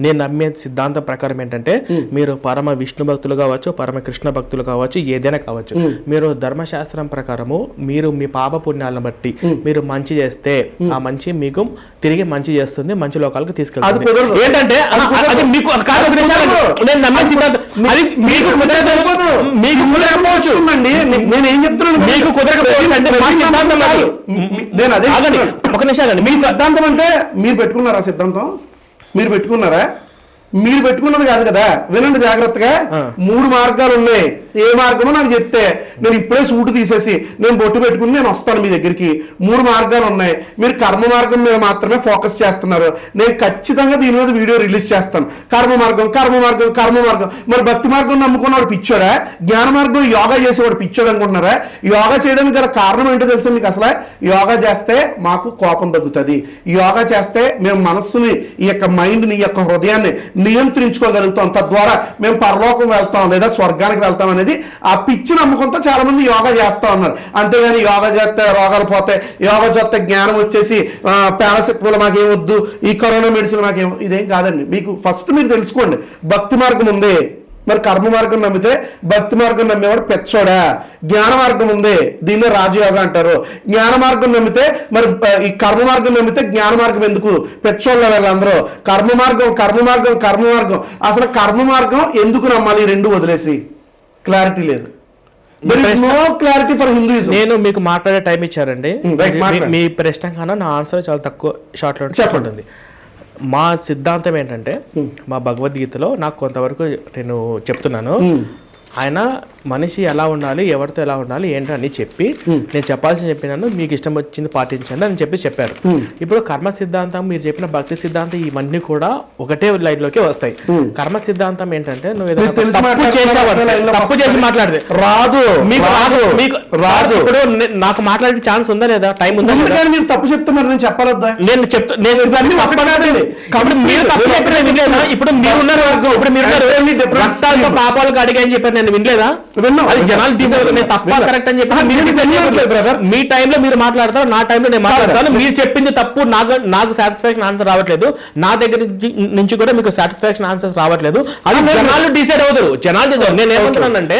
నేను నమ్మే సిద్ధాంతం ప్రకారం ఏంటంటే మీరు పరమ విష్ణు భక్తులు కావచ్చు, పరమ కృష్ణ భక్తులు కావచ్చు, ఏదైనా కావచ్చు, మీరు ధర్మశాస్త్రం ప్రకారము మీరు మీ పాప పుణ్యాలను బట్టి మీరు మంచి చేస్తే ఆ మంచి మీకు తిరిగి మంచి చేస్తుంది, మంచి లోకాలకు తీసుకెళ్తుంది. ఏంటంటే అది మీకు నేను నమ్మే సిద్ధాంతం. అది మీకు కుదరకపోవచ్చు. నేనేం చెప్తున్నాను, మీకు కుదరకపోవచ్చు అంటే నేను అదే ఒక నిమిషాలండి. మీ సిద్ధాంతం అంటే మీరు పెట్టుకున్నారా? సిద్ధాంతం మీరు పెట్టుకున్నారా? మీరు పెట్టుకున్నది కాదు కదా. వినండి జాగ్రత్తగా. 3 మార్గాలు ఉన్నాయి. ఏ మార్గమో నాకు చెప్తే నేను ఇప్పుడే సూటు తీసేసి నేను బొట్టు పెట్టుకుని నేను వస్తాను మీ దగ్గరికి. 3 మార్గాలు ఉన్నాయి. మీరు కర్మ మార్గం మీద మాత్రమే ఫోకస్ చేస్తున్నారు. నేను ఖచ్చితంగా దీని మీద వీడియో రిలీజ్ చేస్తాను. కర్మ మార్గం, కర్మ మార్గం, కర్మ మార్గం. మరి భక్తి మార్గం నమ్ముకున్నవాడు పిచ్చోడా? జ్ఞాన మార్గం యోగా చేసేవాడు పిచ్చోడు అనుకుంటున్నారా? యోగా చేయడానికి గల కారణం ఏంటో తెలుసా మీకు? అసలు యోగా చేస్తే మాకు కోపం తగ్గుతుంది. యోగా చేస్తే మేము మనస్సుని, ఈ యొక్క మైండ్ని, ఈ యొక్క హృదయాన్ని నియంత్రించుకోగలుగుతాం. తద్వారా మేము పరలోకం వెళ్తాం లేదా స్వర్గానికి వెళ్తాం అనేది ఆ పిచ్చి నమ్మకంతో చాలా మంది యోగా చేస్తా ఉన్నారు. అంతేగాని యోగా చేస్తే రోగాలు పోతాయి, యోగా చేస్తే జ్ఞానం వచ్చేసి పారాసిటమాల్ మాకేం వద్దు, ఈ కరోనా మెడిసిన్ మాకేం, ఇదేం కాదండి. మీకు ఫస్ట్ మీరు తెలుసుకోండి భక్తి మార్గం ఉంది. మరి కర్మ మార్గం నమ్మితే భక్తి మార్గం నమ్మేవాడు పెచ్చోడా? జ్ఞాన మార్గం ఉంది, దీన్నే రాజయోగ అంటారు. జ్ఞాన మార్గం నమ్మితే మరి ఈ కర్మ మార్గం నమ్మితే జ్ఞాన మార్గం ఎందుకు? పెచ్చోళ్ళ వాళ్ళందరూ కర్మ మార్గం, కర్మ మార్గం, కర్మ మార్గం. అసలు కర్మ మార్గం ఎందుకు నమ్మాలి? 2 వదిలేసి క్లారిటీ లేదు. No clarity for Hinduism. నేను మీకు మాట్లాడే టైం ఇచ్చారండి. మీ ప్రశ్న కన్నా నా ఆన్సర్ చాలా తక్కువ షార్ట్ లో చెప్పండి. మా సిద్ధాంతం ఏంటంటే మా భగవద్గీతలో నాకు కొంతవరకు నేను చెప్తున్నాను. ఆయన మనిషి ఎలా ఉండాలి, ఎవరితో ఎలా ఉండాలి ఏంటని చెప్పి నేను చెప్పాల్సి చెప్పినాను. మీకు ఇష్టం వచ్చింది పాటించండి అని చెప్పారు. ఇప్పుడు కర్మ సిద్ధాంతం, మీరు చెప్పిన భక్తి సిద్ధాంతం, ఇవన్నీ కూడా ఒకటే లైన్ లోకి వస్తాయి. కర్మ సిద్ధాంతం ఏంటంటే నువ్వు ఏదైనా తప్పు చేసి మాట్లాడితే రాదు, మీకు రాదు. ఇప్పుడు నాకు మాట్లాడే ఛాన్స్ ఉందా లేదా? టైం ఉందా? మీరు తప్పు చెప్తున్నారు, నేను చెప్పాలొద్దా? నేను చెప్తా. మీరు తప్పు చెప్పిన వినలేదా? ఇప్పుడు మీరున్నారు, ఇప్పుడు మీరు పాపాలకు అడిగాయని చెప్పారు, నేను వినలేదా? అది జనాలు డిసైడ్ తప్ప కరెక్ట్ అని చెప్పి బ్రదర్ మీ టైంలో మీరు మాట్లాడతారు, నా టైంలో నేను మాట్లాడతాను. మీరు చెప్పింది తప్పు, నాకు సాటిస్ఫాక్షన్ ఆన్సర్ రావట్లేదు, నా దగ్గర నుంచి కూడా మీకు సాటిస్ఫాక్షన్ ఆన్సర్స్ రావట్లేదు. అది జనాలు డిసైడ్ అవుతారు. జనాలు డిసైడ్. నేను ఏమంటున్నానంటే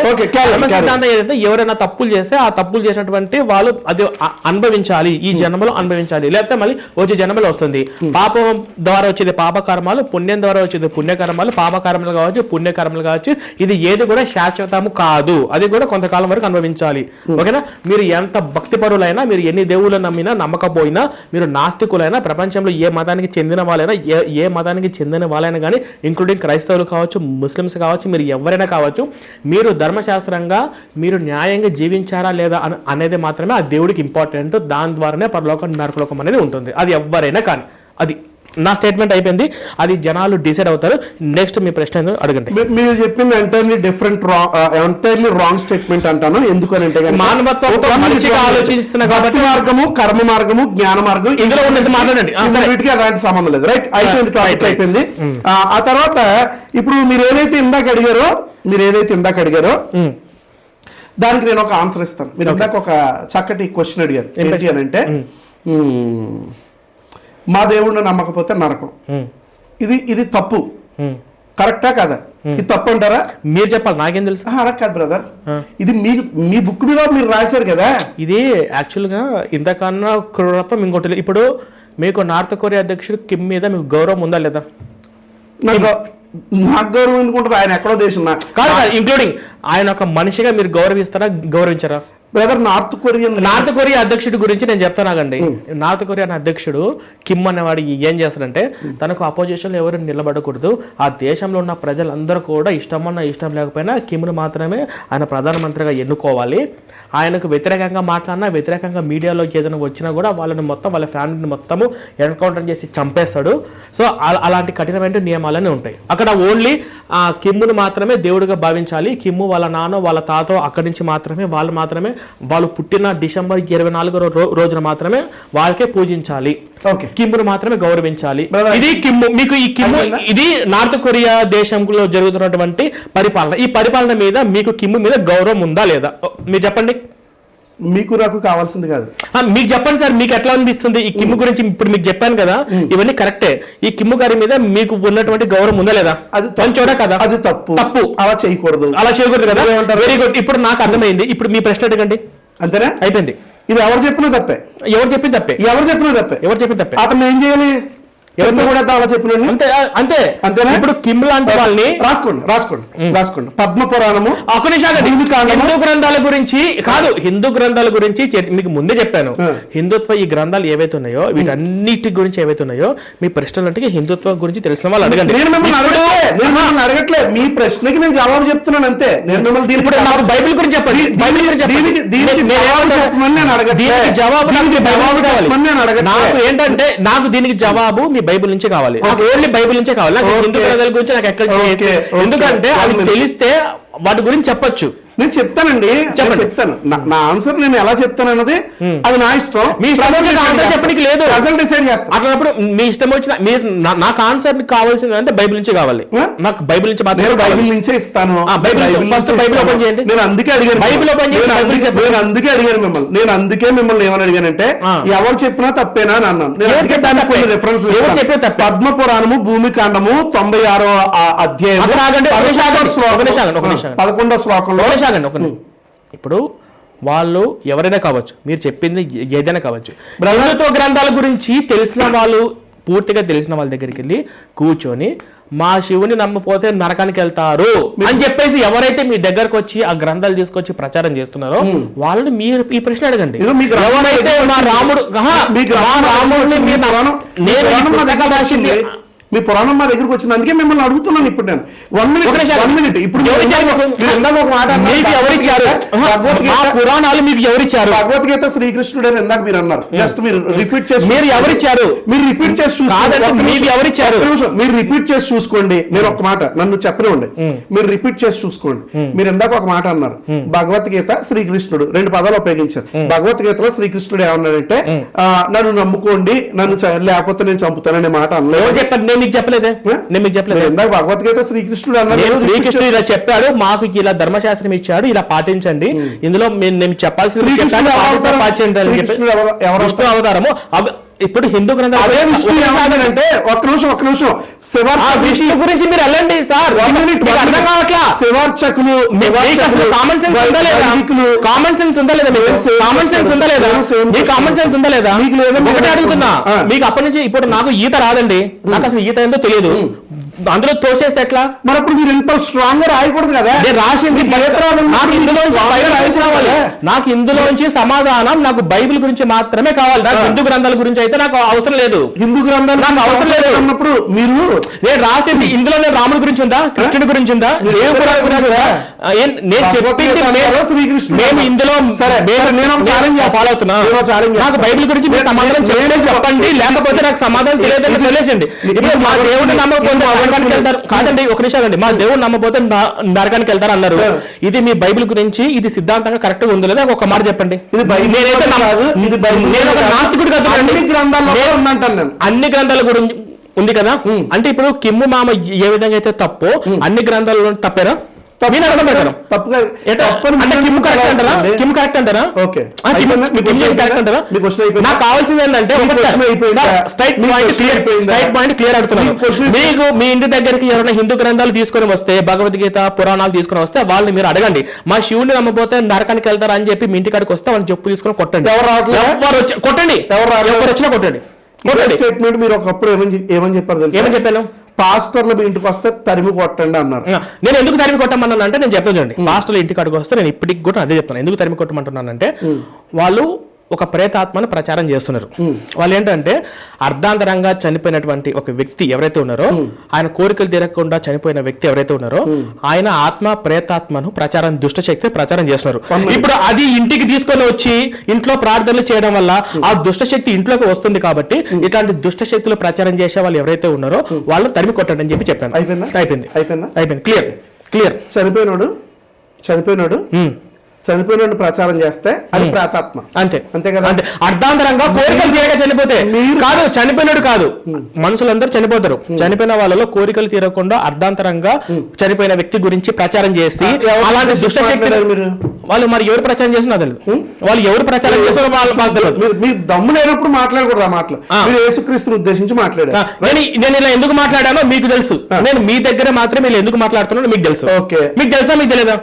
ఏదైతే ఎవరైనా తప్పులు చేస్తే ఆ తప్పులు చేసినటువంటి వాళ్ళు అది అనుభవించాలి, ఈ జన్మలో అనుభవించాలి, లేకపోతే మళ్ళీ వచ్చే జన్మలో వస్తుంది. పాపం ద్వారా వచ్చేది పాపకర్మాలు, పుణ్యం ద్వారా వచ్చేది పుణ్యకర్మాలు. పాపకర్మలు కావచ్చు, పుణ్యకర్మలు కావచ్చు, ఇది ఏది కూడా శాశ్వతము కాదు. అది కూడా కొంతకాలం వరకు అనుభవించాలి. ఓకేనా? మీరు ఎంత భక్తిపరులైనా, మీరు ఎన్ని దేవుళ్ళు నమ్మినా నమ్మకపోయినా, మీరు నాస్తికులైనా, ప్రపంచంలో ఏ మతానికి చెందిన వాళ్ళైనా, ఏ మతానికి చెందిన వాళ్ళైనా కానీ, ఇంక్లూడింగ్ క్రైస్తవులు కావచ్చు, ముస్లిమ్స్ కావచ్చు, మీరు ఎవరైనా కావచ్చు, మీరు ధర్మశాస్త్రంగా మీరు న్యాయంగా జీవించారా లేదా అనేది మాత్రమే ఆ దేవుడికి ఇంపార్టెంట్. దాని ద్వారానే పరలోకం నరకలోకం అనేది ఉంటుంది. అది ఎవరైనా కానీ. అది నా స్టేట్మెంట్ అయిపోయింది, అది జనాలు డిసైడ్ అవుతారు. నెక్స్ట్ మీ ప్రశ్న ఏందో అడగండి. మీరు చెప్పింది ఎంటైర్లీ రాంగ్ స్టేట్మెంట్ అంటాను. ఎందుకనంటే మానవత్వంతో మంచిగా ఆలోచిస్తున్నా కాబట్టి మార్గము, కర్మ మార్గము, జ్ఞాన మార్గం ఇందులో ఉన్నది మాట్లాడండి. వీటికి అలాంటి సంబంధం లేదు. రైట్, అయిపోయింది, టాపిక్ అయిపోయింది. ఆ తర్వాత ఇప్పుడు మీరు ఏదైతే ఇందాక అడిగారో దానికి నేను ఒక ఆన్సర్ ఇస్తాను. మీరు ఇందాక ఒక చక్కటి క్వశ్చన్ అడిగారు. ఏంటి అని అంటే మా దేవుడిని నమ్మకపోతే నరకం. ఇది తప్పు, కరెక్టా కాదా? ఇది తప్పు అంటారా? మీరు చెప్పాలి, నాకేం తెలుసు. అలా కాదు బ్రదర్, ఇది మీ బుక్ మీద మీరు రాశారు కదా. ఇది యాక్చువల్గా ఇంతకన్నా క్రూరత్వం ఇంకోటి. ఇప్పుడు మీకు నార్త్ కొరియా అధ్యక్షుడు కిమ్ మీద మీకు గౌరవం ఉందా లేదా? నాకు గౌరవం ఎందుకుంటారు? ఆయన ఎక్కడో దేశం కాదు, ఇంక్లూడింగ్ ఆయన ఒక మనిషిగా మీరు గౌరవిస్తారా, గౌరవించారా? బ్రదర్, నార్త్ కొరియా అధ్యక్షుడి గురించి నేను చెప్తానాగండి. నార్త్ కొరియా అధ్యక్షుడు కిమ్ అనేవాడు ఏం చేస్తాడంటే, తనకు అపోజిషన్ ఎవరు నిలబడకూడదు, ఆ దేశంలో ఉన్న ప్రజలందరూ కూడా ఇష్టమన్నా ఇష్టం లేకపోయినా కిమ్ను మాత్రమే ఆయన ప్రధానమంత్రిగా ఎన్నుకోవాలి. ఆయనకు వ్యతిరేకంగా మాట్లాడినా, వ్యతిరేకంగా మీడియాలోకి ఏదైనా వచ్చినా కూడా వాళ్ళని మొత్తం, వాళ్ళ ఫ్యామిలీని మొత్తము ఎన్కౌంటర్ చేసి చంపేస్తాడు. సో అలాంటి కఠినమైన నియమాలన్నీ ఉంటాయి అక్కడ. ఓన్లీ కిమ్మును మాత్రమే దేవుడిగా భావించాలి. కిమ్ము వాళ్ళ నాన్న, వాళ్ళ తాత అక్కడి నుంచి మాత్రమే వాళ్ళు పుట్టిన డిసెంబర్ 24వ రోజున మాత్రమే వాళ్ళకే పూజించాలి. కిమ్మును మాత్రమే గౌరవించాలి. ఇది కిమ్ము. మీకు ఈ కిమ్ము, ఇది నార్త్ కొరియా దేశంలో జరుగుతున్నటువంటి పరిపాలన. ఈ పరిపాలన మీద మీకు కిమ్ము మీద గౌరవం ఉందా లేదా? మీరు చెప్పండి. మీకు నాకు కావాల్సింది కాదు, మీకు చెప్పండి సార్, మీకు ఎట్లా అనిపిస్తుంది ఈ కిమ్ము గురించి? ఇప్పుడు మీకు చెప్పాను కదా, ఇవన్నీ కరెక్టే. ఈ కిమ్ము గారి మీద మీకు ఉన్నటువంటి గౌరవం ఉందా లేదా? అది పంచోడా కదా, అది తప్పు. అలా చేయకూడదు కదా. Very good. ఇప్పుడు నాకు అర్థమైంది. ఇప్పుడు మీ ప్రశ్న అడగండి. అంతేనా? అయిపోయింది. ఇది ఎవరు చెప్పినా తప్పే. ఎవరు చెప్పిన తప్పే. అతను ఏం చేయాలి? ఎవరితో కూడా అలా చెప్పిన అంతే. అంతేనా? ఇప్పుడు కిమ్ లాంటి వాళ్ళని రాసుకోండి. పద్మ పురాణము, హిందూ గ్రంథాల గురించి కాదు, హిందూ గ్రంథాల గురించి మీకు ముందే చెప్పాను. హిందుత్వ ఈ గ్రంథాలు ఏవైతే ఉన్నాయో, వీటన్నిటి గురించి ఏవైతే ఉన్నాయో, మీ ప్రశ్నలంటే హిందుత్వం గురించి తెలిసిన వాళ్ళు అడగండి. నేను మిమ్మల్ని అడగట్లేదు, మీ ప్రశ్నకి నేను జవాబు చెప్తున్నాను అంతే. నేను మిమ్మల్ని నాకు బైబిల్ గురించి చెప్పండి. నాకు ఏంటంటే, నాకు దీనికి జవాబు బైబిల్ నుంచి కావాలి. ఓన్లీ బైబిల్ నుంచే కావాలి. నాకు హిందూ గ్రంథాల గురించి నాకు ఎక్కడ, ఎందుకంటే అది తెలిస్తే వాటి గురించి చెప్పొచ్చు. నేను చెప్తానండి, చెప్తాను. నా ఆన్సర్ నేను ఎలా చెప్తాను అన్నది అది నా ఇష్టం. మీ ఇష్టం ఆన్సర్ చెప్పడానికి లేదు, ప్రజలు డిసైడ్ చేస్తారు. అట్లప్పుడు మీ ఇష్టం వచ్చిన మీరు నాకు ఆన్సర్ కావాల్సింది అంటే బైబిల్ నుంచి కావాలి. నాకు బైబిల్ నుంచి మాత్రం, బైబిల్ నుంచే ఇస్తాను. ఫస్ట్ బైబిల్ ఓపెన్ చేయండి. నేను అందుకే అడిగాను, బైబిల్ ఓపెన్ చేయండి. నేను అందుకే అడిగాను మిమ్మల్ని. నేను అందుకే మిమ్మల్ని ఏమని అడిగానంటే, ఎవరు చెప్పినా తప్పేనా అని అన్నాను. రిఫరెన్స్ పద్మ పురాణము, భూమికాండము 96వ అధ్యాయం 11వ శ్లోకంలో. ఇప్పుడు వాళ్ళు ఎవరైనా కావచ్చు, మీరు చెప్పింది ఏదైనా కావచ్చు, హిందుత్వ గ్రంథాల గురించి తెలిసిన వాళ్ళు, పూర్తిగా తెలిసిన వాళ్ళ దగ్గరికి వెళ్ళి కూర్చొని మా శివుని నమ్మపోతే నరకానికి వెళ్తారు అని చెప్పేసి ఎవరైతే మీ దగ్గరకు వచ్చి ఆ గ్రంథాలు తీసుకొచ్చి ప్రచారం చేస్తున్నారో వాళ్ళని మీరు ఈ ప్రశ్న అడగండి. ఎవరైతే మా రాముడు మీ పురాణం మా దగ్గరకు వచ్చింది, అందుకే మిమ్మల్ని అడుగుతున్నాను. ఇప్పుడు నేను 1 మినిట్ ఇప్పుడు పురాణాలు మీకు ఎవరిచ్చారు? భగవద్గీత శ్రీకృష్ణుడు అని ఇందాక మీరు అన్నారు. జస్ట్ మీరు రిపీట్ చేసి, మీరు ఎవరిచ్చారు? మీరు రిపీట్ చేసి చూసుకోండి. నేను ఒక మాట నన్ను చెప్పనివ్వండి, మీరు రిపీట్ చేసి చూసుకోండి. మీరు ఇందాక ఒక మాట అన్నారు, భగవద్గీత శ్రీకృష్ణుడు, 2 పదాలు ఉపయోగించారు. భగవద్గీతలో శ్రీకృష్ణుడు ఏమన్నాడంటే, నన్ను నమ్ముకోండి, నన్ను లేకపోతే నేను చంపుతాననే మాట అన్నారు. మీకు చెప్పలేదే, నేను మీకు చెప్పలేదు. భగవద్గీత శ్రీకృష్ణుడు అన్నాడు, శ్రీకృష్ణుడు ఇలా చెప్పాడు, మాకు ఇలా ధర్మశాస్త్రం ఇచ్చాడు, ఇలా పాటించండి, ఇందులో నేను చెప్పాల్సింది అవతారము. ఇప్పుడు హిందూ గ్రంథాలు అంటే ఒక్క నిమిషం విష్ణు గురించి మీరు వెళ్ళండి సార్. అర్థం కావట్లా. శివార్చకులు, కామన్ సెన్స్ ఉందా లేదా? కామన్ సెన్స్ ఉందా లేదా? కామన్ సెన్స్ ఉందా లేదా? మీకు కామన్ సెన్స్ ఉందా లేదా? ఒకటే అడుగుతున్నా. మీకు అప్పటి నుంచి ఇప్పుడు నాకు ఈత రాదండి, నాకు అసలు ఈత ఏందో తెలియదు. అందులో తోసేస్తే ఎట్లా? మరి అప్పుడు మీరు ఇంత స్ట్రాంగ్ గా రాయకూడదు కదా. నేను రాసింది నాకు ఇందులోంచి సమాధానం నాకు బైబిల్ గురించి మాత్రమే కావాలి. నాకు హిందూ గ్రంథాల గురించి అయితే నాకు అవసరం లేదు. హిందూ గ్రంథాలు నాకు అవసరం లేదు అన్నప్పుడు మీరు నేను రాసింది ఇందులో నేను రాముడి గురించి ఉందా, కృష్ణుడి గురించి ఉందా, దేవుడి గురించి ఉందా? నేను చెప్పింది మేము ఇందులో ఫాలో అవుతున్నా. నాకు బైబిల్ గురించి మీరు సమాధానం చేయలేదు చెప్పండి, లేకపోతే నాకు సమాధానం తెలియదని తెలియజండి. ఇప్పుడు మా దేవుడిని నమ్మకపోతే నరకానికి వెళ్తారు కాదండి, ఒక నిమిషం అండి. మా దేవుడు నమ్మకపోతే నరకానికి వెళ్తారు అన్నారు. ఇది మీ బైబిల్ గురించి ఇది సిద్ధాంతంగా కరెక్ట్ గా ఉందో లేదా ఒక మాట చెప్పండి. నేనైతే నేను ఒక నాస్తికుడు కదా, అన్ని గ్రంథాల గురించి ఉంది కదా. అంటే ఇప్పుడు కిమ్ము మామ ఏ విధంగా అయితే తప్పో అన్ని గ్రంథాలలో తప్పేరా? నాకు కావాల్సింది ఏంటంటే క్లియర్ అవుతున్నాను. మీకు మీ ఇంటి దగ్గరికి ఎవరైనా హిందూ గ్రంథాలు తీసుకొని వస్తే, భగవద్గీత పురాణాలు తీసుకొని వస్తే వాళ్ళని మీరు అడగండి, మా శివుని నమ్మపోతే నరకానికి వెళ్తారా అని చెప్పి మీ ఇంటి కాడికి వస్తే వాళ్ళని చెప్పు తీసుకొని కొట్టండి. కొట్టండి, ఎవరు వచ్చినా కొట్టండి. స్టేట్మెంట్ మీరు ఒకప్పుడు ఏమని చెప్పారు తెలుసు? ఏమని చెప్పాను? పాస్టర్లు మీ ఇంటికి వస్తే తరిమి కొట్టండి అన్నారు. నేను ఎందుకు తరిమి కొట్టమన్నాను అంటే నేను చెప్తాను చూడండి. పాస్టర్లు ఇంటికి అడుగు వస్తే నేను ఇప్పటికి కూడా అదే చెప్తాను. ఎందుకు తరిమి కొట్టమంటున్నానంటే వాళ్ళు ఒక ప్రేతాత్మను ప్రచారం చేస్తున్నారు. వాళ్ళు ఏంటంటే అర్ధాంతరంగా చనిపోయినటువంటి ఒక వ్యక్తి ఎవరైతే ఉన్నారో, ఆయన కోరికలు తీరకుండా చనిపోయిన వ్యక్తి ఎవరైతే ఉన్నారో ఆయన ఆత్మ ప్రేతాత్మను ప్రచారం, దుష్టశక్తి ప్రచారం చేస్తున్నారు. ఇప్పుడు అది ఇంటికి తీసుకొని వచ్చి ఇంట్లో ప్రార్థనలు చేయడం వల్ల ఆ దుష్టశక్తి ఇంట్లోకి వస్తుంది. కాబట్టి ఇట్లాంటి దుష్టశక్తులు ప్రచారం చేసే వాళ్ళు ఎవరైతే ఉన్నారో వాళ్ళు తరిమి కొట్టండి అని చెప్పి చెప్పాను. అయిపోయింది. క్లియర్. చనిపోయిన ప్రచారం చేస్తే అది ప్రేతాత్మ. అంతే కదా. అంటే అర్ధాంతరంగా కోరికలు తీరక చనిపోతే కాదు, చనిపోయినాడు కాదు, మనుషులందరూ చనిపోతారు. చనిపోయిన వాళ్ళలో కోరికలు తీరకుండా అర్ధాంతరంగా చనిపోయిన వ్యక్తి గురించి ప్రచారం చేసి అలాంటి దుష్టశక్తి వాళ్ళు మరి ఎవరు ప్రచారం చేస్తున్నా తెలియదు. వాళ్ళు ఎవరు ప్రచారం చేస్తారో వాళ్ళు మాకు తెలియదు. మీరు దమ్ము లేనప్పుడు మాట్లాడకూడదు. ఆ మాటలు మీరు యేసుక్రీస్తుని ఉద్దేశించి మాట్లాడారు. నేను ఇలా ఎందుకు మాట్లాడానో మీకు తెలుసు. నేను మీ దగ్గర మాత్రం ఇలా ఎందుకు మాట్లాడుతున్నానో మీకు తెలుసు. మీకు తెలుసా? మీకు తెలియదా?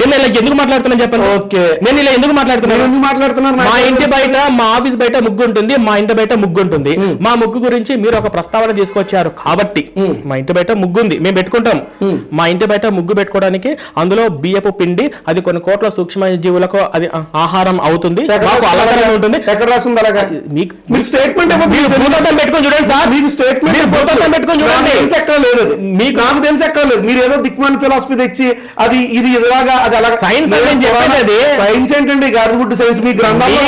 నేను ఇలా ఎందుకు మాట్లాడుతున్నాను చెప్పండి. నేను ఇలా ఎందుకు మాట్లాడుతున్నాను? మా ఇంటి బయట, మా ఆఫీస్ బయట ముగ్గు ఉంటుంది, మా ఇంటి బయట ముగ్గు ఉంటుంది. మా ముగ్గు గురించి మీరు ఒక ప్రస్తావన తీసుకొచ్చారు కాబట్టి మా ఇంటి బయట ముగ్గు ఉంది, మేము పెట్టుకుంటాం. మా ఇంటి బయట ముగ్గు పెట్టుకోవడానికి అందులో బియ్యపు పిండి, అది కొన్ని కోట్ల సూక్ష్మ జీవులకు అది ఆహారం అవుతుంది, మాకు అలంకరణ ఉంటుంది. ఎక్కడ రాస్తుంది అలాగా? మీరు స్టేట్మెంట్ భూతత్వం పెట్టుకొని చూడండి సార్. మీకు స్టేట్మెంట్ భూతత్వం పెట్టుకొని చూడండి. ఎక్కడ లేదు, మీకు నాకు తెలిసి ఎక్కడ లేదు. మీరు ఏదో దిక్మాన్ ఫిలాసఫీ తెచ్చి అది ఇది ఇలాగా అది అలాగా సైన్స్ సైన్స్ ఏంటండి? గార్డుగుడ్డు సైన్స్ మీ గ్రంథాల్లో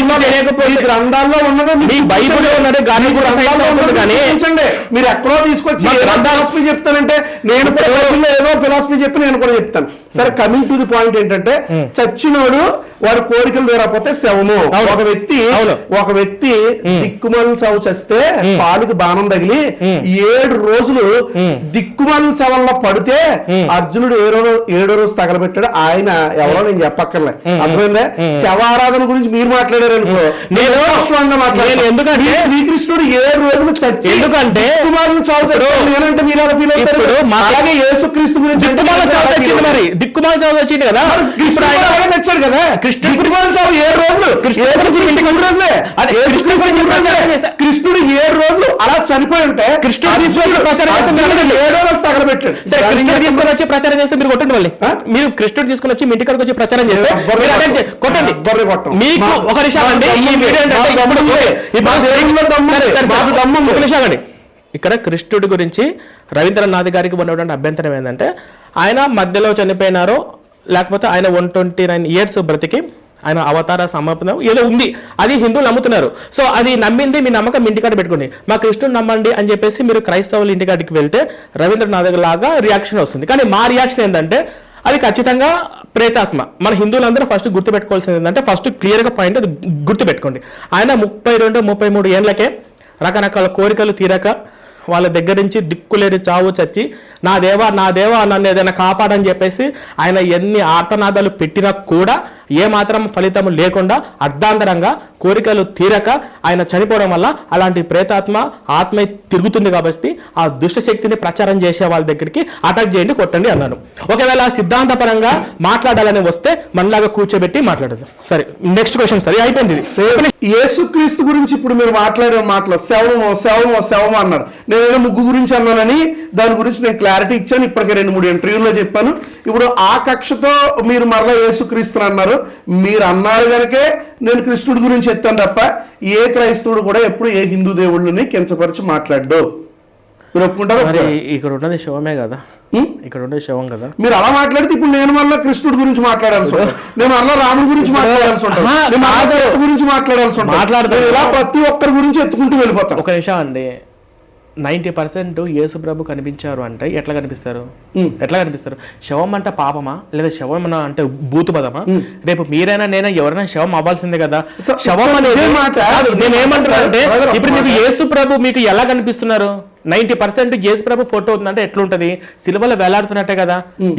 ఉన్నది, మీ బైబిల్లో ఉన్నది గార్డుగుడ్డు గ్రంథాల్లో కానీ మీరు ఎక్కడో తీసుకొచ్చి ఫిలాసఫీ చెప్తానంటే నేను కూడా ఏదో ఫిలాసఫీ చెప్పి నేను కూడా చెప్తాను. సరే, కమింగ్ టు ది పాయింట్ ఏంటంటే చచ్చినోడు వాడి కోరికలు తీరకపోతే శవము. ఒక వ్యక్తి దిక్కుమాల శవం చస్తే పాలుకి బాణం తగిలి 7 రోజులు దిక్కుమాల శవంలో పడితే అర్జునుడు 7వ రోజు తగలబెట్టాడు. ఆయన ఎవరో నేను చెప్పక్కర్లే. అర్థమైందా? శవారాధన గురించి మీరు మాట్లాడారు అనుకో, నేను ఎందుకంటే శ్రీకృష్ణుడు 7 రోజులు చచ్చి ఎందుకంటే నేనంటే మీరు ఎలా ఫీల్ అవుతారు? అలాగే యేసుక్రీస్తు గురించి మరి దిక్కుమాల చావు వచ్చింది కదా, వచ్చాడు కదా. దిక్కుమాల చావు 7 రోజులు, కృష్ణుడు 7 రోజులు అలా చనిపోయి ఉంటే కృష్ణుడు 7వ రోజు తగలబెట్టాడు. కృష్ణుడు తీసుకొని వచ్చి ప్రచారం చేస్తే మీరు కొట్టండి. వాళ్ళు మీరు కృష్ణుడు తీసుకొని వచ్చి మీ ఇంటికి వచ్చి ప్రచారం చేస్తే కొట్టండి. మీకు ఒక విషయం అండి, ఇక్కడ కృష్ణుడి గురించి రవీంద్రనాథ్ గారికి ఉన్నటువంటి అభ్యంతరం ఏంటంటే ఆయన మధ్యలో చనిపోయినారో లేకపోతే ఆయన 129 years బ్రతికి ఆయన అవతార సమర్పణ ఏదో ఉంది, అది హిందువులు నమ్ముతున్నారు. సో అది నమ్మింది మీ నమ్మకం ఇంటికాడ పెట్టుకోండి. మా కృష్ణుడు నమ్మండి అని చెప్పేసి మీరు క్రైస్తవులు ఇంటికాడికి వెళ్తే రవీంద్రనాథ్ లాగా రియాక్షన్ వస్తుంది. కానీ మా రియాక్షన్ ఏంటంటే అది ఖచ్చితంగా ప్రేతాత్మ. మన హిందువులందరూ ఫస్ట్ గుర్తుపెట్టుకోవాల్సింది ఏంటంటే, ఫస్ట్ క్లియర్గా పాయింట్ అది గుర్తుపెట్టుకోండి. ఆయన 32-33 ఏళ్ళకే రకరకాల కోరికలు తీరక వాళ్ళ దగ్గర నుంచి దిక్కులేని చావు చచ్చి నా దేవా నన్ను ఏదైనా కాపాడని చెప్పేసి ఆయన ఎన్ని ఆర్తనాదాలు పెట్టినా కూడా ఏ మాత్రం ఫలితం లేకుండా అర్ధాంతరంగా కోరికలు తీరక ఆయన చనిపోవడం వల్ల అలాంటి ప్రేతాత్మ ఆత్మ తిరుగుతుంది కాబట్టి ఆ దుష్ట శక్తిని ప్రచారం చేసే వాళ్ళ దగ్గరికి అటాక్ చేయండి, కొట్టండి అన్నాను. ఒకవేళ సిద్ధాంతపరంగా మాట్లాడాలని వస్తే మనలాగా కూర్చోబెట్టి మాట్లాడదు. సరే, నెక్స్ట్ క్వశ్చన్. సరే, అయిపోయింది. యేసుక్రీస్తు గురించి ఇప్పుడు మీరు మాట్లాడిన మాటలో శవము అన్నారు. నేను ముగ్గు గురించి అన్నానని దాని గురించి నేను క్లారిటీ ఇచ్చాను. ఇప్పటికే 2-3 ఇంటర్వ్యూల్లో చెప్పాను. ఇప్పుడు ఆ కక్షతో మీరు మరలా యేసుక్రీస్తుని అన్నారు. మీరు అన్నారు కనుకే నేను కృష్ణుడి గురించి ఎత్తాను తప్ప ఏ క్రైస్తవుడు కూడా ఎప్పుడు ఏ హిందూ దేవుళ్ళని కించపరిచి మాట్లాడ్డు. మీరు ఒప్పుకుంటారు? ఇక్కడ ఉన్నది శవమే కదా, ఇక్కడ ఉండే శవం కదా. మీరు అలా మాట్లాడితే ఇప్పుడు నేను మళ్ళీ కృష్ణుడి గురించి మాట్లాడాల్సి ఉంటుంది, నేను మళ్ళీ రాముడి గురించి మాట్లాడాల్సి ఉంటుంది, గురించి మాట్లాడాల్సి ఉంటుంది. ఇలా ప్రతి ఒక్కరి గురించి ఎత్తుకుంటూ వెళ్ళిపోతాం. ఒక నిమిషం అండి, 90% యేసు ప్రభు కనిపించారు అంటే ఎట్లా కనిపిస్తారు? ఎట్లా కనిపిస్తారు? శవం అంటే పాపమా లేదా శవం అంటే భూతు పదమా? రేపు మీరైనా నేనా ఎవరైనా శవం అవ్వాల్సిందే కదా. శవం అనేది నేను ఏమంటున్నా అంటే ఇప్పుడు మీకు యేసు ప్రభు మీకు ఎలా కనిపిస్తున్నారు? 90% యేసు ప్రభు ఫోటో ఉందంటే ఎట్లుంటది? సిలువలో వేలాడుతున్నట్టే కదా.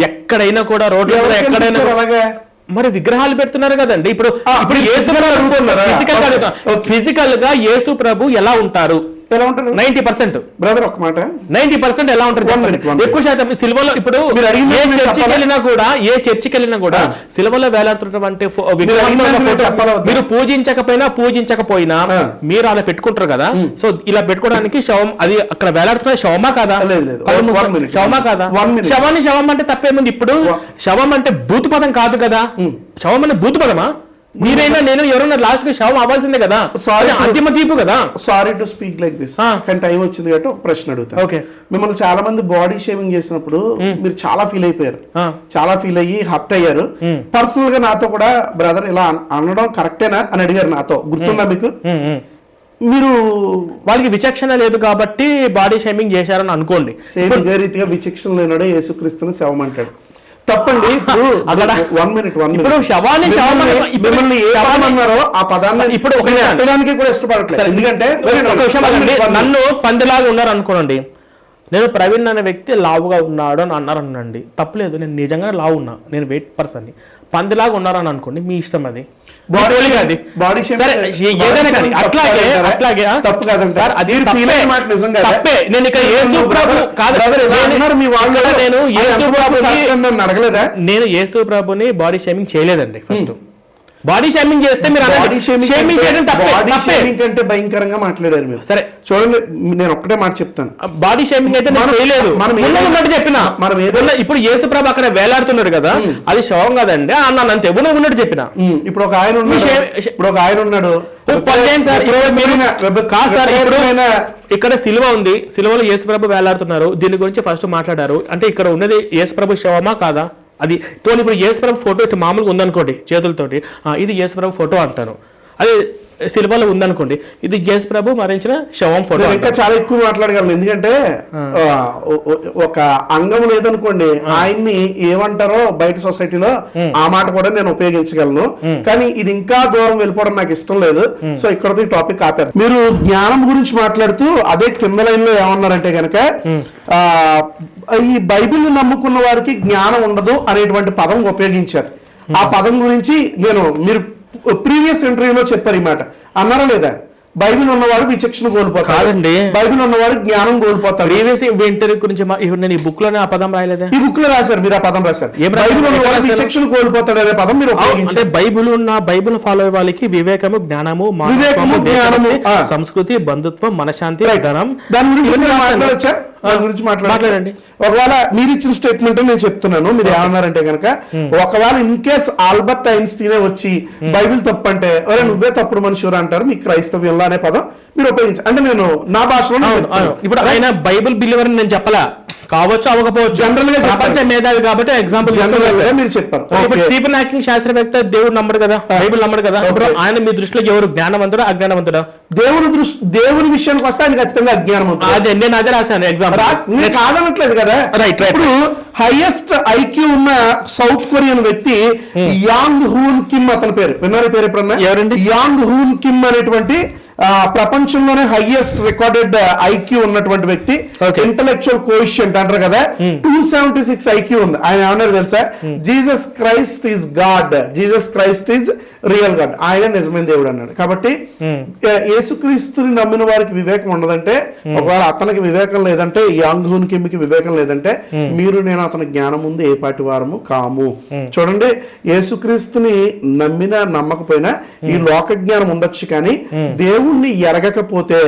ఎక్కడైనా కూడా రోడ్ల మీద ఎక్కడైనా మరి విగ్రహాలు పెడుతున్నారు కదండి. ఇప్పుడు ఫిజికల్ గా యేసు ప్రభు ఎలా ఉంటారు? ఎలా ఉంటారు? 90%. బ్రదర్ ఒక మాట, 90% ఎలా ఉంటారు? ఎక్కువ శాతం సిల్వలో ఇప్పుడు ఏ చర్చికి వెళ్ళినా కూడా సిల్వలో వేలాడుతున్నటువంటి మీరు పూజించకపోయినా మీరు అలా పెట్టుకుంటారు కదా. సో ఇలా పెట్టుకోవడానికి శవం, అది అక్కడ వేలాడుతున్న శవమా కాదా? శవమా కాదా? శవాన్ని శవం అంటే తప్పేముంది? ఇప్పుడు శవం అంటే భూత పదం కాదు కదా. శవం అంటే భూత పదమా? మీరైనా నేను ఎవరైనా లాస్ట్ కి శవం అవ్వాల్సిందే కదా. సారీ, అంతిమ తీర్పు కదా. Sorry to speak like this, కానీ టైం వచ్చింది కాబట్టి ఒక ప్రశ్న అడుగుతాను. ఓకే, మిమ్మల్ని చాలా మంది బాడీ షేవింగ్ చేసినప్పుడు మీరు చాలా ఫీల్ అయిపోయారు, చాలా ఫీల్ అయ్యి హర్ట్ అయ్యారు. పర్సనల్ గా నాతో కూడా బ్రదర్ ఇలా అనడం కరెక్టేనా అని అడిగారు. నాతో గుర్తుందా మీకు? మీరు వాళ్ళకి విచక్షణ లేదు కాబట్టి బాడీ షేమింగ్ చేశారని అనుకోండి. సేమ్ ఇదే రీతిగా విచక్షణ లేనాడే యేసుక్రీస్తుని శవం అంటాడు. తప్పండి. ఇప్పుడు శవాన్ని అన్నారో ఆ పదాన్ని ఇప్పుడు ఒకదానికి కూడా ఇష్టపడట్లేదు. ఎందుకంటే నన్ను పందిలాగా ఉన్నారు అనుకోనండి, నేను ప్రవీణ్ అనే వ్యక్తి లావుగా ఉన్నాడు అని అన్నారనండి, తప్పలేదు. నేను నిజంగా లావు ఉన్నా, నేను వెయిట్ పర్సన్. పందిలాగా ఉన్నారని అనుకోండి, మీ ఇష్టం. అది బాడీ ఏదైనా కానీ అట్లాగే తప్పు కాదండి సార్, అది తప్పే. నేను ఇక్కడ యేసు ప్రభు కాదు, నేను యేసు ప్రభుని బాడీ షేమింగ్ చేయలేదండి. ఫస్ట్ బాడీ షేమింగ్ చేస్తే మీరు అంటే భయంకరంగా మాట్లాడారు మీరు. సరే చూడండి, నేను ఒక్కటే మాట చెప్తాను, బాడీ షేమింగ్ అయితే నేను చేయలేదు. మనం చెప్పిన మనం ఏదైనా ఇప్పుడు యేసు ప్రభు అక్కడ వేలాడుతున్నాడు కదా, అది శవం కదండి అన్నాను, అంతే. ఉన్నట్టు చెప్పిన. ఇప్పుడు ఒక ఆయన ఉన్నాడు, ఇక్కడ సిలువ ఉంది, సిలువలో యేసు ప్రభు వేలాడుతున్నారు. దీని గురించి ఫస్ట్ మాట్లాడారు. అంటే ఇక్కడ ఉన్నది యేసు ప్రభు శవమా కాదా? అది పోనీ ఇప్పుడు యేసు ప్రభు ఫోటో ఇటు మామూలుగా ఉందనుకోండి చేతులతోటి, ఇది యేసు ప్రభు ఫోటో అంటాను. అది సిల్వలో ఉందనుకోండి, ఇది యేసు ప్రభు మరించిన శవం ఫోటో. ఇంకా చాలా ఎక్కువ మాట్లాడగలను, ఎందుకంటే ఒక అంగం లేదనుకోండి, ఆయన్ని ఏమంటారో బయట సొసైటీలో ఆ మాట కూడా నేను ఉపయోగించగలను. కానీ ఇది ఇంకా దూరం వెళ్ళిపోవడం నాకు ఇష్టం లేదు. సో ఇక్కడ ఈ టాపిక్ ఆపారు. మీరు జ్ఞానం గురించి మాట్లాడుతూ అదే కింద లైన్ లో ఏమన్నారంటే కనుక ఈ బైబిల్ నమ్ముకున్న వారికి జ్ఞానం ఉండదు అనేటువంటి పదం ఉపయోగించారు. ఆ పదం గురించి మీరు ప్రీవియస్ ఇంటర్వ్యూలో చెప్పారు. ఈ మాట అన్నారా లేదా? బైబిల్ ఉన్నవాడు విచక్షణ కోల్పోతాడు. కాదండి, బైబిల్ ఉన్నవాడు జ్ఞానం కోల్పోతాడు. ప్రీవియస్ ఇంటర్వ్యూ గురించి నేను ఈ బుక్ లోనే ఆ పదం రాయలేదా? ఈ బుక్ లో రాశారు, మీరు ఆ పదం రాశారు. బైబిల్ ఉన్నవాడు విచక్షణ కోల్పోతాడు అనే పదం మీరు అంటే బైబిల్ ఫాలో అయ్యే వాళ్ళకి వివేకము, జ్ఞానము, సంస్కృతి, బంధుత్వం, మనశాంతి, ధనం, దాని గురించి మాట్లాడొచ్చా? దాని గురించి మాట్లాడండి. ఒకవేళ మీరు ఇచ్చిన స్టేట్మెంట్ నేను చెప్తున్నాను, మీరు ఏమన్నారంటే కనుక ఒకవేళ ఇన్ కేస్ ఆల్బర్ట్ ఐన్స్టీనే వచ్చి బైబిల్ తప్పు అంటే నువ్వే తప్పుడు మనుషులు అంటారు, మీకు క్రైస్తవ్యంలో అనే పదం మీరు ఉపయోగించారు. అంటే నేను నా భాషలో ఇప్పుడు ఆయన బైబిల్ బిలీవర్ నేను చెప్పలా, కావచ్చు అవ్వకపోవచ్చు, జనరల్ గా ప్రపంచ మేధావి కాబట్టి ఎగ్జాంపుల్ జనరల్ గా మీరు చెప్పారు. ఇప్పుడు స్టీఫెన్ హాకింగ్ శాస్త్రవేత్త దేవుడు నమ్మడు కదా, బైబిల్ నమ్మడు కదా. ఇప్పుడు ఆయన మీ దృష్టిలో ఎవరు జ్ఞానవంతుడా అజ్ఞానవంతుడా? దేవుని విషయానికి వస్తే ఆయన ఖచ్చితంగా అజ్ఞానవంతుడు. అదే నేను అదే రాశాను ఎగ్జాంపుల్, కాదనట్లేదు కదా. రైట్. ఇప్పుడు హైయెస్ట్ ఐక్యూ ఉన్న సౌత్ కొరియన్ వ్యక్తి యాంగ్ హూన్ కిమ్, అతని పేరు విన్నారా? పేరు ఎప్పుడన్నా? ఎవరండి? యాంగ్ హూన్ కిమ్ అనేటువంటి ప్రపంచంలోనే హైయెస్ట్ రికార్డెడ్ ఐక్యూ ఉన్నటువంటి వ్యక్తి, ఇంటలెక్చువల్ కోఎఫిషియంట్ అంటారు కదా, 276 ఐక్యూ ఉంది. ఆయన ఏమన్నారు తెలుసా? Jesus Christ is God, Jesus Christ is real God, ఆయన నిజమైన దేవుడు అన్నాడు. కాబట్టి యేసుక్రీస్తుని నమ్మిన వారికి వివేకం ఉండదంటే, ఒకవేళ అతనికి వివేకం లేదంటే, యాంగ్ హూన్ కిమ్కి వివేకం లేదంటే, మీరు నేను అతని జ్ఞానం ముందు ఏ పాటి వారము కాము. చూడండి, యేసుక్రీస్తుని నమ్మినా నమ్మకపోయినా ఈ లోక జ్ఞానం ఉండొచ్చు, కానీ దేవుణ్ణి ఎరగకపోతే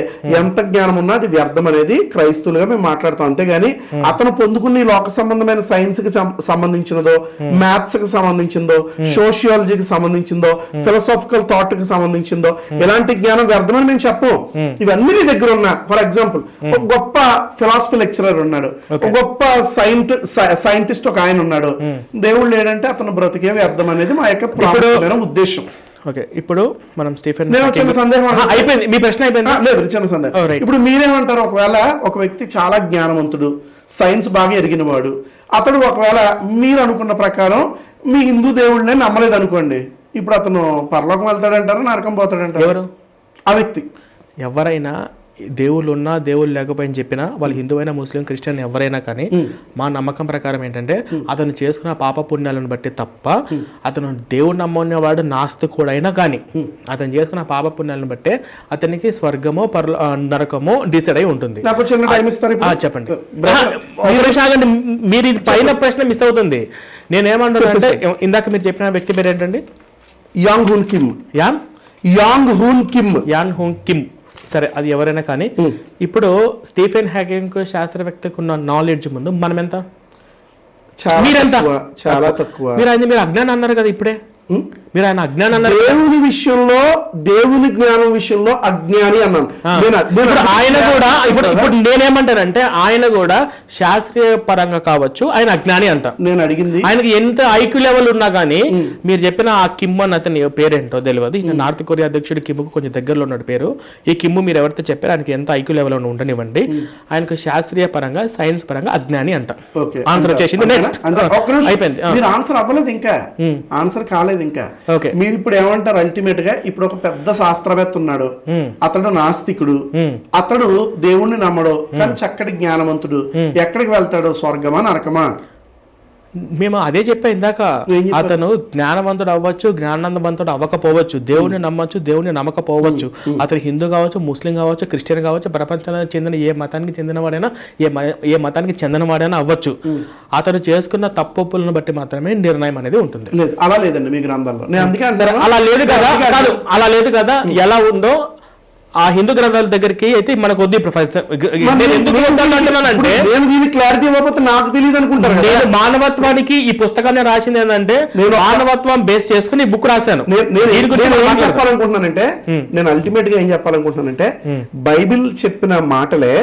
ఎంత జ్ఞానం ఉన్నా అది వ్యర్థం అనేది క్రైస్తువులుగా మేము మాట్లాడతాం. అంతేగాని అతను పొందుకున్న ఈ లోక సంబంధమైన సైన్స్ కి సంబంధించినదో, మ్యాథ్స్ కి సంబంధించిందో, సోషియాలజీకి సంబంధించిందో, ఫిలసాఫికల్ థాట్ కి సంబంధించిందో ఇలాంటి జ్ఞానం వ్యర్థమని మేము చెప్పు. ఇవన్నీ నీ దగ్గర ఉన్నా, ఫర్ ఎగ్జాంపుల్ ఒక గొప్ప ఫిలాసఫీ లెక్చరర్ ఉన్నాడు, ఒక గొప్ప సైంటిస్ట్ ఒక ఆయన ఉన్నాడు, దేవుడు లేడంటే అతను బ్రతికే వ్యర్థం అనేది మా యొక్క ప్రాముఖ్యమైన ఉద్దేశం. ఓకే, ఇప్పుడు మనం స్టీఫెన్ చిన్న సందేహం అయిపోయింది, మీ ప్రశ్న అయిపోయింది. లేదు, చిన్న సందేహం. ఇప్పుడు మీరేమంటారు? ఒకవేళ ఒక వ్యక్తి చాలా జ్ఞానవంతుడు, సైన్స్ బాగా ఎరిగినవాడు, అతడు ఒకవేళ మీరు అనుకున్న ప్రకారం మీ హిందూ దేవుళ్ళనే నమ్మలేదు అనుకోండి, ఇప్పుడు అతను పరలోకం వెళ్తాడంటారా, నరకం పోతాడంటారు? ఎవరు ఆ వ్యక్తి? ఎవరైనా దేవుళ్ళు ఉన్నా దేవుళ్ళు లేకపోయినా చెప్పినా, వాళ్ళు హిందువైనా ముస్లిం క్రిస్టియన్ ఎవరైనా కానీ, మా నమ్మకం ప్రకారం ఏంటంటే అతను చేసుకున్న పాప పుణ్యాలను బట్టి తప్ప, అతను దేవుడు నమ్మనేవాడు నాస్తికుడైనా కానీ అతను చేసుకున్న పాప పుణ్యాలను బట్టే అతనికి స్వర్గమో నరకమో డిసైడ్ అయి ఉంటుంది. నాకు చిన్న టైం ఇస్తారు, చెప్పండి. మీరు ఇది పైన ప్రశ్న మిస్ అవుతుంది. నేనేమంటున్నా అంటే, ఇందాక మీరు చెప్పిన వ్యక్తి పేరు ఏంటండి? Yang Hoon Kim. Yang Hoon Kim. Yan Hoon Kim. సరే, అది ఎవరైనా కానీ, ఇప్పుడు స్టీఫెన్ హాకింగ్ శాస్త్రవేత్తకు ఉన్న నాలెడ్జ్ ముందు మనం ఎంత? మీరెంత? చాలా తక్కువ. మీరు అజ్ఞానం అన్నారు కదా ఇప్పుడే, మీరు ఆయన అజ్ఞానం అన్నారు. దేవుని జ్ఞానం విషయంలో అజ్ఞాని అన్నాను. ఆయన కూడా ఇప్పుడు నేనేమంటానంటే, ఆయన కూడా శాస్త్రీయ పరంగా కావచ్చు ఆయన అజ్ఞాని అంట. నేను అడిగింది ఆయనకి ఎంత ఐక్యూ లెవెల్ ఉన్నా కానీ, మీరు చెప్పిన ఆ కిమ్ అని అతని పేరేంటో తెలియదు. ఇంకా నార్త్ కొరియా అధ్యక్షుడు కిమ్కు కొంచెం దగ్గరలో ఉన్నాడు పేరు. ఈ కిమ్ మీరు ఎవరితో చెప్పారు, ఆయనకి ఎంత ఐక్యూ లెవెల్ ఉండనివ్వండి, ఆయనకు శాస్త్రీయ పరంగా సైన్స్ పరంగా అజ్ఞాని అంట. ఆన్సర్ వచ్చేసింది. నెక్స్ట్ అయిపోయింది. ఆన్సర్ అవ్వలేదు, ఇంకా ఆన్సర్ కాలేదు. ఇంకా మీరు ఇప్పుడు ఏమంటారు? అల్టిమేట్ గా ఇప్పుడు ఒక పెద్ద శాస్త్రవేత్త ఉన్నాడు, అతడు నాస్తికుడు, అతడు దేవుణ్ణి నమ్మడు, కానీ చక్కటి జ్ఞానవంతుడు. ఎక్కడికి వెళ్తాడు? స్వర్గమా నరకమా? మేము అదే చెప్పా ఇందాక. అతను జ్ఞానవంతుడు అవ్వచ్చు, జ్ఞానవంతుడు అవ్వకపోవచ్చు, దేవుని నమ్మచ్చు, దేవుని నమ్మకపోవచ్చు. అతను హిందూ కావచ్చు, ముస్లిం కావచ్చు, క్రిస్టియన్ కావచ్చు, ప్రపంచానికి చెందిన ఏ మతానికి చెందినవాడైనా, ఏ మతానికి చెందినవాడైనా అవ్వచ్చు. అతను చేసుకున్న తప్పులను బట్టి మాత్రమే నిర్ణయం అనేది ఉంటుంది. అలా లేదండి మీ గ్రంథాల్లో. అలా లేదు కదా, అలా లేదు కదా. ఎలా ఉందో ఆ హిందూ గ్రంథాల దగ్గరికి అయితే మనకు వద్దు. క్లారిటీ ఇవ్వకపోతే నాకు తెలియదు అనుకుంటారు. నేను మానవత్వానికి ఈ పుస్తకాన్ని రాసింది ఏంటంటే, మానవత్వం బేస్ చేసుకుని ఈ బుక్ రాశాను. చెప్పాలనుకుంటున్నానంటే, నేను అల్టిమేట్ గా ఏం చెప్పాలనుకుంటున్నానంటే, బైబిల్ చెప్పిన మాటలే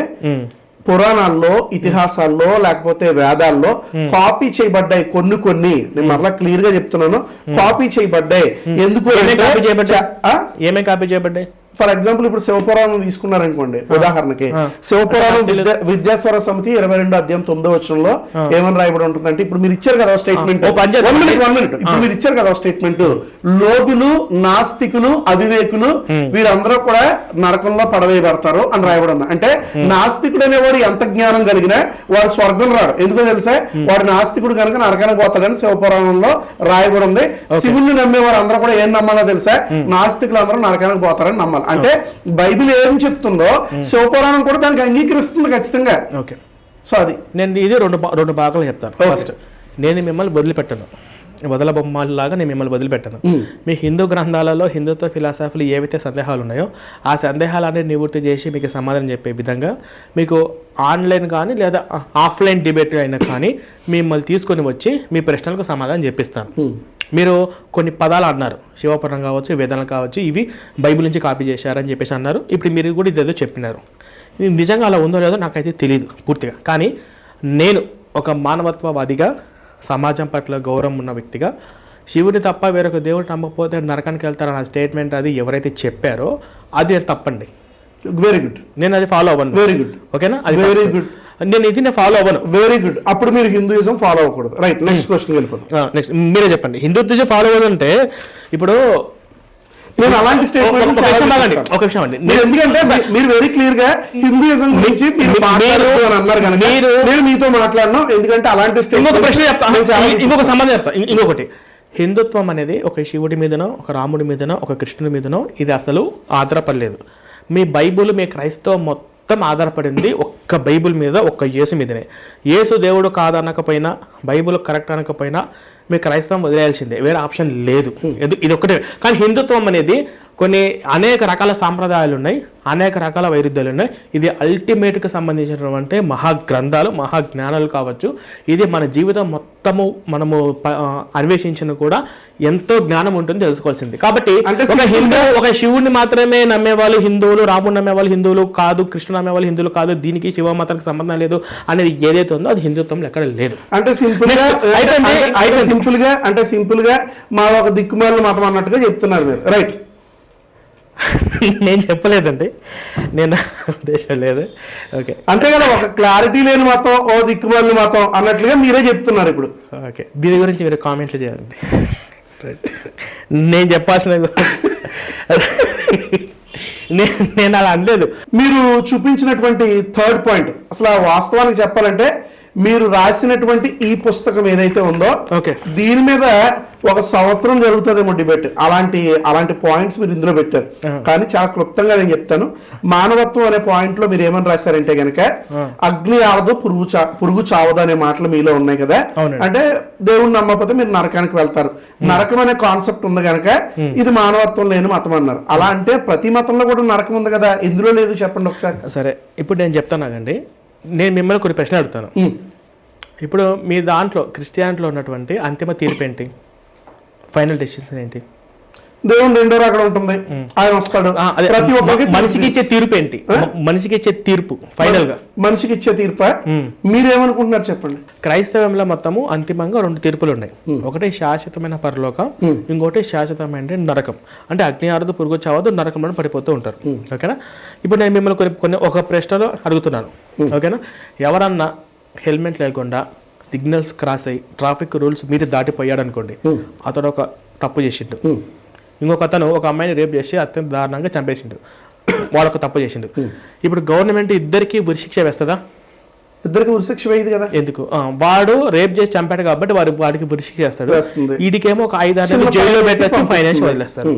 పురాణాల్లో, ఇతిహాసాల్లో, లేకపోతే వేదాల్లో కాపీ చేయబడ్డాయి. కొన్ని నేను మరలా క్లియర్ గా చెప్తున్నాను, కాపీ చేయబడ్డాయి. ఎందుకు? ఏమేమి కాపీ చేయబడ్డాయి? ఫర్ ఎగ్జాంపుల్ ఇప్పుడు శివపురాణం తీసుకున్నారనుకోండి, ఉదాహరణకి శివపురాణం విద్యాస్వర సమితి 22 అధ్యాయం 9వ వచనంలో ఏమని రాయబడి ఉంటుందంటే, ఇప్పుడు మీరు ఇచ్చారు కదా స్టేట్మెంట్, ఇప్పుడు మీరు ఇచ్చారు కదా స్టేట్మెంట్, లోబులు, నాస్తికులు, అవివేకులు వీరందరూ కూడా నరకంలో పడవేయబడతారు అని రాయబడి ఉంది. అంటే నాస్తికుడు అనేవాడు ఎంత జ్ఞానం కలిగినా వాడు స్వర్గం రాడు. ఎందుకో తెలుసా? వాడు నాస్తికుడు కనుక నరకానికి పోతాడని శివపురాణంలో రాయబడి ఉంది. శివుణ్ణి నమ్మేవారు అందరూ కూడా ఏం నమ్మాలో తెలుసా? నాస్తికులు అందరూ నరకానికి పోతారని నమ్మాలి. అంటే బైబిల్ ఏం చెప్తుందో శివపురాణం కూడా దానికి అంగీకరిస్తుంది ఖచ్చితంగా. ఓకే, సో అది నేను ఇది రెండు భాగాలు చెప్తాను. ఫస్ట్, నేను మిమ్మల్ని వదిలిపెట్టను, వదల బొమ్మలాగా నేను మిమ్మల్ని వదిలిపెట్టాను. మీ హిందూ గ్రంథాలలో, హిందుత్వ ఫిలాసఫీలు ఏవైతే సందేహాలు ఉన్నాయో ఆ సందేహాలన్నీ నివృత్తి చేసి మీకు సమాధానం చెప్పే విధంగా, మీకు ఆన్లైన్ కానీ లేదా ఆఫ్లైన్ డిబేట్ అయినా కానీ మిమ్మల్ని తీసుకొని వచ్చి మీ ప్రశ్నలకు సమాధానం చెప్పిస్తాను. మీరు కొన్ని పదాలు అన్నారు, శివపురం కావచ్చు, వేదనలు కావచ్చు, ఇవి బైబిల్ నుంచి కాపీ చేశారని చెప్పేసి అన్నారు. ఇప్పుడు మీరు కూడా ఇదేదో చెప్పినారు. ఇది నిజంగా అలా ఉందో లేదో నాకైతే తెలియదు పూర్తిగా. కానీ నేను ఒక మానవత్వవాదిగా, సమాజం పట్ల గౌరవం ఉన్న వ్యక్తిగా, శివుని తప్ప వేరొక దేవుడు నమ్మకపోతే నరకానికి వెళ్తారన్న స్టేట్మెంట్ అది ఎవరైతే చెప్పారో అది తప్పండి. వెరీ గుడ్, నేను అది ఫాలో అవ్వను. వెరీ గుడ్, ఓకేనా? అది వెరీ గుడ్. నేను ఫాలో అవ్వను. Very good. అప్పుడు మీరు హిందూయిజం ఫాలో అవ్వకూడదు. రైట్, నెక్స్ట్ క్వశ్చన్ వెళ్ళిపోతాం. నెక్స్ట్ మీరే చెప్పండి. హిందూయిజం ఫాలో అవ్వదంటే ఇప్పుడు నేను అలాంటి స్టేట్మెంట్ ఒక విషయం అండి, ఎందుకంటే మీరు వెరీ క్లియర్ గా హిందూయిజం గురించి మీరు మాట్లాడరు అని అన్నారు కనుక నేను మీతో మాట్లాడను. ఎందుకంటే అలాంటి ఇంకొక ప్రశ్న చెప్తాను, ఇంకొక సంబంధం చెప్తాను. ఇంకొకటి, హిందుత్వం అనేది ఒక శివుడి మీదనో ఒక రాముడి మీదనో ఒక కృష్ణుడి మీదనో ఇది అసలు ఆధారపడలేదు. మీ బైబుల్, మీ క్రైస్తవం మొత్తం ఆధారపడింది ఒక్క బైబుల్ మీద, ఒక్క యేసు మీదనే. యేసు దేవుడు కాదనకపోయినా, బైబుల్ కరెక్ట్ అనకపోయినా మీ క్రైస్తవం వదిలేయాల్సిందే, వేరే ఆప్షన్ లేదు. ఇది ఒక్కటే. కానీ హిందుత్వం అనేది అనేక రకాల సాంప్రదాయాలు ఉన్నాయి, అనేక రకాల వైరుధ్యాలు ఉన్నాయి. ఇది అల్టిమేట్గా సంబంధించినటువంటి మహాగ్రంథాలు, మహాజ్ఞానాలు కావచ్చు. ఇది మన జీవితం మొత్తము మనము అన్వేషించిన కూడా ఎంతో జ్ఞానం ఉంటుంది, తెలుసుకోవాల్సింది. కాబట్టి ఒక శివుడిని మాత్రమే నమ్మేవాళ్ళు హిందువులు, రాముడిని నమ్మేవాళ్ళు హిందువులు కాదు, కృష్ణుడు నమ్మేవాళ్ళు హిందువులు కాదు, దీనికి శివ మతానికి సంబంధం లేదు అనేది ఏదైతే ఉందో అది హిందుత్వంలో ఎక్కడ లేదు. అంటే సింపుల్ గా మా ఒక దిక్కుమాల మతం అన్నట్టుగా చెప్తున్నారు మీరు, రైట్? నేను చెప్పలేదండి, నేను ఉద్దేశం లేదు. ఓకే, అంతే కదా, ఒక క్లారిటీ లేని మతం, ఓ దిక్కుమాలిన మతం అన్నట్లుగా మీరే చెప్తున్నారు ఇప్పుడు. ఓకే, దీని గురించి మీరు కామెంట్లు చేయండి. నేను చెప్పాల్సిన నేను అలా అనలేదు. మీరు చూపించినటువంటి థర్డ్ పాయింట్, అసలు వాస్తవానికి చెప్పాలంటే మీరు రాసినటువంటి ఈ పుస్తకం ఏదైతే ఉందో, ఓకే, దీని మీద ఒక సంవత్సరం జరుగుతుందేమో డిబేట్. అలాంటి పాయింట్స్ మీరు ఇందులో పెట్టారు. కానీ చాలా క్లుప్తంగా నేను చెప్తాను. మానవత్వం అనే పాయింట్ లో మీరు ఏమని రాశారంటే గనక, అగ్ని ఆవదు పురుగు చావదు అనే మాటలు మీలో ఉన్నాయి కదా. అంటే దేవుడిని నమ్మకపోతే మీరు నరకానికి వెళ్తారు, నరకం అనే కాన్సెప్ట్ ఉంది కనుక ఇది మానవత్వం లేని మతం అన్నారు. అలా అంటే ప్రతి మతంలో కూడా నరకం ఉంది కదా, ఎందులో లేదు చెప్పండి ఒకసారి. సరే, ఇప్పుడు నేను చెప్తానండి, నేను మిమ్మల్ని కొన్ని ప్రశ్నలు అడుగుతాను. ఇప్పుడు మీ దాంట్లో క్రిస్టియానిటీలో ఉన్నటువంటి అంతిమ తీర్పు ఏంటి? ఫైనల్ డెసిషన్ ఏంటి? దేవుడు రెండో అక్కడ ఉంటుంది, ఆయన వస్తాడు. ప్రతి ఒక్కరికి మనిషికి ఇచ్చే తీర్పు ఏంటి? మనిషికి ఇచ్చే తీర్పు ఫైనల్ గా మనిషికి ఇచ్చే తీర్పు మీరేమనుకుంటున్నారు చెప్పండి. క్రైస్తవంలో మొత్తము అంతిమంగా 2 తీర్పులు ఉన్నాయి. ఒకటి శాశ్వతమైన పరలోకం, ఇంకోటి శాశ్వతమైన నరకం. అంటే అగ్ని ఆరదు, పురుగు చావదు, నరకంలో పడిపోతూ ఉంటారు. ఓకేనా? ఇప్పుడు నేను మిమ్మల్ని ఒక ప్రశ్నలో అడుగుతున్నాను. ఓకేనా? ఎవరన్నా హెల్మెట్ లేకుండా సిగ్నల్స్ క్రాస్ అయ్యి ట్రాఫిక్ రూల్స్ మీరు దాటిపోయాడు అనుకోండి, అతడు ఒక తప్పు చేసిండు. ఇంకొక అతను ఒక అమ్మాయిని రేప్ చేసి అత్యంత దారుణంగా చంపేసిండు, వాడొక తప్పు చేసిండు. ఇప్పుడు గవర్నమెంట్ ఇద్దరికి ఉరిశిక్ష వేస్తుందా? ఇద్దరికి ఉరిశిక్ష వేయదు కదా. ఎందుకు? వాడు రేప్ చేసి చంపాడు కాబట్టి వాడికి ఉరిశిక్ష వేస్తాడు, వీడికేమో ఒక 5-6 నెలలు జైల్లో పెట్టచ్చు, ఫైనాన్స్ వదిలేస్తారు.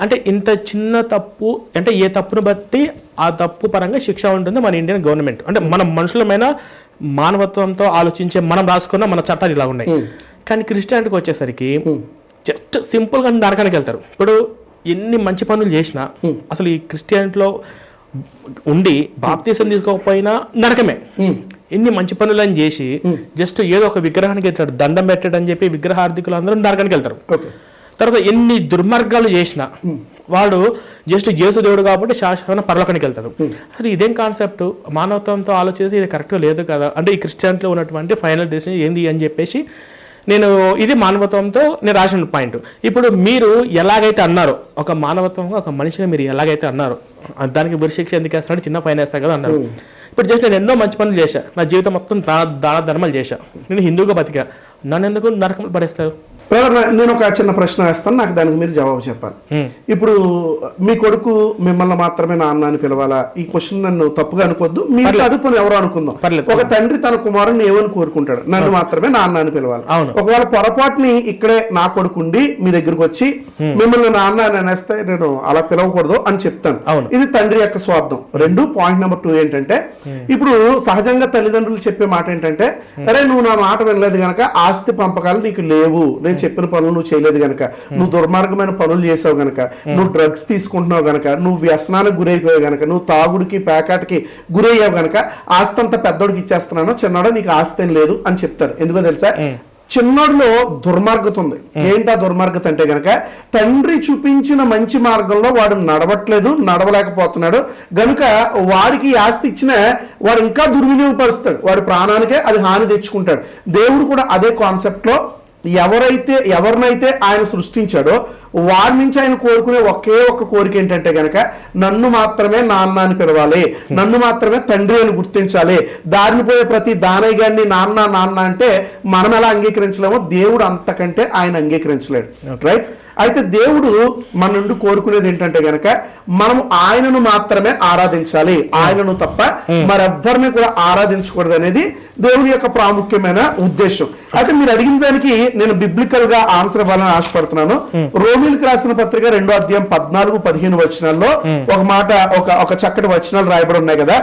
అంటే ఇంత చిన్న తప్పు, అంటే ఏ తప్పును బట్టి ఆ తప్పు పరంగా శిక్ష ఉంటుంది మన ఇండియన్ గవర్నమెంట్. అంటే మనం మనుషులమైన మానవత్వంతో ఆలోచించే మనం రాసుకున్న మన చట్టాలు ఇలా ఉన్నాయి. కానీ క్రిస్టియానిటీకి వచ్చేసరికి జస్ట్ సింపుల్గా నరకానికి వెళ్తారు. ఇప్పుడు ఎన్ని మంచి పనులు చేసినా, అసలు ఈ క్రిస్టియానిటీలో ఉండి బాప్తీసం తీసుకోకపోయినా నరకమే. ఎన్ని మంచి పనులని చేసి జస్ట్ ఏదో ఒక విగ్రహానికి వెళ్తాడు, దండం పెట్టాడు అని చెప్పి విగ్రహార్థికులు అందరూ నరకానికి వెళ్తారు. తర్వాత ఎన్ని దుర్మార్గాలు చేసినా వాడు జస్ట్ యేసు దేవుడు కాబట్టి శాశ్వతమైన పరలోకానికి వెళ్తాడు. అసలు ఇదేం కాన్సెప్ట్? మానవత్వంతో ఆలోచించి ఇది కరెక్ట్గా లేదు కదా. అంటే ఈ క్రిస్టియానిటీలో ఉన్నటువంటి ఫైనల్ డెసిషన్ ఏంది అని చెప్పేసి నేను ఇది మానవత్వంతో నేను రాసిన పాయింట్. ఇప్పుడు మీరు ఎలాగైతే అన్నారో, ఒక మానవత్వంగా ఒక మనిషిని మీరు ఎలాగైతే అన్నారో, దానికి ఉరిశిక్ష ఎందుకు వేస్తాడు, చిన్న ఫైన్ వేస్తా కదా అన్నారు. ఇప్పుడు జస్ట్ నేను ఎన్నో మంచి పనులు చేశా, నా జీవితం మొత్తం దాన ధర్మాలు చేశా, నేను హిందూగా బతికా, నన్ను ఎందుకు నరకం పడేస్తారు? నేను ఒక చిన్న ప్రశ్న వేస్తాను, నాకు దానికి మీరు జవాబు చెప్పాలి. ఇప్పుడు మీ కొడుకు మిమ్మల్ని మాత్రమే నాన్న అని పిలవాలా? ఈ క్వశ్చన్ నన్ను తప్పుగా అనుకోవద్దు, మీరు అదుపుని ఎవరో అనుకుందాం. ఒక తండ్రి తన కుమారుని ఏమని కోరుకుంటాడు? నన్ను మాత్రమే నాన్న అని పిలవాలి. ఒకవేళ పొరపాటుని ఇక్కడే నా కొడుకుండి మీ దగ్గరకు వచ్చి మిమ్మల్ని నాన్న అని అనేస్తే నేను అలా పిలవకూడదు అని చెప్తాను. ఇది తండ్రి యొక్క స్వార్థం. 2 పాయింట్ నెంబర్ 2 ఏంటంటే, ఇప్పుడు సహజంగా తల్లిదండ్రులు చెప్పే మాట ఏంటంటే, అరే నువ్వు నా మాట వినలేదు గనక ఆస్తి పంపకాలు నీకు లేవు, చెప్పిన పనులు నువ్వు చేయలేదు గనక, నువ్వు దుర్మార్గమైన పనులు చేసావు గనక, నువ్వు డ్రగ్స్ తీసుకుంటున్నావు గనక, నువ్వు వ్యసనానికి గురైపోయావు గనక, నువ్వు తాగుడికి ప్యాకెట్కి గురయ్యావు గనక ఆస్తి అంతా పెద్దోడికి ఇచ్చేస్తున్నాను, చిన్నోడు నీకు ఆస్తి లేదు అని చెప్తారు. ఎందుకో తెలుసా? చిన్నోడిలో దుర్మార్గత ఉంది. ఏంటా దుర్మార్గత అంటే గనక, తండ్రి చూపించిన మంచి మార్గంలో వాడు నడవలేకపోతున్నాడు గనుక వాడికి ఆస్తి ఇచ్చిన వాడు ఇంకా దుర్వినియోగపరుస్తాడు, వాడి ప్రాణానికే అది హాని తెచ్చుకుంటాడు. దేవుడు కూడా అదే కాన్సెప్ట్ లో ఎవరినైతే ఆయన సృష్టించాడో వాడి నుంచి ఆయన కోరుకునే ఒకే ఒక్క కోరిక ఏంటంటే గనక నన్ను మాత్రమే నాన్న అని పిలవాలి, నన్ను మాత్రమే తండ్రి అని గుర్తించాలి. దారిని పోయే ప్రతి దానయ్య గారిని నాన్న నాన్న అంటే మనం ఎలా అంగీకరించలేమో దేవుడు అంతకంటే ఆయన అంగీకరించలేడు. రైట్? అయితే దేవుడు మన నుండి కోరుకునేది ఏంటంటే గనక మనం ఆయనను మాత్రమే ఆరాధించాలి, ఆయనను తప్ప మరెవ్వరిని కూడా ఆరాధించకూడదు అనేది దేవుని యొక్క ప్రాముఖ్యమైన ఉద్దేశం. అయితే మీరు అడిగిన దానికి నేను బిబ్లికల్ గా ఆన్సర్ ఇవ్వాలని ఆశపడుతున్నాను. రోమిలకు రాసిన పత్రిక 2వ అధ్యాయం 14-15 వచనాల్లో ఒక మాట, ఒక చక్కటి వచనాలు రాయబడి ఉన్నాయి కదా.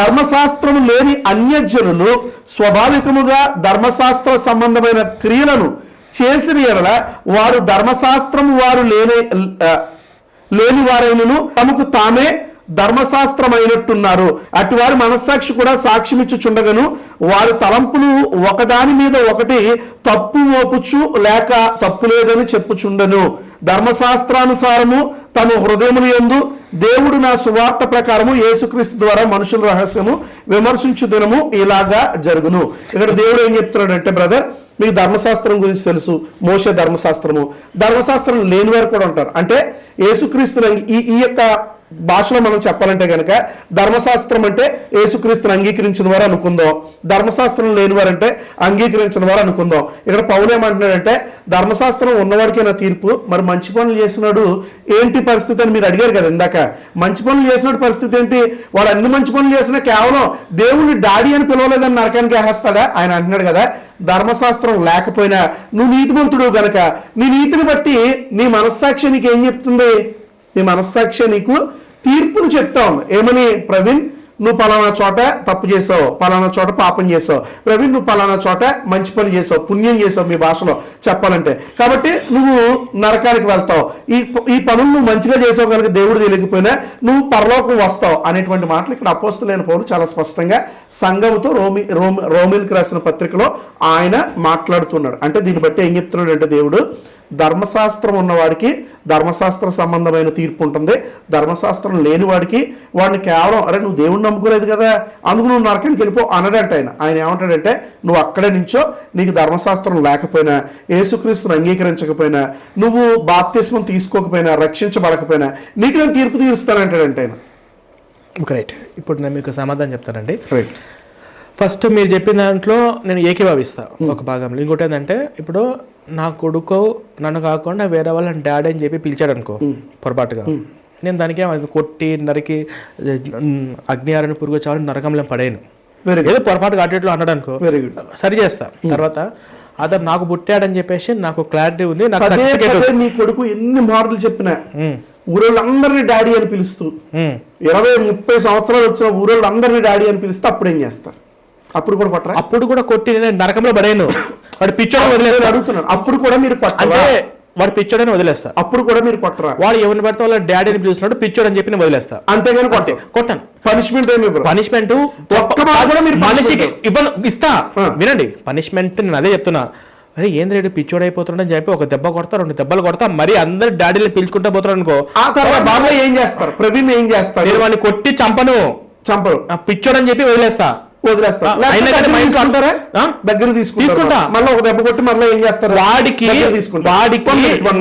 ధర్మశాస్త్రము లేని అన్యజనులు స్వాభావికముగా ధర్మశాస్త్ర సంబంధమైన క్రియలను చేసిన ఎడల వారు ధర్మశాస్త్రము వారు లేని వారైనను తమకు తామే ధర్మశాస్త్రమైనట్టున్నారు. అటు వారి మనస్సాక్షి కూడా సాక్ష్యమిచ్చుచుండగను వారి తలంపులు ఒకదాని మీద ఒకటి తప్పు మోపుచు లేక తప్పు లేదని చెప్పుచుండను. ధర్మశాస్త్రానుసారము తమ హృదయములు యందు దేవుడు నా సువార్త ప్రకారము యేసుక్రీస్తు ద్వారా మనుషుల రహస్యము విమర్శించు దినము ఇలాగా జరుగును. ఇక్కడ దేవుడు ఏం చెప్తున్నాడంటే, బ్రదర్ మీకు ధర్మశాస్త్రం గురించి తెలుసు, మోషే ధర్మశాస్త్రం లేని వారు కూడా ఉంటారు. అంటే యేసుక్రీస్తుని ఈ యొక్క భాషలో మనం చెప్పాలంటే కనుక ధర్మశాస్త్రం అంటే యేసుక్రీస్తుని అంగీకరించిన వారు అనుకుందాం, ధర్మశాస్త్రం లేని వారంటే అంగీకరించిన వారు అనుకుందాం. ఇక్కడ పౌలు ఏమంటున్నాడంటే ధర్మశాస్త్రం ఉన్నవాడికి నా తీర్పు, మరి మంచి పనులు చేసినాడు ఏంటి పరిస్థితి అని మీరు అడిగారు కదా ఇందాక. మంచి పనులు చేసినాడు పరిస్థితి ఏంటి? వాడు అన్ని మంచి పనులు చేసినా కేవలం దేవుని డాడీ అని పిలవలేదని నరకానికి వేస్తాడా? ఆయన అంటున్నాడు కదా, ధర్మశాస్త్రం లేకపోయినా నువ్వు నీతిమంతుడు గనక నీ నీతిని బట్టి నీ మనస్సాక్షి నీకు ఏం చెప్తుంది? నీ మనస్సాక్షి నీకు తీర్పును చెప్తా ఉంది. ఏమని? ప్రవీణ్ నువ్వు పలానా చోట తప్పు చేసావు, పలానా చోట పాపం చేసావు, ప్రవీణ్ నువ్వు పలానా చోట మంచి పని చేసావు, పుణ్యం చేసావు మీ భాషలో చెప్పాలంటే, కాబట్టి నువ్వు నరకానికి వెళ్తావు. ఈ పనులు నువ్వు మంచిగా చేసావు కనుక దేవుడు తెలియకపోయినా నువ్వు పరలోకం వస్తావు అనేటువంటి మాటలు ఇక్కడ అపోస్తలుడైన పౌలు చాలా స్పష్టంగా సంఘముతో రోమిలకు రాసిన పత్రికలో ఆయన మాట్లాడుతున్నాడు. అంటే దీన్ని బట్టి ఏం చెప్తున్నాడు అంటే దేవుడు, ధర్మశాస్త్రం ఉన్నవాడికి ధర్మశాస్త్ర సంబంధమైన తీర్పు ఉంటుంది, ధర్మశాస్త్రం లేని వాడికి వాడిని కేవలం అరే నువ్వు దేవుణ్ణి నమ్ముకోలేదు కదా అందుకు నువ్వు నరకానికి వెళ్ళిపో అనడంట. ఆయన ఏమంటాడంటే నువ్వు అక్కడే నుంచో నీకు ధర్మశాస్త్రం లేకపోయినా, యేసుక్రీస్తుని అంగీకరించకపోయినా, నువ్వు బాప్తిస్మం తీసుకోకపోయినా, రక్షించబడకపోయినా నీకు నేను తీర్పు తీరుస్తానంటాడంట ఆయన. రైట్. ఇప్పుడు నేను మీకు సమాధానం చెప్తానండి. రైట్. ఫస్ట్ మీరు చెప్పిన దాంట్లో నేను ఏకీభవిస్తాను ఒక భాగంలో. ఇంకోటి ఏంటంటే, ఇప్పుడు నా కొడుకు నన్ను కాకుండా వేరే వాళ్ళని డాడీ అని చెప్పి పిలిచాడు అనుకో పొరపాటుగా, నేను దానికి కొట్టి నరికి అగ్నియారని పురుగు చావని నరకంలో పడేను. ఏదో పొరపాటుగా అటు అన్నాడు అనుకో, సరి చేస్తా. తర్వాత అతను నాకు పుట్టాడని చెప్పేసి నాకు క్లారిటీ ఉంది. నీ కొడుకు ఎన్ని మార్లు చెప్పినా ఊరోళ్ళందరినీ డాడీ అని పిలుస్తూ 20-30 సంవత్సరాలు వచ్చిన ఊరోళ్ళందరినీ డాడీ అని పిలిస్తే అప్పుడు ఏం చేస్తారు? అప్పుడు కూడా కొట్టరా? అప్పుడు కూడా కొట్టి నేను నరకంలో పడేను. వాడు పిచ్చోడని వదిలేస్తాను అడుగుతున్నాను. అప్పుడు కూడా మీరు కొట్టరా? వాడు పిచ్చోడని వదిలేస్తా. అప్పుడు కూడా మీరు కొట్టరా? వాడు ఎవరిని పడితే వాళ్ళ డాడీని పిలుస్తున్నాడు పిచ్చోడు అని చెప్పి నేను వదిలేస్తా. అంతేగాని కొట్టాను. పనిష్మెంట్ ఏమి ఇవ్వరు. పనిష్మెంట్ మనిషికి ఇస్తా. వినండి, పనిష్మెంట్ నేను అదే చెప్తున్నా. అరే ఏం రేడు పిచ్చోడు అయిపోతున్నాడని చెప్పి ఒక దెబ్బ కొడతా, 2 దెబ్బలు కొడతా, మరి అందరు డాడీని పిలుచుకుంటా పోతారు అనుకో. ఆ తర్వాత బాగా ఏం చేస్తారు? ప్రవీణ్ ఏం చేస్తారు? నేను వాడిని కొట్టి చంపరు, పిచ్చోడు అని చెప్పి వదిలేస్తా. దగ్గర తీసుకుంటా, మళ్ళీ ఒక దెబ్బ కొట్టి మళ్ళీ ఏం చేస్తారు? వాడికి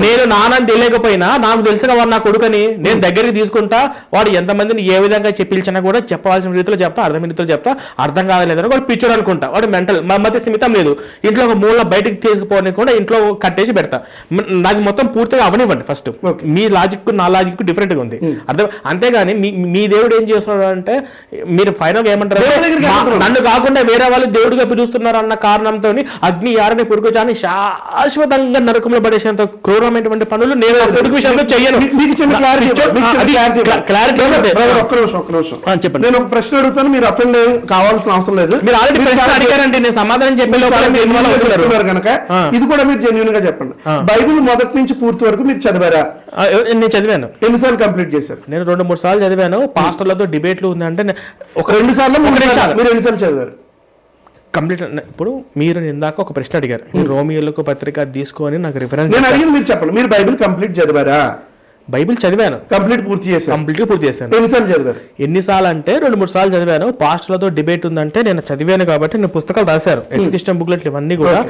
నేను నాన్నని తెలియకపోయినా నాకు తెలుసుగా వాడు నా కొడుకని నేను దగ్గరికి తీసుకుంటా. వాడు ఎంతమందిని ఏ విధంగా పిలిచినా కూడా చెప్పవలసిన రీతిలో చెప్తా, అర్థమైన రీతిలో చెప్తా. అర్థం కాలేదని వాడు పిచ్చోడు అనుకుంటా. వాడు మెంటల్, మా మధ్య స్థిమితం లేదు. ఇంట్లో ఒక మూల బయటకు తీసుకుపోని కూడా ఇంట్లో కట్టేసి పెడతా. నాకు మొత్తం పూర్తిగా అవనివ్వండి. ఫస్ట్ మీ లాజిక్ నా లాజిక్ డిఫరెంట్ గా ఉంది, అర్థం. అంతేగాని మీ దేవుడు ఏం చేస్తున్నాడు అంటే, మీరు ఫైనల్ ఏమంటారు, నన్ను కాకుండా వేరే వాళ్ళు దేవుడిగా పిలుస్తున్నారు అన్న కారణంతో అగ్ని యారని పురుగుచాని శాశ్వతంగా నరకంలో పడేసేంత క్రూరమైనటువంటి పనులు నేను కొడుకు విషయంలో చెయ్యను. చెప్పండి. నేను ఒక ప్రశ్న అడుగుతాను, మీరు అఫెండ్ కావాల్సిన అవసరం లేదు. మీరు ఆల్రెడీ ప్రశ్న అడిగారండి, నేను సమాధానం చెప్పారు కనుక ఇది కూడా మీరు జెన్యూన్ గా చెప్పండి. బైబిల్ మొదటి నుంచి పూర్తి వరకు మీరు చదివారా? నేను చదివాను. ఎన్నిసార్లు కంప్లీట్ చేశారు? నేను 2-3 సార్లు చదివాను. పాస్టర్లతో డిబేట్లు ఉందంటే ఒక 2 సార్లు మీరు ఎన్నిసార్లు చదివారు? కంప్లీట్. ఇప్పుడు మీరు ఇందాక ఒక ప్రశ్న అడిగారు, రోమియోలకు పత్రిక తీసుకొని నాకు రిఫరెన్స్. నేను అడిగింది మీరు చెప్పండి, మీరు బైబిల్ కంప్లీట్ చదివారా? బైబిల్ చదివాను, కంప్లీట్ పూర్తి చేశాను. కంప్లీట్గా పూర్తి చేశాను. ఎన్నిసార్లు చదివారు? ఎన్నిసార్లు అంటే 2-3 సార్లు చదివాను. పాస్టర్లతో డిబేట్ ఉందంటే నేను చదివాను కాబట్టి నేను పుస్తకాలు రాశాను, ఎక్స్క్రిప్షన్ బుక్లెట్లు ఇవన్నీ కూడా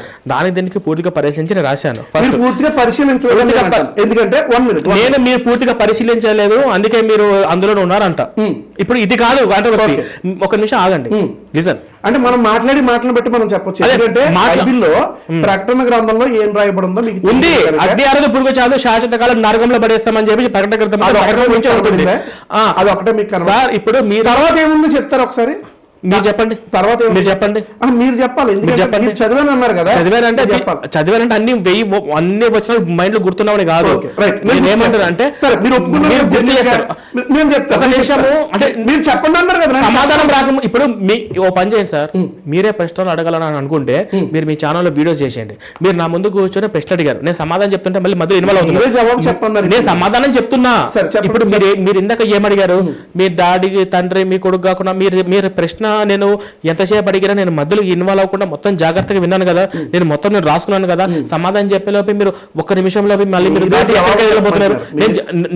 దీనికి పూర్తిగా పరిశీలించి నేను రాశాను. మీరు పూర్తిగా పరిశీలించలేదు, ఎందుకంటే 1 minute నేను మీరు పూర్తిగా పరిశీలించలేదు, అందుకే మీరు అందులో ఉన్నారంట. ఇప్పుడు ఇది కాదు కాంట్రవర్సీ. ఒక నిమిషం ఆగండి, లిజన్. అంటే మనం మాటలను బట్టి మనం చెప్పొచ్చు. ఎందుకంటే బైబిల్లో ప్రకటన గ్రంథంలో ఏం రాయబడిందో మీకు ఉంది. అగ్ని ఆరదు, పురుగు చాలు, శాశ్వత కాలం నరకంలో పడేస్తామని చెప్పి ప్రకటన గ్రంథం అది ఒకటే మీకు సార్. ఇప్పుడు మీ తర్వాత ఏముందో చెప్తారు ఒకసారి, మీరు చెప్పండి. తర్వాత మీరు చెప్పండి. మీరు చెప్పాలి, చెప్పండి. చదివాను అన్నారు కదా, చదివానంటే అన్ని వచ్చిన మైండ్ లో గుర్తున్నామని కాదు. ఏమంటారు అంటే మీరు చెప్పండి అన్నారు కదా, సమాధానం రాక. ఇప్పుడు ఓ పని చేయండి సార్, మీరే ప్రశ్నలు అడగాలని అనుకుంటే మీరు మీ ఛానల్లో వీడియోస్ చేసేయండి. మీరు నా ముందు కూర్చొని ప్రశ్న అడిగారు, నేను సమాధానం చెప్తుంటే మళ్ళీ మధ్య ఇన్వాల్వ్ అవుతుంది. జవాబు చెప్పన్నారు, నేను సమాధానం చెప్తున్నా. ఇప్పుడు మీరు ఇందాక ఏమడిగారు, మీ డాడీ తండ్రి మీ కొడుకు కాకుండా మీరు ప్రశ్న నేను ఎంతసేపు అడిగినా నేను మధ్యలో ఇన్వాల్వ్ అవ్వకుండా మొత్తం జాగ్రత్తగా విన్నాను కదా, నేను మొత్తం నేను రాసుకున్నాను కదా. సమాధానం చెప్పేలోపు మీరు 1 నిమిషంలో మళ్ళీ మీరు వెళ్ళిపోతున్నారు.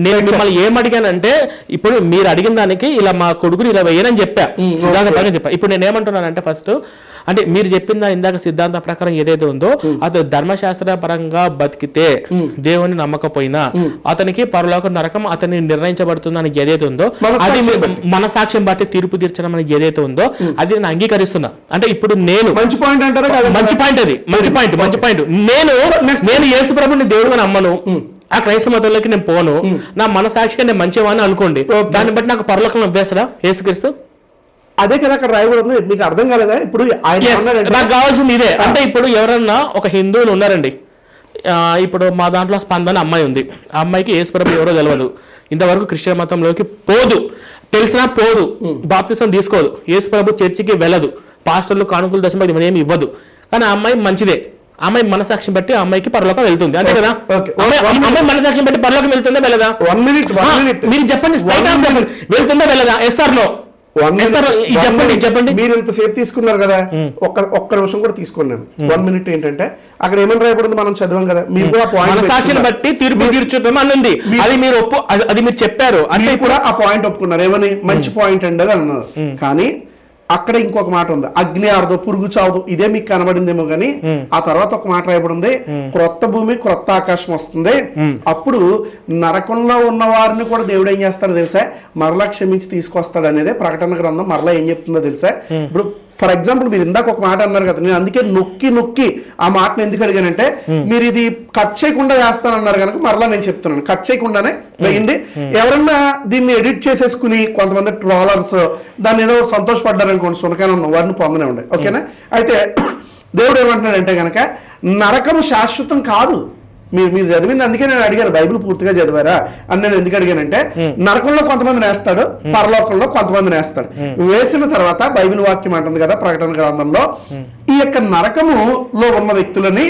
నేను మిమ్మల్ని ఏం అడిగానంటే, ఇప్పుడు మీరు అడిగిన దానికి ఇలా మా కొడుకుని ఇలా వేయనని చెప్పా, సిద్ధాంత చెప్పా. ఇప్పుడు నేను ఏమంటున్నానంటే, ఫస్ట్ అంటే మీరు చెప్పిందా ఇందాక సిద్ధాంత ప్రకారం ఏదైతే ఉందో, అతను ధర్మశాస్త్ర పరంగా బతికితే దేవుని నమ్మకపోయినా అతనికి పరలోక నరకం అతన్ని నిర్ణయించబడుతుందని ఏదైతే ఉందో, అది మన సాక్ష్యం బట్టి తీర్పు తీర్చడం అనేది ఏదైతే ఉందో అది నేను అంగీకరిస్తున్నా. అంటే ఇప్పుడు నేను మంచి పాయింట్ అంటారా? మంచి పాయింట్, అది మంచి పాయింట్. నేను యేసు ప్రభుని దేవుడుగా నమ్మను, ఆ క్రైస్తవ మతంలోకి నేను పోను, నా మనసాక్షిగా నేను మంచివాని అనుకోండి, దాన్ని బట్టి నాకు పరలోకం అభ్యాసరా యేసుక్రీస్తు? అదే కదా అక్కడ రాయబడింది, మీకు అర్థం కాలేదా? ఇప్పుడు నాకు కావాల్సింది ఇదే. అంటే ఇప్పుడు ఎవరన్నా ఒక హిందువులు ఉన్నారండి, ఇప్పుడు మా దాంట్లో స్పందన అమ్మాయి ఉంది, ఆ అమ్మాయికి యేసుప్రభు ఎవరో తెలియదు, ఇంతవరకు క్రిస్టియన్ మతంలోకి పోదు, తెలిసినా పోదు, బాప్తిసం తీసుకోదు, యేసుప్రభు చర్చికి వెళ్ళదు, పాస్టర్లు కానుకలు దశమ ఏమి ఇవ్వదు, కానీ ఆ అమ్మాయి మంచిదే, అమ్మాయి మనసాక్షి బట్టి ఆ అమ్మాయికి పరలోకం వెళ్తుంది, అంతే కదా? అమ్మాయి మనసాక్షి బట్టి పరలోకం వెళ్తుందా వెళ్ళదా? 1 minute మీరు చెప్పండి, వెళ్తుందా వెళ్ళదా? ఎస్ఆర్ నో చెప్పండి. మీరు ఇంతసేపు తీసుకున్నారు కదా, ఒక్క నిమిషం కూడా తీసుకున్నాను. 1 minute ఏంటంటే అక్కడ ఏమని రాయబడింది మనం చదివాం కదా, మీరు కూడా సాక్షిని బట్టి తీర్పు తీర్చుతాం అని ఉంది, అది మీరు చెప్పారు, అంటే కూడా ఆ పాయింట్ ఒప్పుకున్నారు. ఏమని? మంచి పాయింట్ అండి అది అన్నారు. కానీ అక్కడ ఇంకొక మాట ఉంది, అగ్ని ఆరదు, పురుగు చావదు, ఇదే మీకు కనబడిందేమో కానీ ఆ తర్వాత ఒక మాట రాయబడింది, క్రొత్త భూమి క్రొత్త ఆకాశం వస్తుంది, అప్పుడు నరకంలో ఉన్న వారిని కూడా దేవుడు ఏం చేస్తాడో తెలుసా, మరలా క్షమించి తీసుకొస్తాడు అనేది ప్రకటన గ్రంథం మరలా ఏం చెప్తుందో తెలుసా. ఇప్పుడు ఫర్ ఎగ్జాంపుల్ మీరు ఇందాక ఒక మాట అన్నారు కదా, నేను అందుకే నొక్కి ఆ మాటను ఎందుకు అడిగానంటే, మీరు ఇది కట్ చేయకుండా వేస్తానన్నారు కనుక మరలా నేను చెప్తున్నాను, కట్ చేయకుండానే వేయండి. ఎవరన్నా దీన్ని ఎడిట్ చేసేసుకుని కొంతమంది ట్రోలర్స్ దాన్ని ఏదో సంతోషపడ్డారనుకోండి, సునకాయ ఉన్న వారిని పొందనే ఉండే, ఓకేనా? అయితే దేవుడు ఏమంటున్నాడంటే కనుక నరకము శాశ్వతం కాదు. మీరు చదివింది, అందుకే నేను అడిగాను బైబిల్ పూర్తిగా చదివారా అని. నేను ఎందుకు అడిగానంటే, నరకంలో కొంతమంది వేస్తాడు, పరలోకంలో కొంతమంది వేస్తాడు. వేసిన తర్వాత బైబిల్ వాక్యం అంటుంది కదా ప్రకటన గ్రంథంలో, ఈ యొక్క నరకములో ఉన్న వ్యక్తులని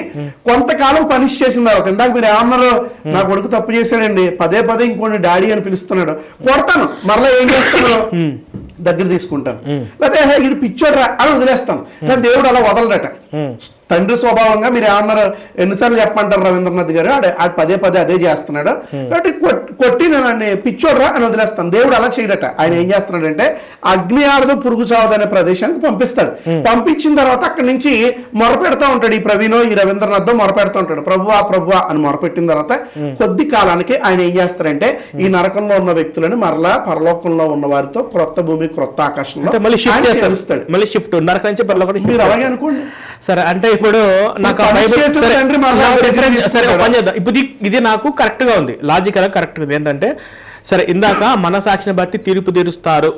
కొంతకాలం పనిష్ చేసిన తర్వాత, ఇందాక మీరు ఏమన్నారు, నా కొడుకు తప్పు చేశాడండి, పదే ఇంకోటి డాడీ అని పిలుస్తున్నాడు, కొడతాను, మరలా ఏం చేస్తాను, దగ్గర తీసుకుంటాను, లేకపోతే ఇది పిచ్చోడ్రా అని వదిలేస్తాను. కానీ దేవుడు అలా వదలడట. తండ్రి స్వభావంగా మీరు ఏమన్నారు, ఎన్నిసార్లు చెప్పమంటారు రవీంద్రనాథ్ గారు, ఆడు పదే అదే చేస్తున్నాడు కాబట్టి కొట్టి నేను పిచ్చోడ్రా అని వదిలేస్తాను. దేవుడు అలా చేయడట. ఆయన ఏం చేస్తున్నాడంటే అగ్ని ఆరదు పురుగు చావదు అనే ప్రదేశానికి పంపిస్తాడు. పంపించిన తర్వాత అక్కడి నుంచి మొరపెడతా ఉంటాడు, ఈ ప్రవీణో ఈ రవీంద్రనాథ్ మొరపెడతా ఉంటాడు, ప్రభువా అని మొరపెట్టిన తర్వాత కొద్ది కాలానికి ఆయన ఏం చేస్తారంటే ఈ నరకంలో ఉన్న వ్యక్తులను మరలా పరలోకంలో ఉన్న వారితో క్రొత్త భూమి క్రొత్త ఆకాశంలో మళ్ళీ షిఫ్ట్ నరకం నుంచి పరలోకం. మీరు అలాగే అనుకోండి. సరే, అంటే ఇప్పుడు నాకు ఇప్పుడు ఇది నాకు కరెక్ట్ గా ఉంది, లాజికల్ కరెక్ట్ గా ఏంటంటే, సరే ఇందాక మనసాక్షిని బట్టి తీర్పు తీరుస్తారు,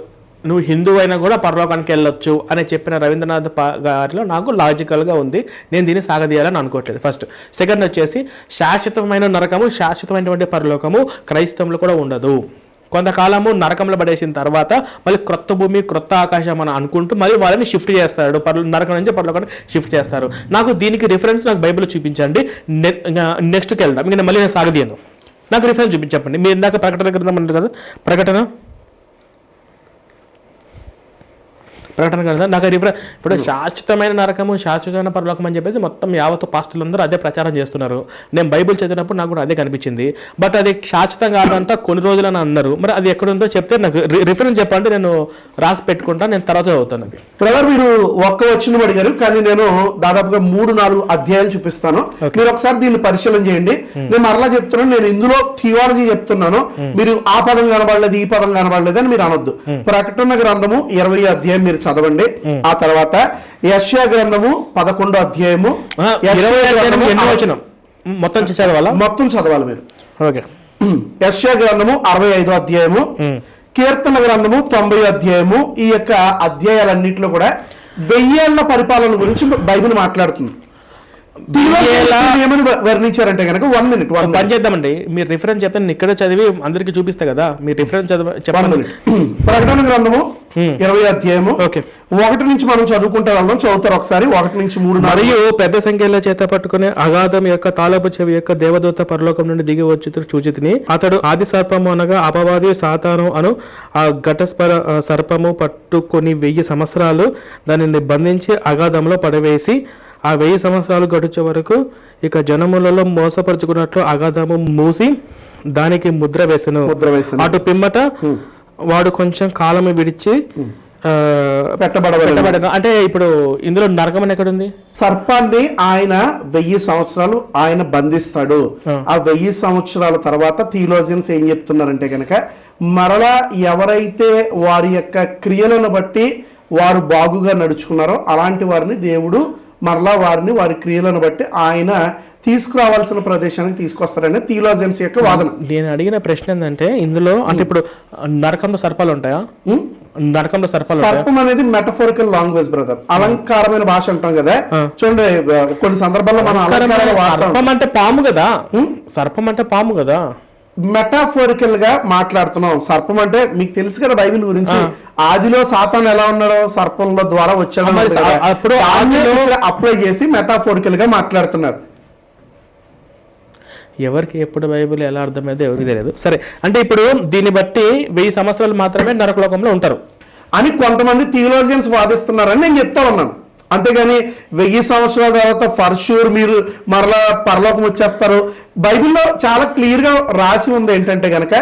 నువ్వు హిందూ అయినా కూడా పరలోకానికి వెళ్ళొచ్చు అని చెప్పిన రవీంద్రనాథ్ గారిలో నాకు లాజికల్గా ఉంది, నేను దీన్ని సాగదీయాలని అనుకోవట్లేదు. ఫస్ట్. సెకండ్ వచ్చేసి శాశ్వతమైన నరకము శాశ్వతమైనటువంటి పరలోకము క్రైస్తవంలో కూడా ఉండదు. కొంతకాలము నరకంలో పడేసిన తర్వాత మళ్ళీ క్రొత్త భూమి క్రొత్త ఆకాశం అని అనుకుంటూ మళ్ళీ వాళ్ళని షిఫ్ట్ చేస్తాడు, నరకం నుంచి పరలోకాన్ని షిఫ్ట్ చేస్తారు. నాకు దీనికి రిఫరెన్స్ నాకు బైబిల్ చూపించండి, నెక్స్ట్కి వెళ్దాం. ఇంకా మళ్ళీ నేను సాగదీయను, నాకు రిఫరెన్స్ చూపించండి. మీరు ఇందాక ప్రకటన గ్రంథం అంటారు కదా, ప్రకటన ప్రకటన గ్రంథం నాకు ఇప్పుడు శాశ్వతమైన నరకము శాశ్వతమైన పరలోకం అని చెప్పేసి మొత్తం యావత్తు పాస్టర్లందరూ అదే ప్రచారం చేస్తున్నారు. నేను బైబిల్ చదివినప్పుడు నాకు కూడా అదే కనిపించింది. బట్ అది శాశ్వతం కాదంట, కొన్ని రోజులని అన్నారు. మరి అది ఎక్కడుందో చెప్తే నాకు రిఫరెన్స్ చెప్పండి, నేను రాసి పెట్టుకుంటా, నేను తర్వాత చదువుతాను. బ్రదర్ మీరు ఒక్క వచ్చిన అడిగారు, కానీ నేను దాదాపుగా 3-4 అధ్యాయాలు చూపిస్తాను. మీరు ఒకసారి దీన్ని పరిశీలన చేయండి. నేను మరలా చెప్తున్నాను, నేను ఇందులో థియాలజీ చెప్తున్నాను. మీరు ఆ పదం కనబడలేదు, ఈ పదం కనబడలేదు అని మీరు అనొద్దు. ప్రకటన గ్రంథము 20వ అధ్యాయం మీరు చదవండి. ఆ తర్వాత యెషయా గ్రంథము 11వ అధ్యాయము మొత్తం చదవాలా? మొత్తం చదవాలి మీరు. ఓకే. యెషయా గ్రంథము 65వ అధ్యాయము, కీర్తన గ్రంథము 90వ అధ్యాయము. ఈ యొక్క అధ్యాయాలన్నింటిలో కూడా 1000 ఏళ్ల పరిపాలన గురించి బైబిల్ మాట్లాడుతుంది. ఏమని వర్ణించారంటే కనుక 1 minute పని చేద్దామండి. మీరు రిఫరెన్స్ చెప్తే నేను ఇక్కడ చదివి అందరికి చూపిస్తా కదా. మీరు రిఫరెన్స్ చెప్పండి. ప్రకటన గ్రంథము 20వ అధ్యాయము 1 నుంచి మనం చదువుకుంటే వాళ్ళం చదువుతారు ఒకసారి. 1 నుంచి 3. మరియు పెద్ద సంఖ్యలో చేత పట్టుకునే అగాధం యొక్క తాళపు చెవి యొక్క దేవదూత పరలోకం నుండి దిగి వచ్చి చూచితిని. అతడు ఆది సర్పము అనగా అపవాది సాతాను అను ఆ ఘట సర్పము పట్టుకొని 1000 సంవత్సరాలు దానిని బంధించి అగాధంలో పడవేసి ఆ 1000 సంవత్సరాలు గడుచే వరకు ఇక జనములలో మోసపరుచుకున్నట్లు అగాధము మూసి దానికి ముద్ర వేసెను. అటు పిమ్మట వాడు కొంచెం కాలము విడిచి పెట్టబడను. అంటే ఇప్పుడు ఇందులో నరకం అని ఎక్కడుంది? సర్పాన్ని ఆయన 1000 సంవత్సరాలు ఆయన బంధిస్తాడు. ఆ 1000 సంవత్సరాల తర్వాత థియోలాజియన్స్ ఏం చెప్తున్నారంటే కనుక మరలా ఎవరైతే వారి యొక్క క్రియలను బట్టి వారు బాగుగా నడుచుకున్నారో అలాంటి వారిని దేవుడు మరలా వారిని వారి క్రియలను బట్టి ఆయన తీసుకురావాల్సిన ప్రదేశానికి తీసుకొస్తారని థియోలాజియన్స్ యొక్క వాదన. నేను అడిగిన ప్రశ్న ఏంటంటే ఇందులో అంటే ఇప్పుడు నరకంలో సర్పాలు ఉంటాయా? నరకంలో సర్పాలు, సర్పం అనేది మెటఫోరికల్ లాంగ్వేజ్ బ్రదర్, అలంకారమైన భాష అంటాం కదా. చూడండి కొన్ని సందర్భాల్లో మనం సర్పం అంటే పాము కదా. సర్పం అంటే పాము కదా. మెటాఫోరికల్ గా మాట్లాడుతున్నాం. సర్పం అంటే మీకు తెలుసు కదా బైబిల్ గురించి. ఆదిలో సాతాను ఎలా ఉన్నాడో సర్పంలో ద్వారా వచ్చాడు. అప్పుడు అప్లై చేసి మెటాఫోరికల్ గా మాట్లాడుతున్నారు. ఎవరికి ఎప్పుడు బైబిల్ ఎలా అర్థమైందో ఎవరికి తెలియదు. సరే, అంటే ఇప్పుడు దీన్ని బట్టి 1000 సంవత్సరాలు మాత్రమే నరకలోకంలో ఉంటారు అని కొంతమంది థియోలాజియన్స్ వాదిస్తున్నారని నేను చెప్తా ఉన్నాను. అంతేగాని 1000 సంవత్సరాల తర్వాత ఫర్ షూర్ మీరు మరలా పరలోకం వచ్చేస్తారు. బైబిల్లో చాలా క్లియర్ గా రాసి ఉంది ఏంటంటే కనుక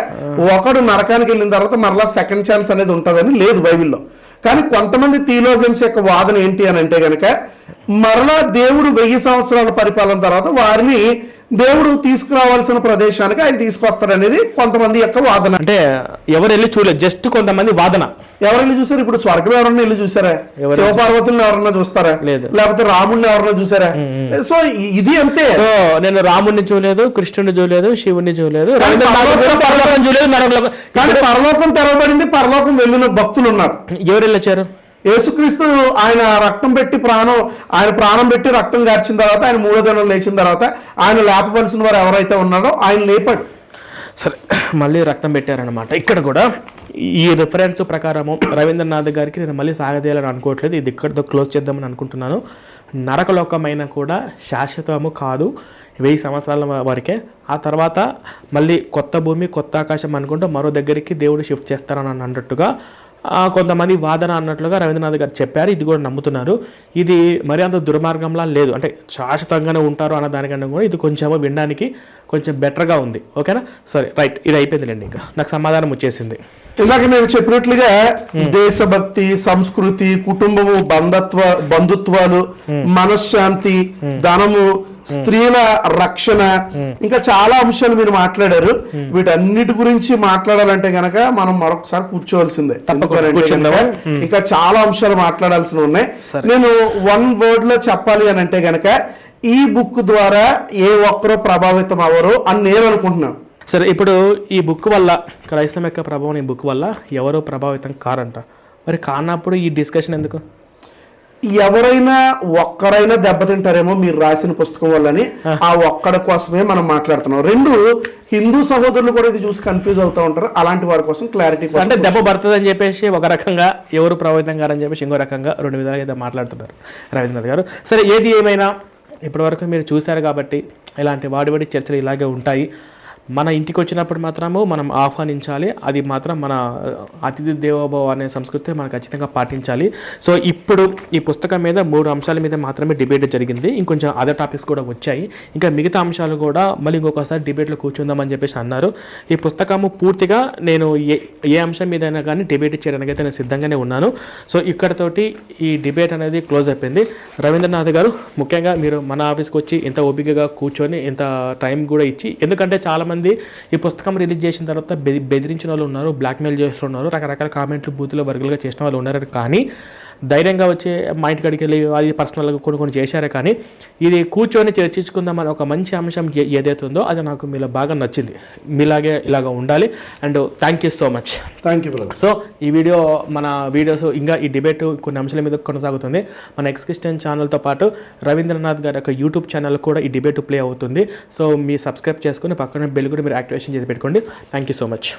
ఒకడు నరకానికి వెళ్ళిన తర్వాత మరలా సెకండ్ ఛాన్స్ అనేది ఉంటుందని లేదు బైబిల్లో. కానీ కొంతమంది థియోలాజియన్స్ యొక్క వాదన ఏంటి అని అంటే కనుక మరలా దేవుడు 1000 సంవత్సరాల పరిపాలన తర్వాత వారిని దేవుడు తీసుకురావాల్సిన ప్రదేశానికి ఆయన తీసుకొస్తాడనేది కొంతమంది యొక్క వాదన. అంటే ఎవరు వెళ్ళి చూడలేదు, జస్ట్ కొంతమంది వాదన. ఎవరు వెళ్ళి చూసారు? ఇప్పుడు స్వర్గం ఎవరన్నా వెళ్ళి చూసారా? శివపార్వతులను ఎవరన్నా చూస్తారా? లేదు. లేకపోతే రాముడిని ఎవరన్నా చూసారా? సో ఇది అంతే. నేను రాముడిని చూడలేదు, కృష్ణుడిని చూడలేదు, శివుని చూడలేదు, కానీ పరలోకం తెరవబడింది, పరలోకం వెళ్ళిన భక్తులు ఉన్నారు. ఎవరు వెళ్ళొచ్చారు? యేసుక్రీస్తు ఆయన రక్తం పెట్టి ఆయన ప్రాణం పెట్టి రక్తం గార్చిన తర్వాత ఆయన 3వ దినం లేచిన తర్వాత ఆయన లేపవలసిన వారు ఎవరైతే ఉన్నారో ఆయన లేపాడు. సరే, మళ్ళీ రక్తం పెట్టారనమాట. ఇక్కడ కూడా ఈ రిఫరెన్స్ ప్రకారము రవీంద్రనాథ్ గారికి నేను మళ్ళీ సాగదీయాలని అనుకోవట్లేదు. ఇది ఇక్కడితో క్లోజ్ చేద్దామని అనుకుంటున్నాను. నరకలోకమైన కూడా శాశ్వతము కాదు, 1000 సంవత్సరాల వరకే. ఆ తర్వాత మళ్ళీ కొత్త భూమి కొత్త ఆకాశం అనుకుంటూ మరో దగ్గరికి దేవుడు షిఫ్ట్ చేస్తారని అన్నట్టుగా కొంతమంది వాదన అన్నట్లుగా రవీంద్రనాథ్ గారు చెప్పారు. ఇది కూడా నమ్ముతున్నారు. ఇది మరి అంత దుర్మార్గంలా లేదు, అంటే శాశ్వతంగానే ఉంటారు అన్న దానికన్నా కూడా ఇది కొంచెం వినడానికి కొంచెం బెటర్గా ఉంది. ఓకేనా? సరే, రైట్, ఇది అయిపోయిందిలేండి. ఇంకా నాకు సమాధానం వచ్చేసింది. ఇందాక నేను చెప్పినట్లుగా దేశభక్తి, సంస్కృతి, కుటుంబము, బంధుత్వాలు, మనశ్శాంతి, ధనము, స్త్రీల రక్షణ, ఇంకా చాలా అంశాలు మీరు మాట్లాడారు. వీటన్నిటి గురించి మాట్లాడాలంటే గనక మనం మరొకసారి కూర్చోవలసిందే. ఇంకా చాలా అంశాలు మాట్లాడాల్సి ఉన్నాయి. నేను 1 word లో చెప్పాలి అని అంటే గనక ఈ బుక్ ద్వారా ఏ ఒక్కరూ ప్రభావితం అవ్వరు అని నేను అనుకుంటున్నాను. సరే, ఇప్పుడు ఈ బుక్ వల్ల క్రైస్తవం యొక్క ప్రభావం ఈ బుక్ వల్ల ఎవరో ప్రభావితం కారంట. మరి కానప్పుడు ఈ డిస్కషన్ ఎందుకు? ఎవరైనా ఒక్కరైనా దెబ్బతింటారేమో మీరు రాసిన పుస్తకం వల్లని ఆ ఒక్కడి కోసమే మనం మాట్లాడుతున్నాం. 2 హిందూ సహోదరులు కూడా ఇది చూసి కన్ఫ్యూజ్ అవుతూ ఉంటారు. అలాంటి వారి కోసం క్లారిటీ. అంటే దెబ్బ పడుతుంది అని చెప్పేసి ఒక రకంగా, ఎవరు ప్రభావితం కారని చెప్పేసి ఇంకో రకంగా 2 విధాలుగా అయితే మాట్లాడుతున్నారు రవీంద్రనాథ్ గారు. సరే, ఏది ఏమైనా ఇప్పటివరకు మీరు చూశారు కాబట్టి ఇలాంటి వాడి చర్చలు ఇలాగే ఉంటాయి. మన ఇంటికి వచ్చినప్పుడు మాత్రము మనం ఆహ్వానించాలి. అది మాత్రం మన అతిథి దేవోభవ అనే సంస్కృతి మనం ఖచ్చితంగా పాటించాలి. సో ఇప్పుడు ఈ పుస్తకం మీద 3 అంశాల మీద మాత్రమే డిబేట్ జరిగింది. ఇంకొంచెం అదర్ టాపిక్స్ కూడా వచ్చాయి. ఇంకా మిగతా అంశాలు కూడా మళ్ళీ ఇంకొకసారి డిబేట్లో కూర్చుందామని చెప్పేసి అన్నారు. ఈ పుస్తకము పూర్తిగా నేను ఏ అంశం మీదైనా కానీ డిబేట్ చేయడానికి అయితే నేను సిద్ధంగానే ఉన్నాను. సో ఇక్కడతోటి ఈ డిబేట్ అనేది క్లోజ్ అయిపోయింది. రవీంద్రనాథ్ గారు, ముఖ్యంగా మీరు మన ఆఫీస్కి వచ్చి ఇంత ఓపికగా కూర్చొని ఇంత టైం కూడా ఇచ్చి, ఎందుకంటే చాలామంది ఈ పుస్తకం రిలీజ్ చేసిన తర్వాత బెదిరించిన వాళ్ళు ఉన్నారు, బ్లాక్మెయిల్ చేసిన ఉన్నారు, రకరకాల కామెంట్లు బూతులు వర్గులుగా చేసిన వాళ్ళు ఉన్నారు. కానీ ధైర్యంగా వచ్చి మా ఇంటి కాడికి వెళ్ళి అది పర్సనల్గా కొన్ని చేశారే. కానీ ఇది కూర్చొని చర్చించుకుందామని ఒక మంచి అంశం ఏదైతే ఉందో అది నాకు మీలో బాగా నచ్చింది. మీలాగే ఇలాగ ఉండాలి. And thank you so much. Thank you brother. So ఈ మన వీడియోస్ ఇంకా ఈ డిబేట్ కొన్ని అంశాల మీద కొనసాగుతుంది. మన ఎక్స్క్రిస్టియన్ ఛానల్తో పాటు రవీంద్రనాథ్ గారి యొక్క యూట్యూబ్ ఛానల్ కూడా ఈ డిబేట్ ప్లే అవుతుంది. సో మీరు సబ్స్క్రైబ్ చేసుకుని పక్కన బెల్ కూడా మీరు యాక్టివేషన్ చేసి పెట్టుకోండి. Thank you so much.